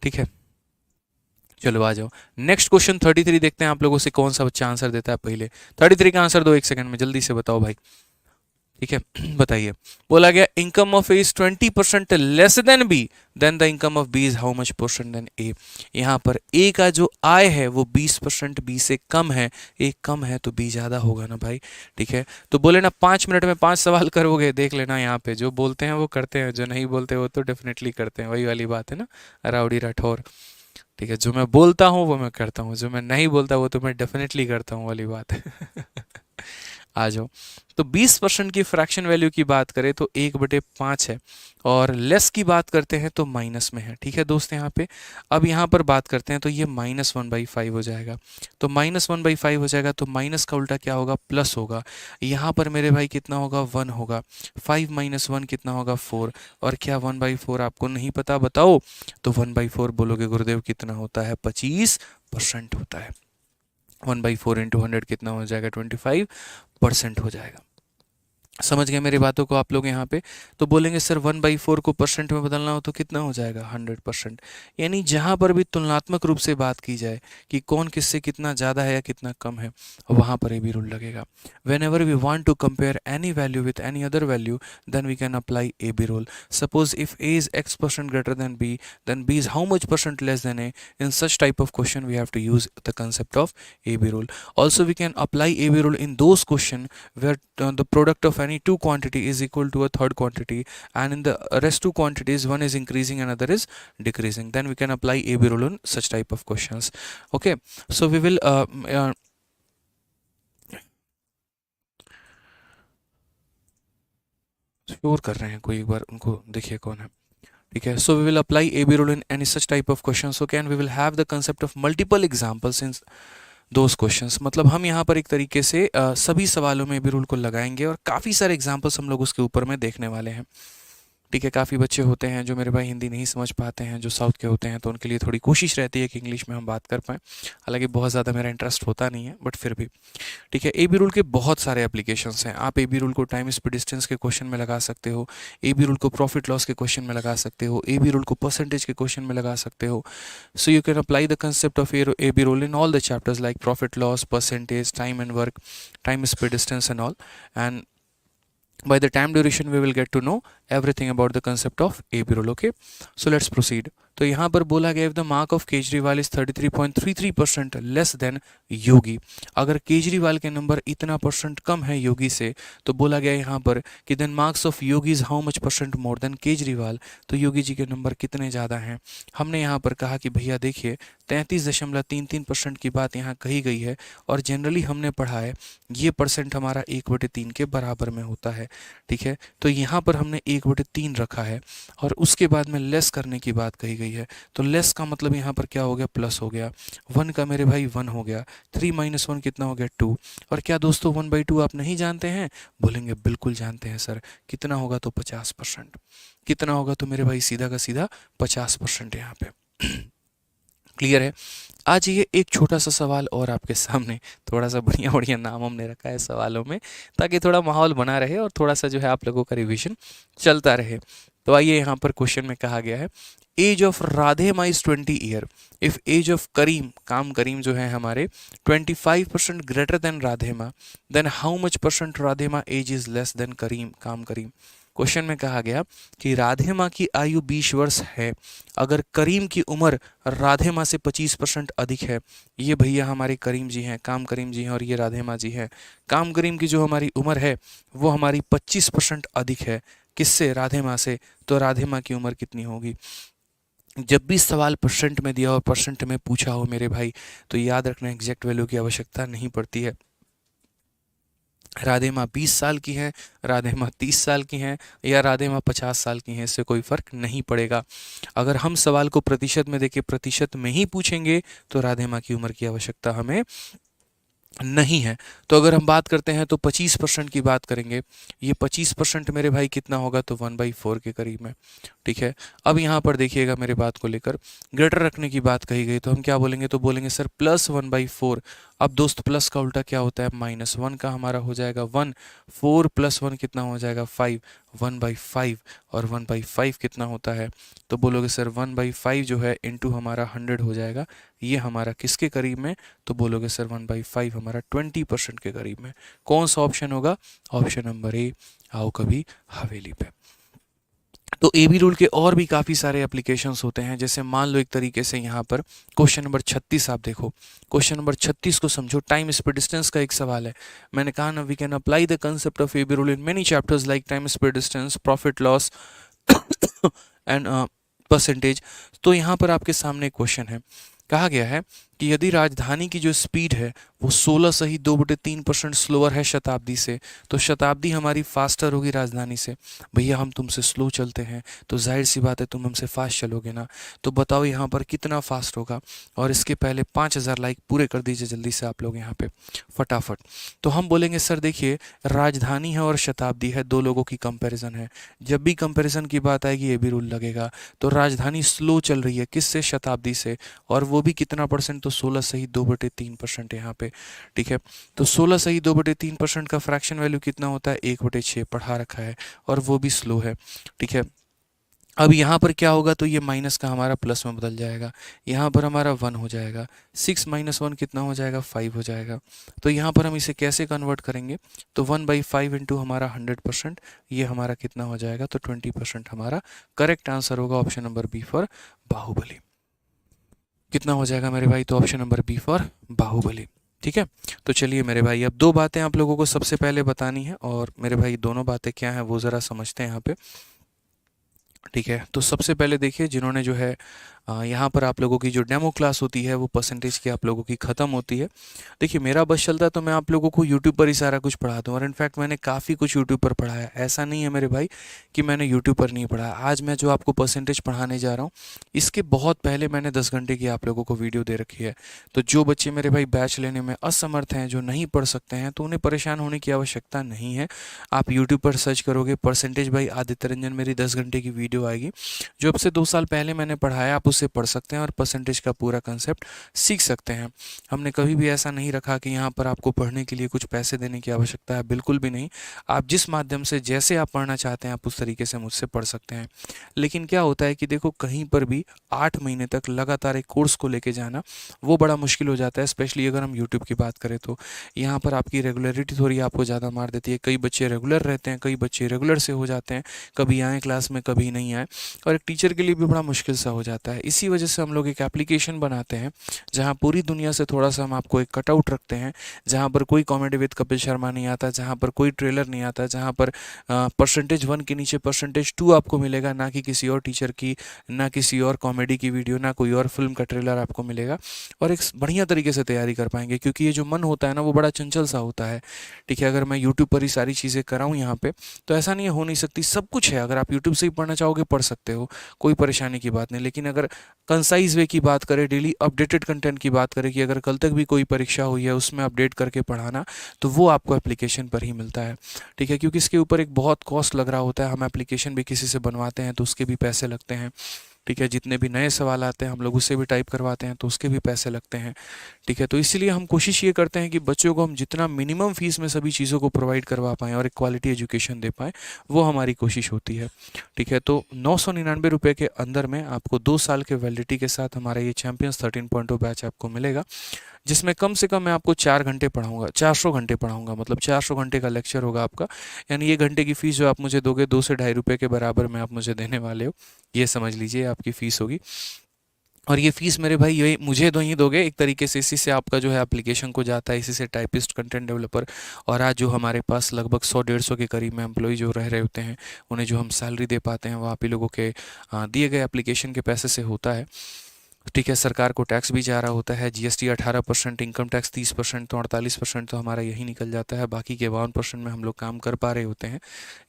ठीक है, चलो आ जाओ नेक्स्ट क्वेश्चन 33 देखते हैं आप लोगों से कौन सा बच्चा आंसर देता है पहले। 33 का आंसर दो 1 सेकंड में, जल्दी से बताओ भाई। ठीक है बताइए, बोला गया income of A is 20% less than B, then the income of B is how much percent than A. यहाँ पर ए का जो आय है वो 20% बी से कम है, ए कम है तो बी ज्यादा होगा ना भाई। ठीक है, तो बोले ना 5 मिनट में 5 सवाल करोगे, देख लेना यहाँ पे जो बोलते हैं वो करते हैं, जो नहीं बोलते वो तो डेफिनेटली करते हैं, वही वाली बात है ना राउडी राठौर। ठीक है, जो मैं बोलता हूँ वो मैं करता हूँ, जो मैं नहीं बोलता वो तो मैं डेफिनेटली करता हूँ वाली बात है। आ जाओ, तो 20% की फ्रैक्शन वैल्यू की बात करें तो 1/5 है, और लेस की बात करते हैं तो माइनस में है। ठीक है दोस्त, यहाँ पे अब यहाँ पर बात करते हैं तो ये -1/5 हो जाएगा, तो -1/5 हो जाएगा, तो माइनस का उल्टा क्या होगा प्लस होगा। यहाँ पर मेरे भाई कितना होगा 1 होगा, 5 - 1 कितना होगा 4, और क्या 1/4 आपको नहीं पता बताओ, तो 1/4 बोलोगे गुरुदेव कितना होता है 25% होता है। 1/4 × 100 कितना हो जाएगा 25% हो जाएगा। समझ गए मेरी बातों को आप लोग यहाँ पे। तो बोलेंगे सर 1/4 को परसेंट में बदलना हो तो कितना हो जाएगा 100%। यानी जहाँ पर भी तुलनात्मक रूप से बात की जाए कि कौन किससे कितना ज़्यादा है या कितना कम है, वहाँ पर ये भी रूल लगेगा। Whenever we want to compare any value with any other value then we can apply A B rule. Suppose if A is x% greater than B, then b is how much percent less than a. In such type of question we have to use the concept of AB rule. Also we can apply AB rule in those question where the product of any two quantity is equal to a third quantity, and in the rest two quantities one is increasing and other is decreasing, then we can apply AB rule on such type of questions. Okay, so we will sure कर रहे हैं कोई, एक बार उनको देखिए कौन है। ठीक है, so we will apply A B rule in any such type of question, so can we will have the concept of multiple examples in those questions. मतलब हम यहाँ पर एक तरीके से सभी सवालों में ए बी रूल को लगाएंगे और काफ़ी सारे एग्जांपल्स हम लोग उसके ऊपर में देखने वाले हैं। ठीक है, काफ़ी बच्चे होते हैं जो मेरे भाई हिंदी नहीं समझ पाते हैं, जो साउथ के होते हैं, तो उनके लिए थोड़ी कोशिश रहती है कि इंग्लिश में हम बात कर पाएँ। हालांकि बहुत ज़्यादा मेरा इंटरेस्ट होता नहीं है, बट फिर भी ठीक है। ए बी रूल के बहुत सारे एप्लीकेशंस हैं। आप ए बी रूल को टाइम स्पीड डिस्टेंस के क्वेश्चन में लगा सकते हो, ए बी रूल को प्रॉफिट लॉस के क्वेश्चन में लगा सकते हो, ए बी रूल को परसेंटेज के क्वेश्चन में लगा सकते हो। So you can apply the concept of A B rule in all the chapters like profit loss, percentage, time and work, time speed distance and all, and by the time duration we will get to know everything about the concept of AB rule. Okay, so let's proceed. तो यहाँ पर बोला गया if the mark of Kejriwal is 33.33% less than योगी, अगर केजरीवाल के number इतना percent कम है योगी से, तो बोला गया यहाँ पर कि then marks of Yogi is how much percent more than Kejriwal, तो योगी जी के नंबर कितने ज़्यादा हैं। हमने यहाँ पर कहा कि भैया देखिए 33.33% की बात यहाँ कही गई है, और जनरली हमने पढ़ा है ये परसेंट हमारा 1/3 के बराबर में होता है। ठीक है, तो यहाँ पर हमने 1/3 रखा है, और उसके बाद में लेस करने की बात कही गई है, तो लेस का मतलब यहाँ पर क्या हो गया प्लस हो गया। 1 का मेरे भाई 1 हो गया, 3 - 1 कितना हो गया 2। और क्या दोस्तों 1/2 आप नहीं जानते हैं, बोलेंगे बिल्कुल जानते हैं सर, कितना होगा तो 50%। कितना होगा तो मेरे भाई सीधा का सीधा 50% यहाँ पे। क्लियर है। आज ये एक छोटा सा सवाल और आपके सामने, थोड़ा सा बढ़िया बढ़िया नाम हमने रखा है सवालों में, ताकि थोड़ा माहौल बना रहे और थोड़ा सा जो है आप लोगों का रिवीजन चलता रहे। तो आइए यहाँ पर क्वेश्चन में कहा गया है, age of Radhema is 20 year, if age of Karim, काम करीम जो है हमारे, 25% greater than Radhema, then how much percent Radhema age is less than Karim, काम करीम। क्वेश्चन में कहा गया कि राधे माँ की आयु 20 वर्ष है, अगर करीम की उम्र राधे माँ से 25% अधिक है। ये भैया हमारे करीम जी हैं, काम करीम जी हैं, और ये राधे माँ जी हैं। काम करीम की जो हमारी उम्र है वो हमारी 25% अधिक है, किससे, राधे माँ से। तो राधे माँ की उम्र कितनी होगी। जब भी सवाल परसेंट में दिया और परसेंट में पूछा हो मेरे भाई, तो याद रखना एग्जैक्ट वैल्यू की आवश्यकता नहीं पड़ती है। राधे माँ 20 साल की हैं, राधे माँ 30 साल की हैं, या राधे माँ 50 साल की हैं, इससे कोई फ़र्क नहीं पड़ेगा। अगर हम सवाल को प्रतिशत में देके प्रतिशत में ही पूछेंगे तो राधे माँ की उम्र की आवश्यकता हमें नहीं है। तो अगर हम बात करते हैं तो 25% की बात करेंगे, ये 25% मेरे भाई कितना होगा, तो 1/4 के करीब में। ठीक है, अब यहाँ पर देखिएगा मेरे बात को लेकर, ग्रेटर रखने की बात कही गई तो हम क्या बोलेंगे, तो बोलेंगे सर +1/4। अब दोस्त प्लस का उल्टा क्या होता है, -1 का हमारा हो जाएगा 1, 4 + 1 कितना हो जाएगा 5, 1/5, और 1/5 कितना होता है, तो बोलोगे सर 1/5 जो है इंटू हमारा 100 हो जाएगा, ये हमारा किसके करीब में, तो बोलोगे सर 1/5 हमारा 20% के करीब में। कौन सा ऑप्शन होगा, ऑप्शन नंबर ए, आओ कभी हवेली पे। तो ए बी रूल के और भी काफ़ी सारे एप्लीकेशंस होते हैं, जैसे मान लो एक तरीके से यहाँ पर क्वेश्चन नंबर 36 आप देखो, क्वेश्चन नंबर 36 को समझो, टाइम स्पीड डिस्टेंस का एक सवाल है। मैंने कहा ना, we can apply the concept of A B rule in many chapters like time speed distance, profit loss and percentage. तो यहाँ पर आपके सामने क्वेश्चन है, कहा गया है कि यदि राजधानी की जो स्पीड है वो 16 सही 2/3% स्लोअर है शताब्दी से, तो शताब्दी हमारी फास्टर होगी राजधानी से। भैया हम तुमसे स्लो चलते हैं तो जाहिर सी बात है तुम हमसे फास्ट चलोगे ना, तो बताओ यहाँ पर कितना फास्ट होगा। और इसके पहले 5000 लाइक पूरे कर दीजिए जल्दी से आप लोग यहाँ पे फटाफट। तो हम बोलेंगे सर देखिए, राजधानी है और शताब्दी है, दो लोगों की कंपैरिजन है, जब भी कंपैरिजन की बात आएगी ये भी रूल लगेगा। तो राजधानी स्लो चल रही है किससे, शताब्दी से, और वो भी कितना परसेंट, तो 16 सही 2/3% यहाँ पे। ठीक है, तो 16 सही 2/3% का फ्रैक्शन वैल्यू कितना होता है, 1/6 पढ़ा रखा है, और वो भी स्लो है। ठीक है, अब यहाँ पर क्या होगा, तो ये माइनस का हमारा प्लस में बदल जाएगा, यहाँ पर हमारा 1 हो जाएगा, 6 - 1 कितना हो जाएगा, 5 हो जाएगा। तो यहाँ पर हम इसे कैसे कन्वर्ट करेंगे, तो 1/5 इंटू हमारा 100%, ये हमारा कितना हो जाएगा, तो 20% हमारा करेक्ट आंसर होगा, option number B for Baahubali. कितना हो जाएगा मेरे भाई, तो option number B for Baahubali. ठीक है, तो चलिए मेरे भाई, अब दो बातें आप लोगों को सबसे पहले बतानी है, और मेरे भाई दोनों बातें क्या हैं वो ज़रा समझते हैं यहाँ पे। ठीक है, तो सबसे पहले देखिए, जिन्होंने जो है यहाँ पर आप लोगों की जो डेमो क्लास होती है वो परसेंटेज की आप लोगों की ख़त्म होती है। देखिए मेरा बस चलता है तो मैं आप लोगों को यूट्यूब पर ही सारा कुछ पढ़ाता हूँ, और इनफैक्ट मैंने काफ़ी कुछ यूट्यूब पर पढ़ाया है, ऐसा नहीं है मेरे भाई कि मैंने यूट्यूब पर नहीं पढ़ाया। आज मैं जो आपको परसेंटेज पढ़ाने जा रहा हूँ, इसके बहुत पहले मैंने 10 घंटे की आप लोगों को वीडियो दे रखी है। तो जो बच्चे मेरे भाई बैच लेने में असमर्थ हैं, जो नहीं पढ़ सकते हैं, तो उन्हें परेशान होने की आवश्यकता नहीं है। आप यूट्यूब पर सर्च करोगे परसेंटेज बाई आदित्य रंजन, मेरी 10 घंटे की वीडियो आएगी, जो अब से 2 साल पहले मैंने पढ़ाया, आप उससे पढ़ सकते हैं और परसेंटेज का पूरा कंसेप्ट सीख सकते हैं। हमने कभी भी ऐसा नहीं रखा कि यहाँ पर आपको पढ़ने के लिए कुछ पैसे देने की आवश्यकता है, बिल्कुल भी नहीं। आप जिस माध्यम से, जैसे आप पढ़ना चाहते हैं, आप उस तरीके से मुझसे पढ़ सकते हैं। लेकिन क्या होता है कि देखो, कहीं पर भी 8 महीने तक लगातार एक कोर्स को लेके जाना वो बड़ा मुश्किल हो जाता है, स्पेशली अगर हम यूट्यूब की बात करें तो। यहाँ पर आपकी रेगुलरिटी थोड़ी आपको ज़्यादा मार देती है। कई बच्चे रेगुलर रहते हैं, कई बच्चे रेगुलर से हो जाते हैं, कभी आए क्लास में कभी नहीं आए, और एक टीचर के लिए भी बड़ा मुश्किल सा हो जाता है। इसी वजह से हम लोग एक एप्लीकेशन बनाते हैं जहाँ पूरी दुनिया से थोड़ा सा हम आपको एक कटआउट रखते हैं, जहाँ पर कोई कॉमेडी विद कपिल शर्मा नहीं आता, जहाँ पर कोई ट्रेलर नहीं आता, जहाँ पर %1 के नीचे %2 आपको मिलेगा, ना कि किसी और टीचर की, ना किसी और कॉमेडी की वीडियो, ना कोई और फिल्म का ट्रेलर आपको मिलेगा, और एक बढ़िया तरीके से तैयारी कर पाएंगे। क्योंकि ये जो मन होता है ना, वो बड़ा चंचल सा होता है। ठीक है, अगर मैं यूट्यूब पर ही सारी चीज़ें कराऊँ यहाँ पे, तो ऐसा नहीं हो नहीं सकती, सब कुछ है। अगर आप यूट्यूब से ही पढ़ना चाहोगे पढ़ सकते हो, कोई परेशानी की बात नहीं। लेकिन अगर कंसाइज वे की बात करें, डेली अपडेटेड कंटेंट की बात करें, कि अगर कल तक भी कोई परीक्षा हुई है उसमें अपडेट करके पढ़ाना, तो वो आपको एप्लीकेशन पर ही मिलता है। ठीक है, क्योंकि इसके ऊपर एक बहुत कॉस्ट लग रहा होता है, हम एप्लीकेशन भी किसी से बनवाते हैं तो उसके भी पैसे लगते हैं। ठीक है, जितने भी नए सवाल आते हैं हम लोग उससे भी टाइप करवाते हैं तो उसके भी पैसे लगते हैं। ठीक है, तो इसीलिए हम कोशिश ये करते हैं कि बच्चों को हम जितना मिनिमम फीस में सभी चीज़ों को प्रोवाइड करवा पाएँ और एक क्वालिटी एजुकेशन दे पाएँ, वो हमारी कोशिश होती है। ठीक है, तो 999 रुपये के अंदर में आपको 2 साल के वैलिडिटी के साथ हमारा ये चैंपियंस 13.0 बैच आपको मिलेगा, जिसमें कम से कम मैं आपको 4 घंटे पढ़ाऊंगा, 400 घंटे पढ़ाऊंगा, मतलब 400 घंटे का लेक्चर होगा आपका। यानी ये घंटे की फ़ीस जो आप मुझे दोगे 2 से 2.5 रुपये के बराबर में आप मुझे देने वाले हो, ये समझ लीजिए आपकी फ़ीस होगी। और ये फ़ीस मेरे भाई ये मुझे दो ही दोगे एक तरीके से, इसी से आपका जो है एप्लीकेशन को जाता है, इसी से टाइपिस्ट, कंटेंट डेवलपर और आज जो हमारे पास लगभग 100-150 के करीब में एम्प्लॉय जो रह रहे होते हैं, उन्हें जो हम सैलरी दे पाते हैं वो आप ही लोगों के दिए गए एप्लीकेशन के पैसे से होता है। ठीक है, सरकार को टैक्स भी जा रहा होता है, जीएसटी 18%, इनकम टैक्स 30%, तो 48% तो हमारा यही निकल जाता है, बाकी के 52% में हम लोग काम कर पा रहे होते हैं।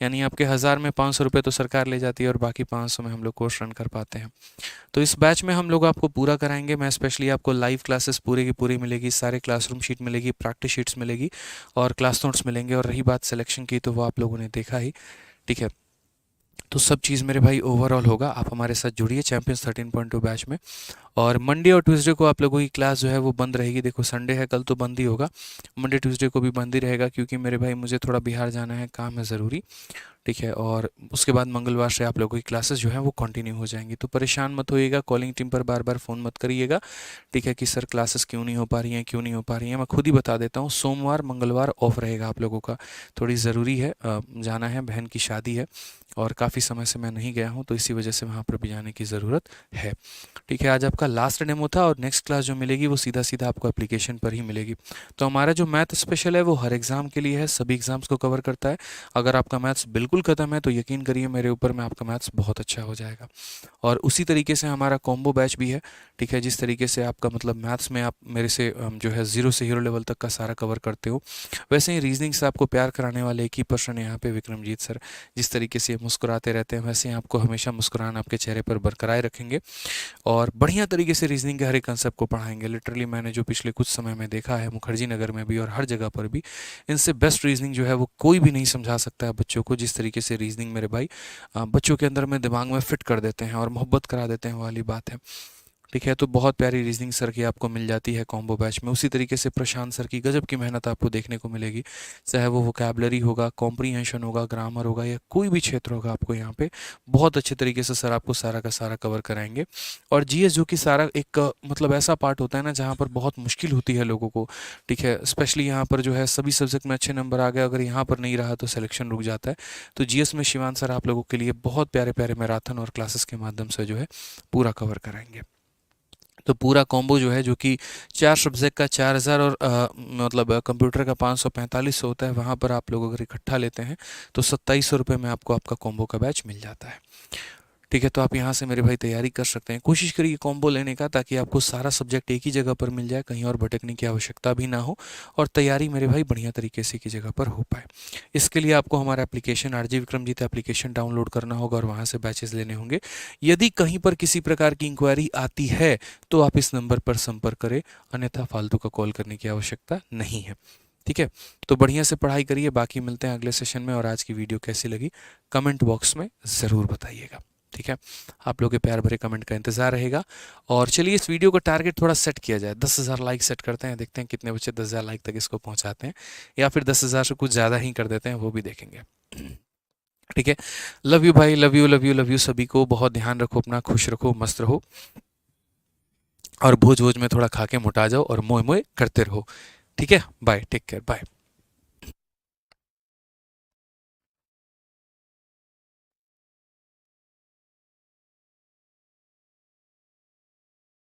यानी आपके 1000 में 500 रुपये तो सरकार ले जाती है और बाकी 500 में हम लोग कोर्स रन कर पाते हैं। तो इस बैच में हम लोग आपको पूरा कराएंगे। मैं स्पेशली आपको लाइव क्लासेस पूरे की पूरी मिलेगी, सारे क्लासरूम शीट मिलेगी, प्रैक्टिस शीट्स मिलेगी और क्लास नोट्स मिलेंगे। और रही बात सिलेक्शन की, तो वो आप लोगों ने देखा ही। ठीक है, तो सब चीज़ मेरे भाई ओवरऑल होगा। आप हमारे साथ जुड़िए चैंपियंस 13.2 बैच में। और मंडे और ट्यूसडे को आप लोगों की क्लास जो है वो बंद रहेगी। देखो संडे है, कल तो बंद ही होगा, मंडे ट्यूसडे को भी बंद ही रहेगा, क्योंकि मेरे भाई मुझे थोड़ा बिहार जाना है, काम है ज़रूरी। ठीक है, और उसके बाद मंगलवार से आप लोगों की क्लासेस जो हैं वो कंटिन्यू हो जाएंगी। तो परेशान मत होइएगा, कॉलिंग टीम पर बार बार फ़ोन मत करिएगा। ठीक है, कि सर क्लासेस क्यों नहीं हो पा रही हैं, क्यों नहीं हो पा रही हैं। मैं खुद ही बता देता हूँ, सोमवार मंगलवार ऑफ रहेगा आप लोगों का। थोड़ी ज़रूरी है, जाना है, बहन की शादी है और काफ़ी समय से मैं नहीं गया हूँ, तो इसी वजह से वहाँ पर भी जाने की ज़रूरत है। ठीक है, आज आपका लास्ट डेमो था और नेक्स्ट क्लास जो मिलेगी वो सीधा सीधा आपको एप्लीकेशन पर ही मिलेगी। तो हमारा जो मैथ स्पेशल है वो हर एग्ज़ाम के लिए है, सभी एग्ज़ाम्स को कवर करता है। अगर आपका मैथ्स बिल्कुल ख़त्म है तो यकीन करिए मेरे ऊपर में, आपका मैथ्स बहुत अच्छा हो जाएगा। और उसी तरीके से हमारा कॉम्बो बैच भी है। ठीक है, जिस तरीके से आपका मतलब मैथ्स में आप मेरे से जो है 0 से हीरो लेवल तक का सारा कवर करते हो, वैसे ही रीजनिंग से आपको प्यार कराने वाले एक ही पर्सन यहाँ पे विक्रमजीत सर। जिस तरीके से मुस्कुराते रहते हैं, वैसे ही आपको हमेशा मुस्कुराना आपके चेहरे पर बरकरार रखेंगे और बढ़िया तरीके से रीजनिंग के हर एक कंसेप्ट को पढ़ाएंगे। लिटरली मैंने जो पिछले कुछ समय में देखा है मुखर्जी नगर में भी और हर जगह पर भी, इनसे बेस्ट रीजनिंग जो है वो कोई भी नहीं समझा सकता है बच्चों को। जिस तरीके से रीजनिंग मेरे भाई बच्चों के अंदर में दिमाग में फिट कर देते हैं और मोहब्बत करा देते हैं, वाली बात है। ठीक है, तो बहुत प्यारी रीजनिंग सर की आपको मिल जाती है कॉम्बो बैच में। उसी तरीके से प्रशांत सर की गजब की मेहनत आपको देखने को मिलेगी, चाहे वो वोकैबलरी होगा, कॉम्प्रीहेंशन होगा, ग्रामर होगा या कोई भी क्षेत्र होगा, आपको यहाँ पे बहुत अच्छे तरीके से सर आपको सारा का सारा कवर कराएंगे। और जीएस जो कि सारा एक मतलब ऐसा पार्ट होता है ना जहाँ पर बहुत मुश्किल होती है लोगों को। ठीक है, स्पेशली यहाँ पर जो है सभी सब्जेक्ट में अच्छे नंबर आ गए, अगर यहाँ पर नहीं रहा तो सिलेक्शन रुक जाता है। तो जीएस में शिवान सर आप लोगों के लिए बहुत प्यारे प्यारे मैराथन और क्लासेस के माध्यम से जो है पूरा कवर कराएंगे। तो पूरा कॉम्बो जो है, जो कि 4 सब्जेक्ट का 4000 और मतलब कंप्यूटर का 545 होता है, वहाँ पर आप लोग अगर इकट्ठा लेते हैं तो 2700 रुपये में आपको आपका कॉम्बो का बैच मिल जाता है। ठीक है, तो आप यहाँ से मेरे भाई तैयारी कर सकते हैं। कोशिश करिए कॉम्बो लेने का, ताकि आपको सारा सब्जेक्ट एक ही जगह पर मिल जाए, कहीं और भटकने की आवश्यकता भी ना हो और तैयारी मेरे भाई बढ़िया तरीके से की जगह पर हो पाए। इसके लिए आपको हमारा application RJ Vikramjit application download करना होगा और वहाँ से बैचेस लेने होंगे। यदि कहीं पर किसी प्रकार की इंक्वायरी आती है तो आप इस नंबर पर संपर्क करें, अन्यथा फालतू का कॉल करने की आवश्यकता नहीं है। ठीक है, तो बढ़िया से पढ़ाई करिए। बाकी मिलते हैं अगले सेशन में। और आज की वीडियो कैसी लगी कमेंट बॉक्स में ज़रूर बताइएगा। ठीक है, आप लोगों के प्यार भरे कमेंट का इंतजार रहेगा। और चलिए इस वीडियो का टारगेट थोड़ा सेट किया जाए, 10,000 लाइक सेट करते हैं, देखते हैं कितने बच्चे 10,000 लाइक तक इसको पहुंचाते हैं, या फिर 10,000 से कुछ ज़्यादा ही कर देते हैं, वो भी देखेंगे। ठीक है, लव यू भाई, love you love you love you सभी को। बहुत ध्यान रखो अपना, खुश रखो, मस्त रहो और भोज भोज में थोड़ा खा के मोटा जाओ और मोए मोए करते रहो। ठीक है, बाय, टेक केयर, बाय।